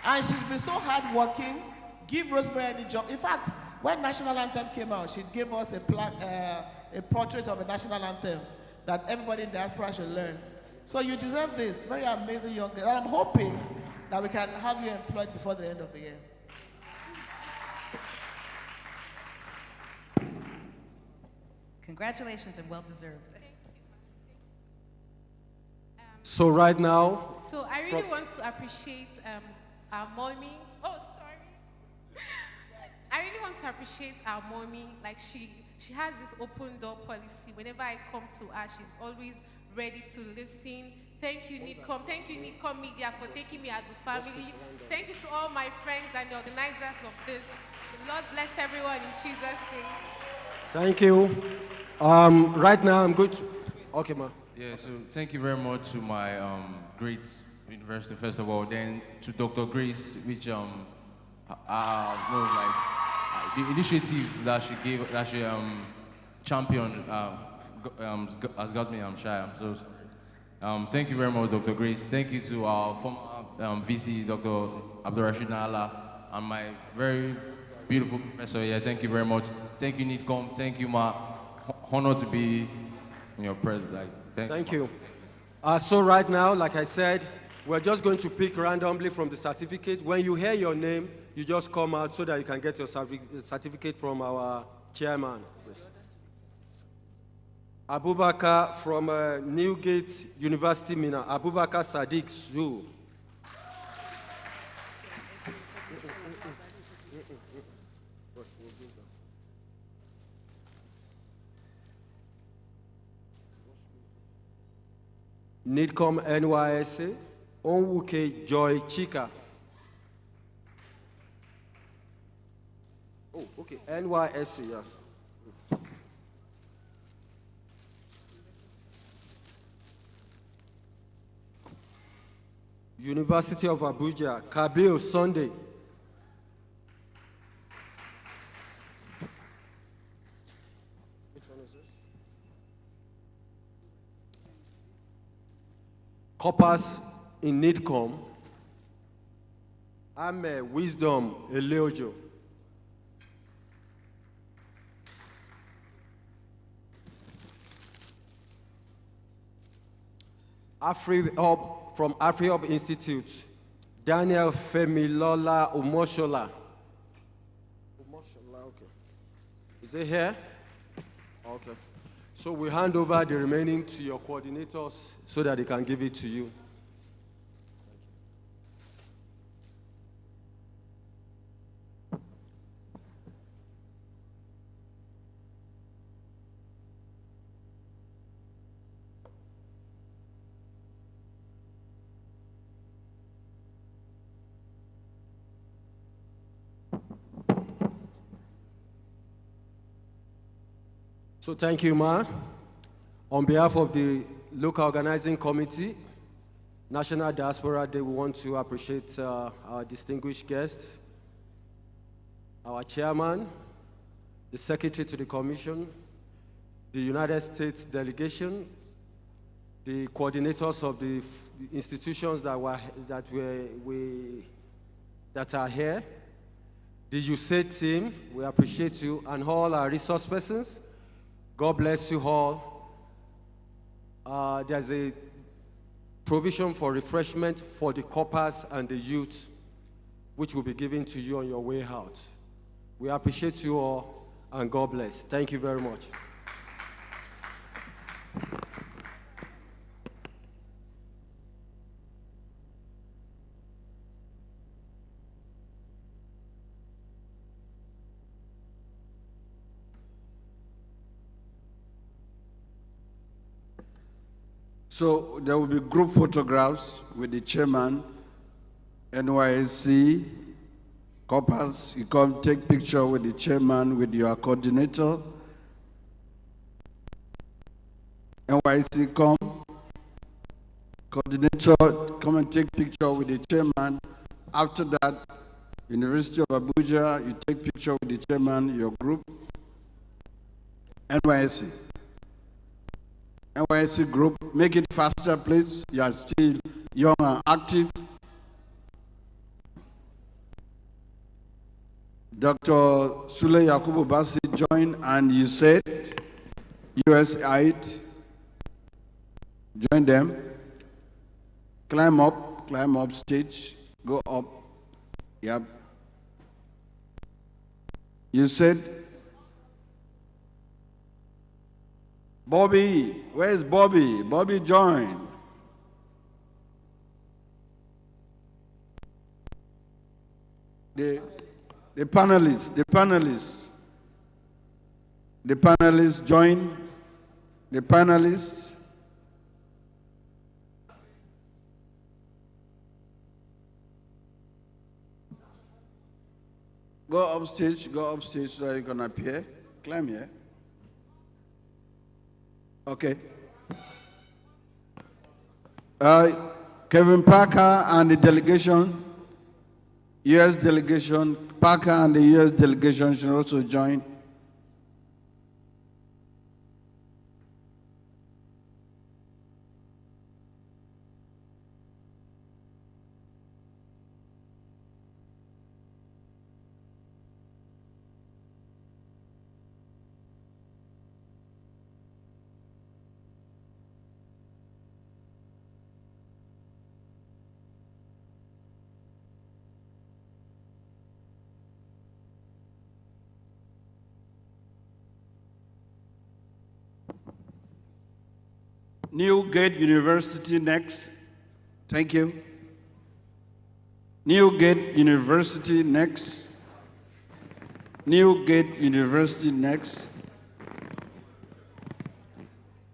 And she's been so hardworking. Give Rosemary any job. In fact, when National Anthem came out, she gave us a portrait of a national anthem that everybody in diaspora should learn. So you deserve this. Very amazing young girl. And I'm hoping that we can have you employed before the end of the year. Congratulations and well deserved. So right now... So I really want to appreciate our mommy. Oh, sorry. I really want to appreciate our mommy. Like she has this open door policy. Whenever I come to her, she's always ready to listen. Thank you, Nidcom. Thank you, Nidcom Media, for taking me as a family. Thank you to all my friends and the organizers of this. The Lord bless everyone in Jesus' name. Thank you. Right now, I'm going to... Okay, ma. Yeah, so thank you very much to my great university, first of all. Then to Dr. Grace, which the initiative that she gave, that she championed, has got me shy. So thank you very much, Dr. Grace. Thank you to our former VC, Dr. Abdurrashid Nala, and my very beautiful professor here. Thank you very much. Thank you, Nidcom. Thank you, Ma. Honor to be in your presence. Thank you. So right now, like I said, we're just going to pick randomly from the certificate. When you hear your name, you just come out so that you can get your certificate from our chairman. Yes. Abubakar from Newgate University, Mina. Abubakar Sadiq Zoo. Nidcom NYSA, Onwuke Joy Chika. Oh, okay, NYSA, yes. University of Abuja, Kabil Sunday. Corpus in Nidcom, I'm Wisdom Eleojo. AfriHub from AfriHub Institute, Daniel Femilola Umoshola. Umoshola, okay. Is it here? Okay. So we hand over the remaining to your coordinators so that they can give it to you. So thank you, Ma. On behalf of the local organizing committee, National Diaspora Day, we want to appreciate our distinguished guests, our chairman, the secretary to the commission, the United States delegation, the coordinators of the institutions that are here, the Usaid team, we appreciate you, and all our resource persons. God bless you all. There's a provision for refreshment for the corpers and the youth, which will be given to you on your way out. We appreciate you all, and God bless. Thank you very much. So there will be group photographs with the chairman, NYSC, corpers. You come take picture with the chairman, with your coordinator. NYSC come, coordinator, come and take picture with the chairman. After that, University of Abuja, you take picture with the chairman, your group. NYSC. NYSC group, make it faster, please. You are still young and active. Dr. Sule Yakubu Basi joined, and Usaid, Usaid, join them. Climb up stage, go up. Yep. Usaid. Bobby, where's Bobby? Bobby joined. The panelists join. The panelists. Go upstage so that you can appear. Climb here. Okay. Kevin Parker and the delegation, U.S. delegation, Parker and the U.S. delegation should also join. Newgate University next. Thank you. Newgate University next. Newgate University next.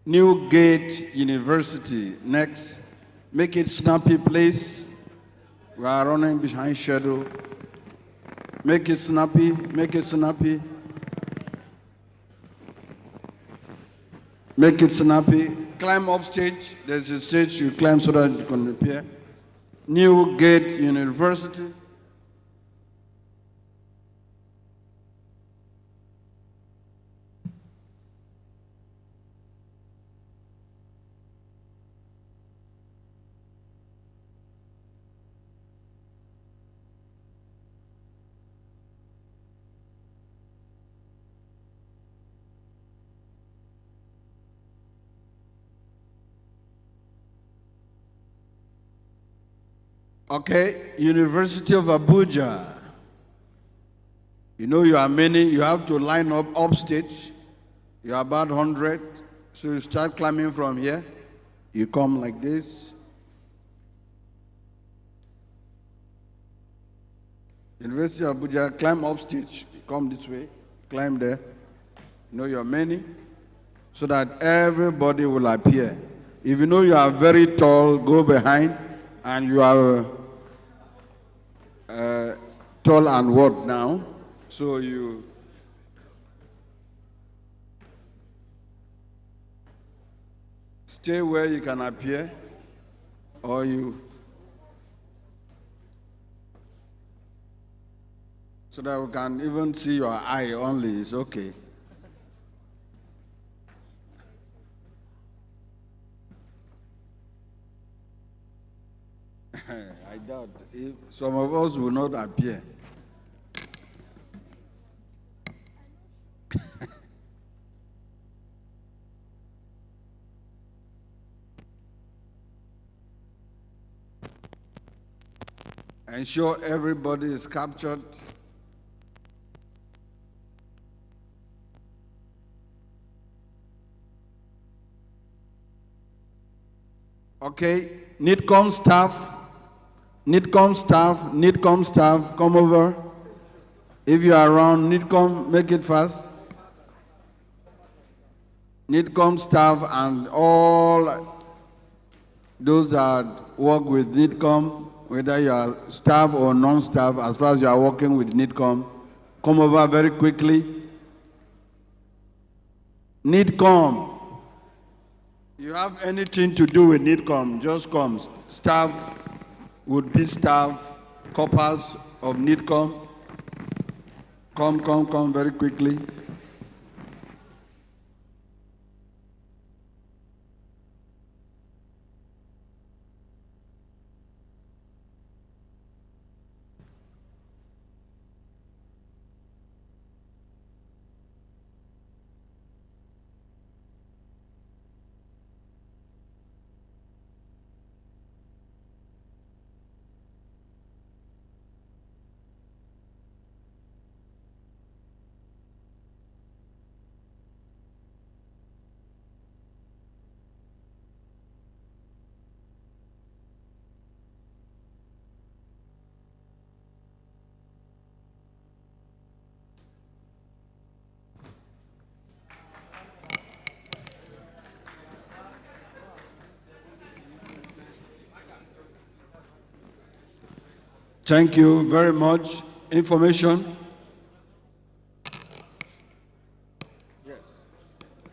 Newgate University next. Make it snappy, please. We are running behind schedule. Make it snappy, make it snappy. Make it snappy. Climb up stage. There's a stage you climb so that you can appear. Newgate University. Okay, University of Abuja. You know you are many, you have to line up upstage. You are about 100, so you start climbing from here. You come like this. University of Abuja, climb upstage. You come this way, climb there. You know you are many, so that everybody will appear. If you know you are very tall, go behind, and you are tall and what now? So you stay where you can appear, or you, so that we can even see your eye only, it's okay. I doubt if some of us will not appear. Ensure everybody is captured. Okay, Nidcom staff, come over. If you are around, Nidcom, make it fast. Nidcom staff and all those that work with Nidcom, whether you are staff or non-staff, as far as you are working with Nidcom, come over very quickly. Nidcom, you have anything to do with Nidcom, just come. Staff, would-be staff, corpers of Nidcom, come very quickly. Thank you very much. Information. Yes.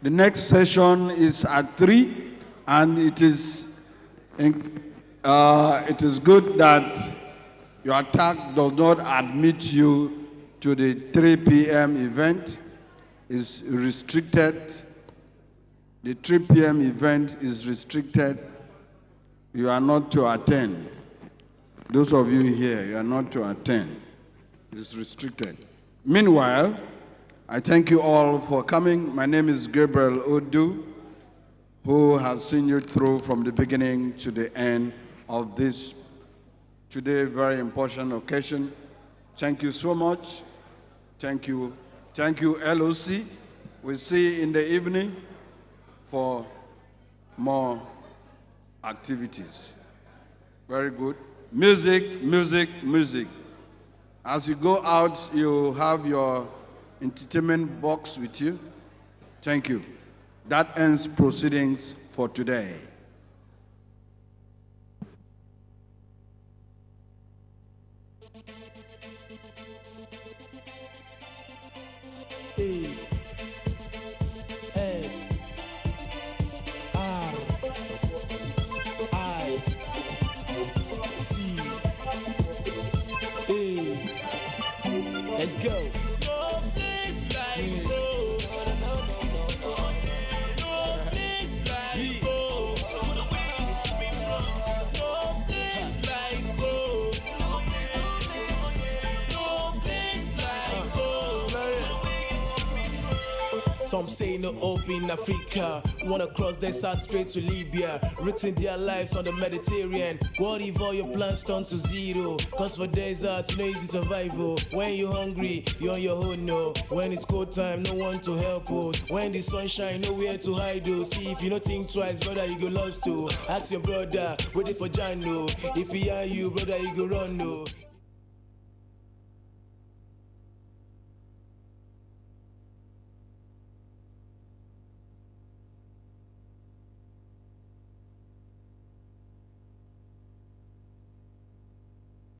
The next session is at 3, and it is good that your tag does not admit you to the 3 p.m. event. It's restricted. The 3 p.m. event is restricted. You are not to attend. Those of you here, you are not to attend. It's restricted. Meanwhile, I thank you all for coming. My name is Gabriel Odu, who has seen you through from the beginning to the end of this today very important occasion. Thank you so much. Thank you. Thank you, LOC. We'll see you in the evening for more activities. Very good. Music, music, music. As you go out, you have your entertainment box with you. Thank you. That ends proceedings for today. A F R I C A. Let's go. No place like home. No place like home. No place like home. No place like home. Some say no hope in Africa. Wanna cross the south straight to Libya. Written their lives on the Mediterranean. What if all your plans turn to zero? Cause for deserts, no easy survival. When you're hungry, you're on your own, no. When it's cold time, no one to help you. When the sunshine, nowhere to hide, oh. See, if you don't think twice, brother, you go lost, too. Ask your brother, waiting for Jano. If he are you, brother, you go run, no.